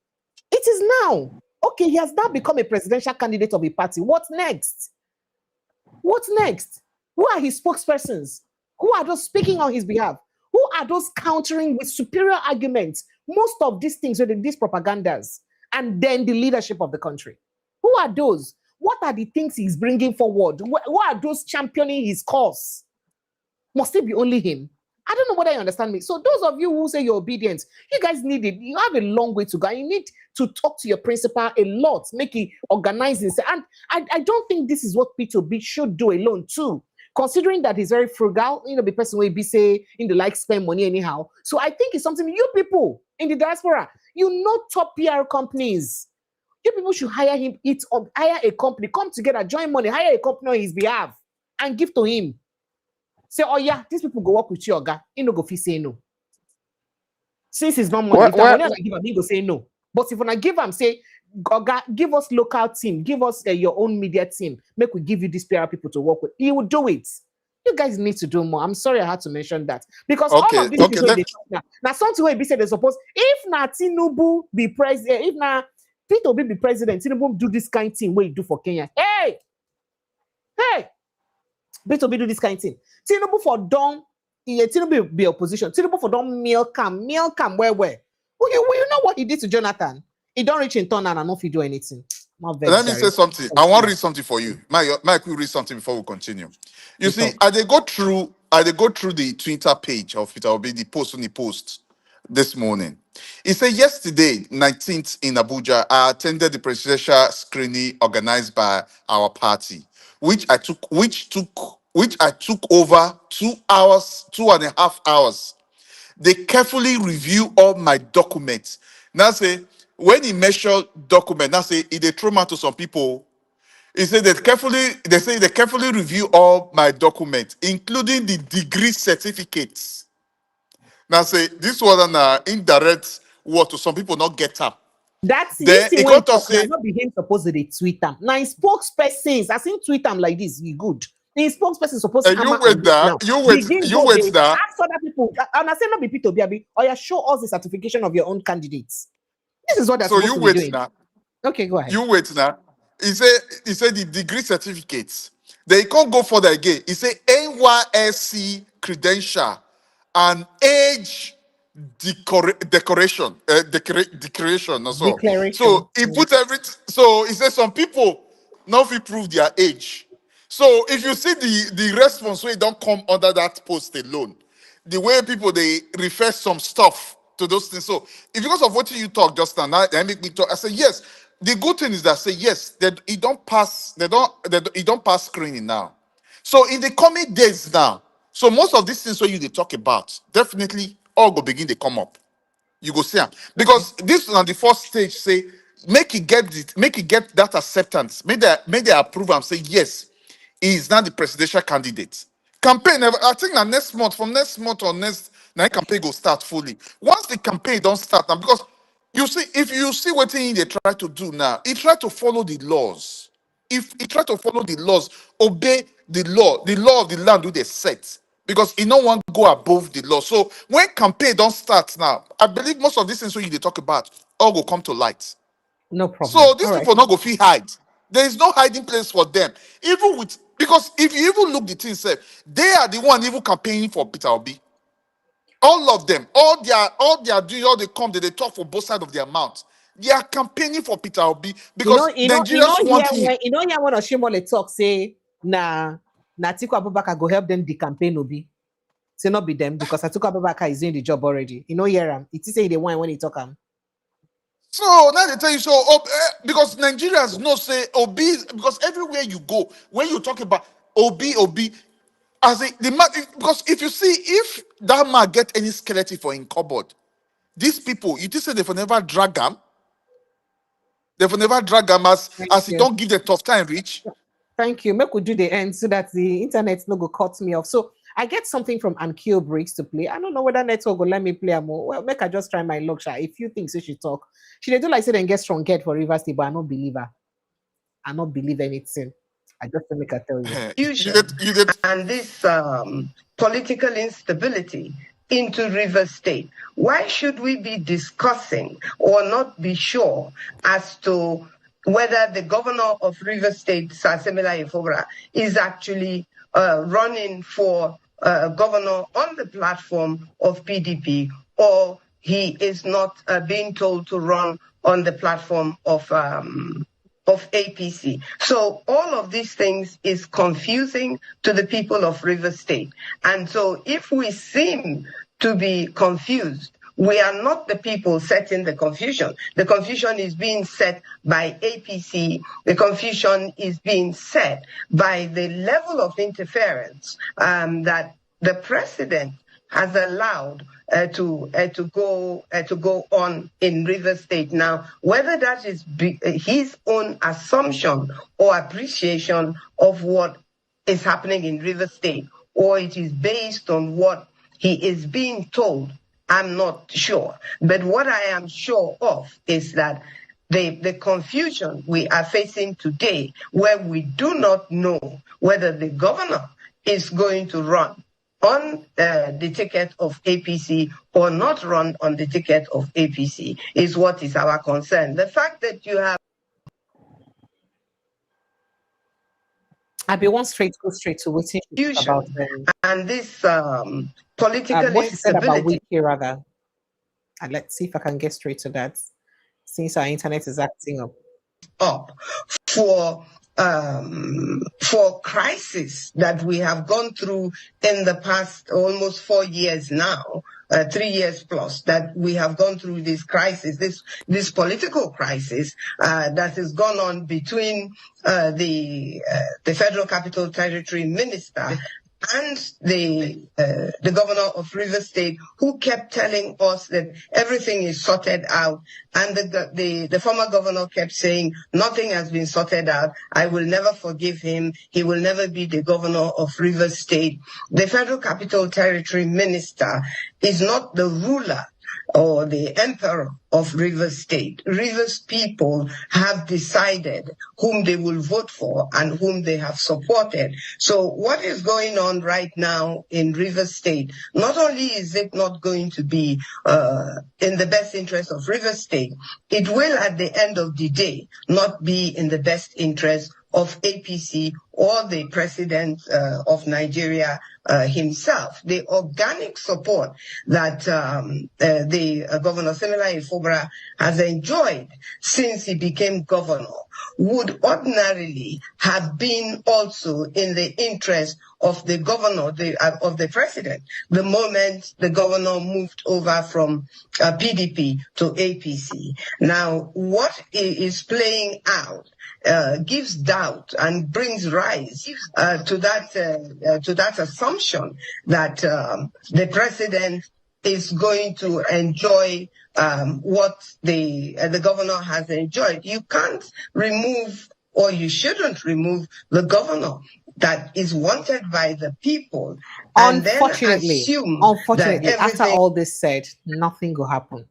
It is now. Okay, he has now become a presidential candidate of a party. What's next? What's next? Who are his spokespersons? Who are those speaking on his behalf? Who are those countering with superior arguments? Most of these things are these propagandas, and then the leadership of the country. Who are those? What are the things he's bringing forward? Who are those championing his cause? Must it be only him? I don't know whether you understand me. So those of you who say you're obedient, you guys need it. You have a long way to go. You need to talk to your principal a lot, make it organizing. And I don't think this is what P2B should do alone too. Considering that he's very frugal, the person will be say in the like spend money anyhow. So I think it's something you people in the diaspora, top PR companies. You people should hire him, hire a company, come together, join money, hire a company on his behalf, and give to him. Say, oh yeah, these people go work with you, Oga. He no go fit say no. Since it's not money, if that money I give him, he go say no. But if I give him, say, Oga, give us local team, give us your own media team, make we give you these PR people to work with. He will do it. You guys need to do more. I'm sorry I had to mention that because all of this is where they talk now. Now something where be said they suppose if na Tinubu be president, if na P2B be president, Tinubu do this kind of thing where you do for Kenya. Hey, P2B do this kind of thing. Tinubu for don, Tinubu be opposition. Tinubu for don milk him where? Will you know what he did to Jonathan? He don't reach in turn and I don't do anything. Let me say something. I want to read something for you. Mike, will read something before we continue. You see, I they go through the Twitter page of Peter Obi, the post on the post this morning. He said yesterday, 19th in Abuja, I attended the presidential screening organized by our party, which I took over 2.5 hours. They carefully review all my documents. Now say, when he measured document, now say he they throw out to some people. He said they carefully review all my documents, including the degree certificates. Now say this one an indirect word to some people not get up. That's Then this he when got to talk now, say, not be him supposed to tweet them. Now in spokespersons, I seen tweet them like this, you good. In spokesperson supposed to hammer you on wait this there, now. Begin you go wait there. there. Ask other people. And I say not be Peter Biabi, or you show us the certification of your own candidates. This is what they're So supposed you to be wait doing. now. Okay, go ahead. You wait now. He said the degree certificates. They can't go further again. He said NYSC credential and age declaration or so. Declaration. So he put everything. So he said some people not fit prove their age. So if you see the response where it don't come under that post alone, the way people they refer some stuff to those things. So if because of what you talk just now, that make me talk. I say yes. The good thing is that I say yes, that it don't pass, it don't pass screening now. So in the coming days now, so most of these things where they talk about, definitely all go begin to come up. You go see them. Because this is on the first stage, say, make it get that acceptance. May they approve and say, yes, he is now the presidential candidate. Campaign, I think that from next month or next, now campaign go start fully. Once the campaign don't start now, because you see, if you see what thing they try to do now, he try to follow the laws. If he try to follow the laws, obey the law of the land do they set. Because he no one go above the law. So when campaign don't start now, I believe most of these things when you talk about all will come to light. No problem. So these All right. people not go feel hide. There is no hiding place for them. Even with because if you even look the thing say, they are the one even campaigning for Peter Obi. All of them, all they are doing, all they come, they talk for both sides of their mouth. They are campaigning for Peter Obi because Nigerians want him. Here when Oshimole talk say na Atiku Abubakar go help them the campaign Obi. Say not be them because Atiku Abubakar is doing the job already. Hear him. It is say the one when he talk him. So now they tell you so because Nigerians know say Obi because everywhere you go when you talk about Obi as the man because if you see if that man get any skeleton for in cupboard, these people you just say they for never drag him. They for never drag him as he don't give the tough time reach. Thank you. Make we do the end so that the internet no go cut me off. So I get something from Ankyo Briggs to play. I don't know whether network will let me play more. Well, make I just try my luck. A few things she talk. She they do like say then get strong get for Rivers State, but I don't believe her. I don't believe anything. I just make her tell you. And this political instability into River State. Why should we be discussing or not be sure as to whether the governor of River State, Sasemila Ifobra, is actually running for governor on the platform of PDP, or he is not being told to run on the platform of APC. So all of these things is confusing to the people of River State. And so if we seem to be confused, we are not the people setting the confusion. The confusion is being set by APC. The confusion is being set by the level of interference that the president has allowed to go on in River State. Now, whether that is his own assumption or appreciation of what is happening in River State, or it is based on what he is being told, I'm not sure. But what I am sure of is that the confusion we are facing today, where we do not know whether the governor is going to run on the ticket of APC or not run on the ticket of APC, is what is our concern. The fact that you have I be one go straight to what about and this political what she said about instability. Wiki rather. And let's see if I can get straight to that since our internet is acting up. For crisis that we have gone through in the past almost 4 years now, 3 years plus, that we have gone through this crisis, this political crisis that has gone on between the Federal Capital Territory Minister and the governor of Rivers State, who kept telling us that everything is sorted out, and the former governor kept saying nothing has been sorted out. I will never forgive him. He will never be the governor of Rivers State. The Federal Capital Territory minister is not the ruler or the emperor of Rivers State. Rivers people have decided whom they will vote for and whom they have supported. So what is going on right now in Rivers State, not only is it not going to be in the best interest of Rivers State, it will at the end of the day not be in the best interest of APC or the president of Nigeria himself. The organic support that the Governor Simeon Ifobara has enjoyed since he became governor would ordinarily have been also in the interest of the governor, of the president, the moment the governor moved over from PDP to APC. Now, what is playing out gives doubt and brings rise to that assumption that the president is going to enjoy what the governor has enjoyed. You can't remove, or you shouldn't remove, the governor that is wanted by the people, and then assume unfortunately, that after all this said, nothing will happen.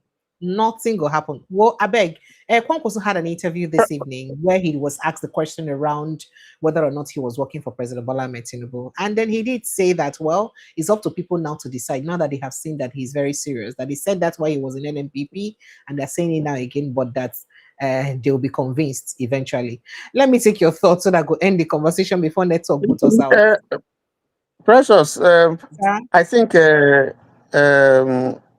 Nothing will happen. Well, I beg. Kwankwaso had an interview this evening where he was asked the question around whether or not he was working for President Bola Ahmed Tinubu. And then he did say that, well, it's up to people now to decide, now that they have seen that he's very serious, that he said that's why he was in NNPP, and they're saying it now again, but that they'll be convinced eventually. Let me take your thoughts so that I go end the conversation before network put us out. Precious, I think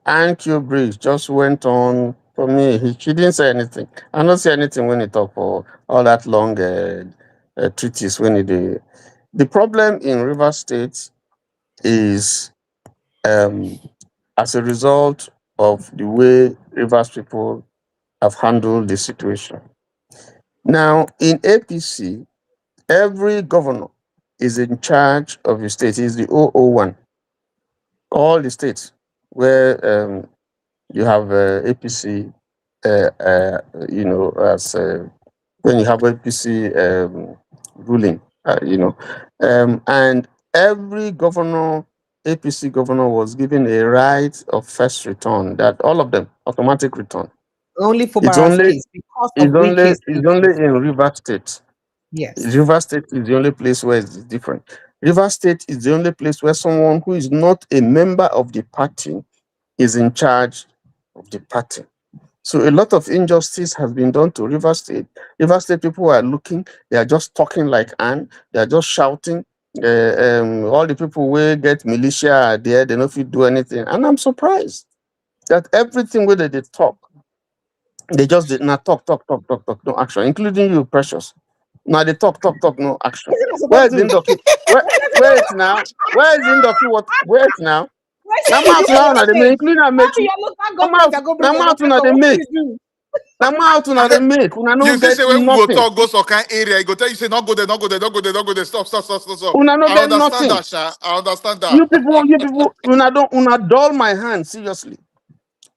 Anq Bridge just went on. For me, she didn't say anything. I don't see anything when he talk for all that long treatise when he did. The problem in River State is as a result of the way Rivers people have handled the situation. Now, in APC, every governor is in charge of the state. He's the 001. All the states where you have APC, as when you have APC ruling, and every governor, APC governor, was given a right of first return. That all of them automatic return. Only for It's Bara's only case because of it's only in River State. Yes. River State is the only place where it's different. River State is the only place where someone who is not a member of the party is in charge of the party. So a lot of injustice has been done to River State. River State people are looking, they are just talking like Anne, they are just shouting. All the people who get militia are there, they don't fit do anything. And I'm surprised that everything where they talk, they just did not talk, no action, including you, Precious. Now they talk, no action. Where is Indoki? Where is now? Where is Indoki? What? Where is now? Now out now they make, including Amaechi. Now out now they make. Now out now they make. Una no You see, get say when we go nothing. talk, go some kind area, he go tell you, say, not go there, not go there, not go there, not go there, stop. Una no I get understand nothing. that, Sha. I understand that. You people, una dull my hand seriously,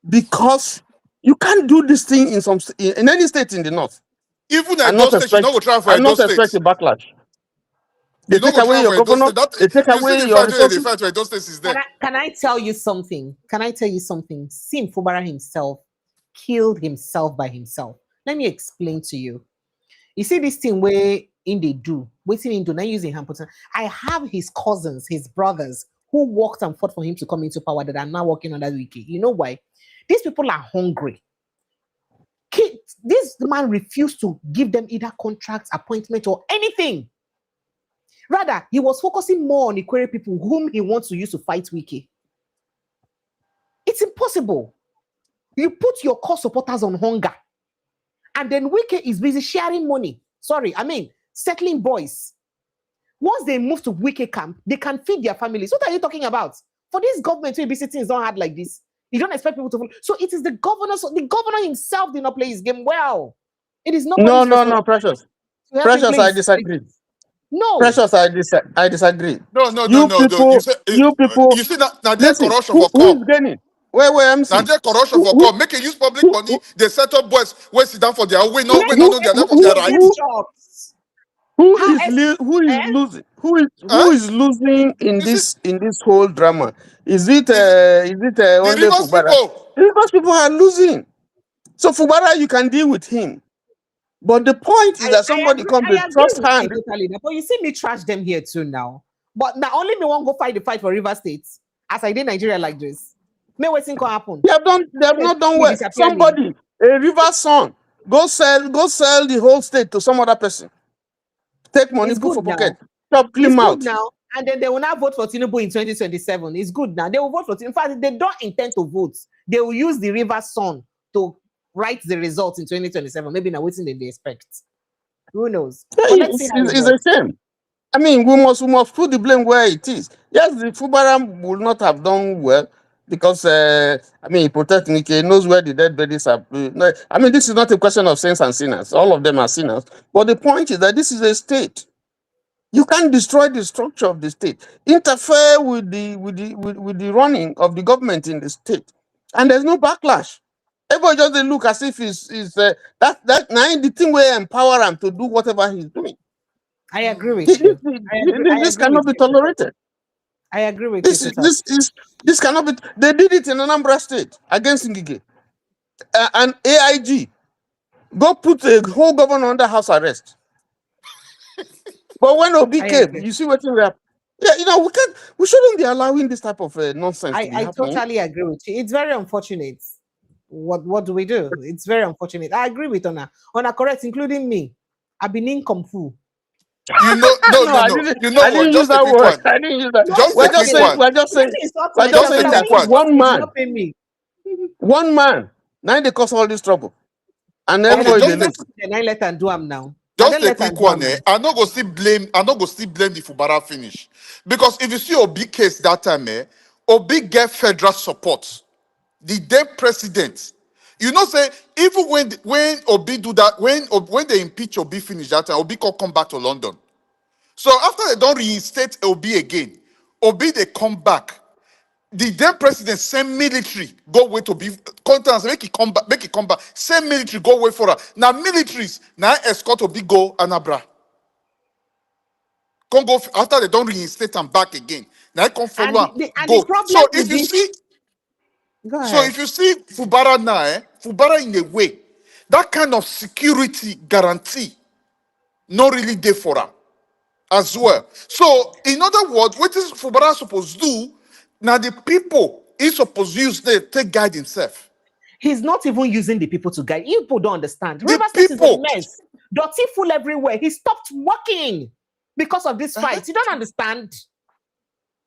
because you can't do this thing in any state in the north. Even at those states, you know, we try for those states. A backlash. They You know, take we away try your for those governor. states. They take You see away the your fact where the resources. fact where those states is there. Can I tell you something? Sim Fubara himself killed himself by himself. Let me explain to you. You see this thing where they do, waiting in do not using him. I have his cousins, his brothers, who worked and fought for him to come into power that are now working on that wiki. You know why? These people are hungry. This man refused to give them either contracts, appointment, or anything. Rather, he was focusing more on Ikwere people whom he wants to use to fight Wiki. It's impossible. You put your core supporters on hunger, and then Wiki is busy sharing money. Settling boys. Once they move to Wiki camp, they can feed their families. What are you talking about? For this government to be sitting is not hard like this. You don't expect people to follow. So it is the governor. So the governor himself did not play his game well. It is not. No, Precious. Precious, I disagree. No. Precious, I disagree. No, no, no, You no, no. people, you people, You see now there listen. corruption for Who come. is gaining? Where Now MC? there corruption Who for who come. Make it use public who money. They set up boys where sit down for their way. No, Let we who no, them they're there for do their who these right. who jobs. who How is else? who is Eh? losing? Huh? Who is losing in You see, this whole drama? Is it is it the only rivers Fubara? people? Because people are losing. So Fubara, you can deal with him. But the point is that somebody come with I agree trust with you hand. totally. But you see me trash them here too now. But now only me won't go fight the fight for River State as I did Nigeria like this. Me waiting can happen. They have not done Me well. disappear me. Somebody, a river son, go sell the whole state to some other person. Take money, It's put good for now. pocket, chop clean It's good mouth. now. And then they will not vote for Tinubu in 2027. It's good now. They will vote for Tinubu. In fact, they don't intend to vote. They will use the River Sun to write the results in 2027. Maybe now waiting they expect. Who knows? Yeah, But let's see how it it's goes. a shame. I mean, we must put the blame where it is. Yes, the Fubara will not have done well because I mean, Protect he knows where the dead bodies are. No, I mean, this is not a question of saints and sinners. All of them are sinners. But the point is that this is a state. You can't destroy the structure of the state, interfere with the running of the government in the state, and there's no backlash. Everybody just dey look as if is that now the thing will empower him to do whatever he's doing. I agree with you. I This agree with cannot be you. tolerated. I agree with you totally. This cannot be. They did it in Anambra State against Ngige, and AIG go put a whole governor under house arrest. But when Obi I came, agree. you see what we have. Yeah, we shouldn't be allowing this type of nonsense to be I happening. totally agree with you. It's very unfortunate. What do we do? It's very unfortunate. I agree with Ona. Ona correct, including me. I've been in Kung Fu. You know, no, No, no, I no. didn't. You know I what? didn't use Just a that quick word. one. I didn't use that. Just We're a just quick saying. one. We're just saying that one man, Pay me. one man, now they cause all this trouble, and Okay, everybody they just look. Then I let them do them now. Just a quick one, eh? I'm not gonna still blame the Fubara finish. Because if you see Obi case that time, Obi get federal support. The then president. You know, say, even when Obi do that, when they impeach Obi finish that time, Obi come back to London. So after they don't reinstate Obi again, Obi they come back. The then president send military go wait to be contact make it come back. Send military go wait for her. Now militaries now escort Obi go Anabra. Come go after they don't reinstate them back again. Now come follow And am, the go. So problem with if you this, see, go ahead. Fubara now, Fubara in a way, that kind of security guarantee not really there for her as well. So in other words, what is Fubara supposed to do? Now the people is supposed to use they take guide himself. He's not even using the people to guide. You people don't understand. The River State is a people. mess. Dirty full everywhere. He stopped working because of this fight. You don't understand.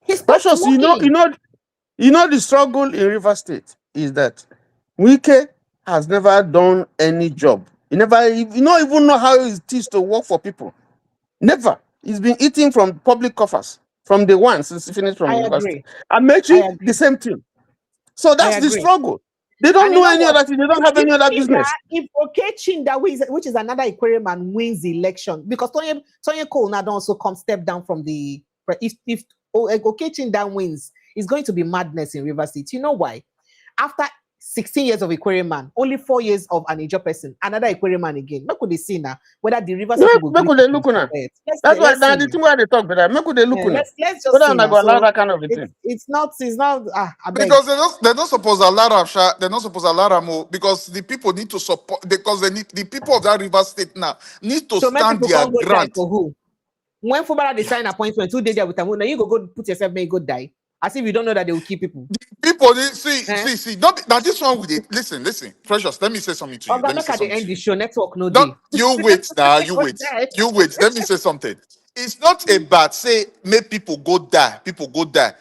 He stopped Precious, working. the struggle in River State is that Wike has never done any job. He never, you don't even know how it is to work for people. Never. He's been eating from public coffers from the one since he finished from I university. agree. Amaechi, the same thing. So I that's the agree. struggle. They don't And know you know any what? other thing. They don't have any other business. If Okechinda, which is another Aquarian man, wins the election, because Tony Cole now also come step down from the. If Okechinda wins, it's going to be madness in River State. You know why? After 16 years of Aquarian man, only 4 years of an Ijaw person, another Aquarian man again. What could they see now? Whether the River State will Make they look now. That's why now the thing where they talk better. Make they look now. Let's just Whether see I now. go allow So that kind of a thing. it's not. I beg. Because they're not supposed to allow Sha, they're not supposed to allow more because the people need to support because the people of that River State now need to So many stand people their can't go die ground. for who? When Fubara they sign appointment, 2 days there with them, now you go put yourself, may go die. As if you don't know that they will kill people. People see. Now this one with it. Listen, Precious. Let me say something to you. Let me say Make something the to end you. the show. Network no Don't day. you wait now? You wait. Let me say something. It's not about say make people go die. People go die.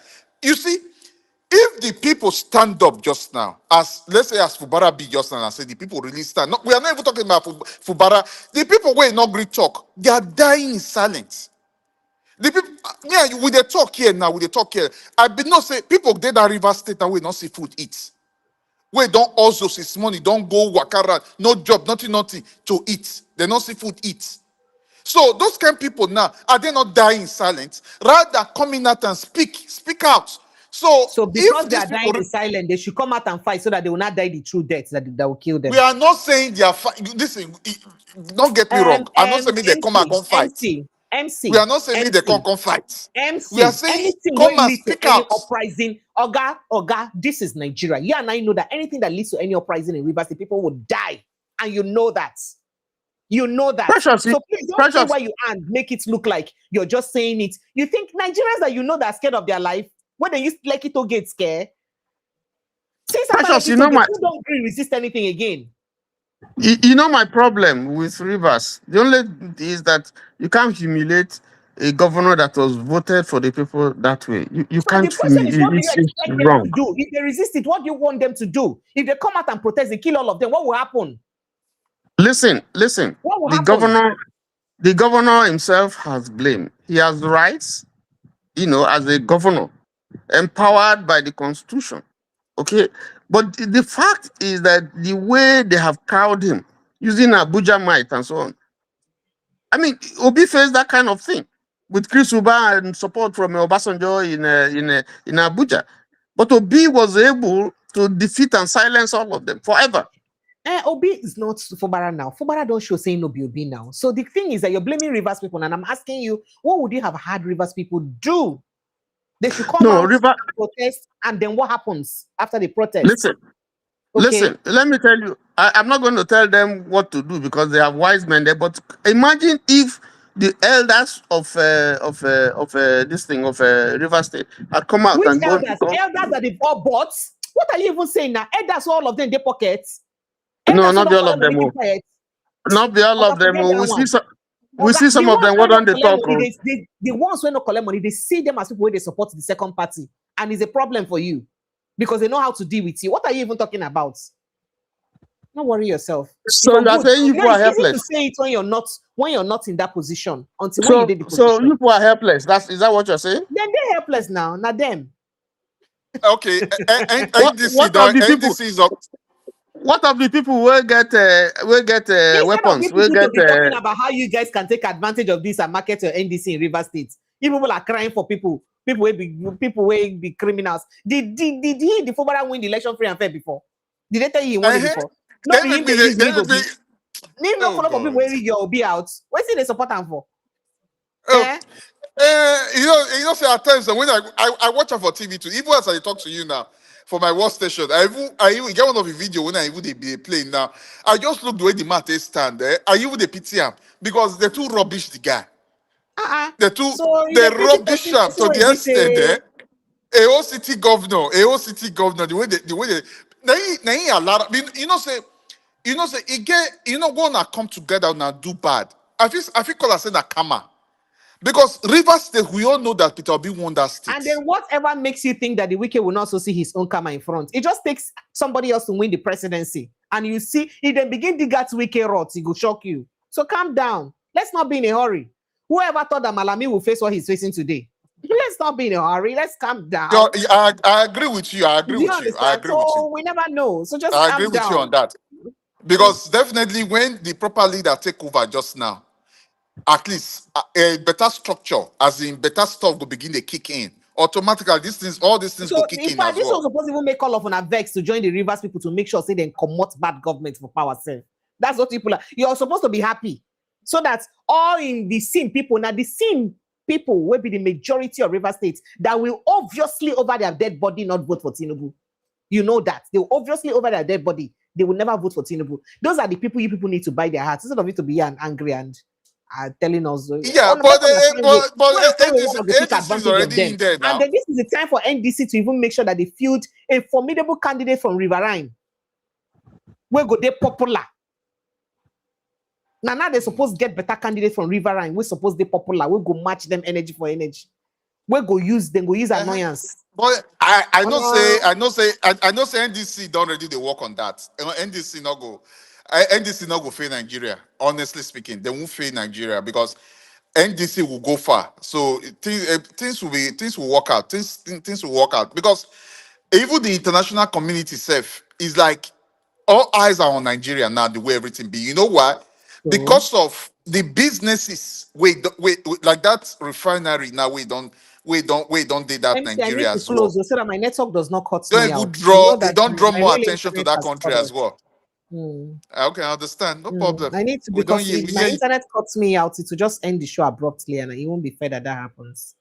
You see, if the people stand up just now, as let's say as Fubara be just now and say the people really stand. No, we are not even talking about Fubara. The people who not great talk, they are dying in silence. The people, with the talk here now, with the talk here, I did not say people did that River State and we not see food eat. We don't also see money, don't go wakara, no job, nothing to eat. They not see food eat. So those kind of people now, are they not dying in silence? Rather than coming out and speak out. So because if they these are people, dying in silence, they should come out and fight so that they will not die the true death that will kill them. we are not saying they are listen, don't get me wrong. I'm not saying they come and come fight. We are not saying they come fight. We are saying anything come will and lead to speak any out. uprising. Oga, this is Nigeria. You and I know that anything that leads to any uprising in Rivers, the people will die. And you know that. You know that. Precious, So please don't say where you are and make it look like you're just saying it. You think Nigerians that you know that are scared of their life, when they use Lekki to get scared, since after Precious, Lekki to get, you don't really resist anything again. You know my problem with Rivers. The only is that you can't humiliate a governor that was voted for the people that way. You So the can't question is, what do you it's expect them wrong. to do? If they resist it, what do you want them to do? If they come out and protest, they kill all of them, what will happen? Listen. What will The happen? governor himself has blame. He has rights, as a governor, empowered by the constitution. Okay. But the fact is that the way they have cowed him, using Abuja might and so on. I mean, Obi faced that kind of thing with Chris Uba and support from Obasanjo in Abuja. But Obi was able to defeat and silence all of them forever. Obi is not Fubara now. Fubara don't show saying no be Obi now. So the thing is that you're blaming Rivers people, and I'm asking you, what would you have had Rivers people do? They should come out and protest, and then what happens after the protest? Listen, let me tell you, I'm not going to tell them what to do because they have wise men there, but imagine if the elders of River State had come out Which and elders? Elders that they've all bought? What are you even saying now? Elders, all of them in their pockets? No, not be all of them. Not be all of them. We see some of them. What don't they talk? The ones who don't collect money, they see them as people where they support the second party, and it's a problem for you because they know how to deal with you. What are you even talking about? Don't worry yourself. So you are saying you are helpless. It's easy to say it when you're not in that position until when you did the position. So you are helpless. Is that what you're saying? Then they're helpless now, not them. Okay, NDC is up. What of the people will get weapons? We'll get talking about how you guys can take advantage of this and market your NDC in River State. If people are crying for people will be criminals. Did the former win the election free and fair before? Did they tell you he won it before? No, he need no follow for people where you'll be out. What's it they support them for? Say at times when I watch her for TV too, even as I talk to you now for my work station, I even get one of the video when I even they playing now. I just look the way the man they stand there. I even the pity him because they're too rubbish the guy. They're too rubbish him to the extent there. A city governor, the way they now a lot of say it get gonna come together and do bad. I feel call us say that karma. Because Rivers State, we all know that Peter Obi won that state. And then whatever makes you think that the wicked will not also see his own karma in front? It just takes somebody else to win the presidency. And you see, if they begin to get wicked rots, it will shock you. So calm down. Let's not be in a hurry. Whoever thought that Malami will face what he's facing today? Let's not be in a hurry. Let's calm down. I agree with you. We never know. So just I agree with you on that. Because definitely when the proper leader take over just now, at least a better structure, as in better stuff will begin to kick in. Automatically, all these things will kick in as this well. was supposed to even make call of an vex to join the Rivers people to make sure say they comot bad government for power self. That's what people are. You're supposed to be happy. So that all in the same people, now the same people will be the majority of River States that will obviously over their dead body not vote for Tinubu. You know that. They will obviously over their dead body, they will never vote for Tinubu. Those are the people you people need to buy their hearts instead of you to be angry and telling us. Yeah, but NDC is already in there now. And then this is the time for NDC to even make sure that they field a formidable candidate from Riverine. Where go they popular? Now they supposed to get better candidates from Riverine. We suppose they popular. We go match them energy for energy. We go use them. Go use annoyance. But I know say NDC don't already they work on that. NDC not go fail Nigeria. Honestly speaking, they won't fail Nigeria because NDC will go far. So things will work out. Things will work out because even the international community itself is like all eyes are on Nigeria now. The way everything be, you know why? Because of the businesses wait like that refinery now we don't did that MC, I need Nigeria to as well. close so that my network does not cut Don't me even out. I draw know it that don't draw my more real attention to internet that has country cut as off. well. Hmm. Okay, I understand. No problem. I need to, We don't because hear if we my hear you. internet cuts me out, it will just end the show abruptly, and it won't be fair that that happens.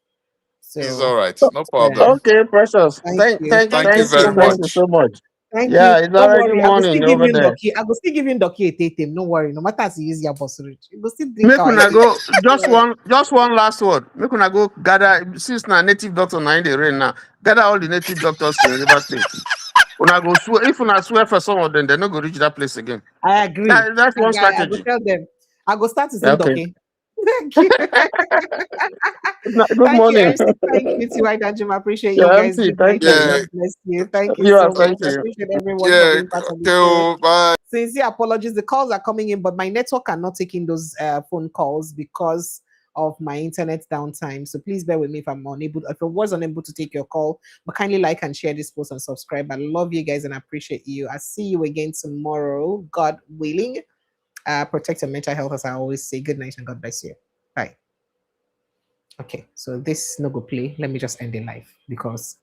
It's So, all right, no problem. yeah. Okay, precious. Thank you. Thank you very Thank you much. so much. Thank Yeah, you. it's Don't already worry. I will still morning give over you there. Ndoki. I will still give you Ndoki a tatem. No worry. No matter as you use your boss rich. You will still drink Make our una tea. go just one last word. Make una go gather since na native doctor na in the rain now. Gather all the native doctors in River State. Una go swear if una swear for some of them, they no go reach that place again. I agree. That's one I will strategy. tell them. I will start to Yeah, sing okay. Ndoki. Thank you. Good Thank you, morning. MC. Thank you, T.Y. Danjuma. I appreciate you Yeah, guys. MC, Good night thank and you. Yeah, God bless you. Thank you Yeah, so much. thank I you. appreciate everyone for yeah, being part of the show. okay, bye. Sincere apologies. The calls are coming in, but my network cannot take in those phone calls because of my internet downtime. So please bear with me if I'm unable, if I was unable to take your call. But kindly like and share this post and subscribe. I love you guys and I appreciate you. I see you again tomorrow, God willing. Protect your mental health, as I always say. Good night and God bless you. Bye. Okay, so this no go play. Let me just end the live because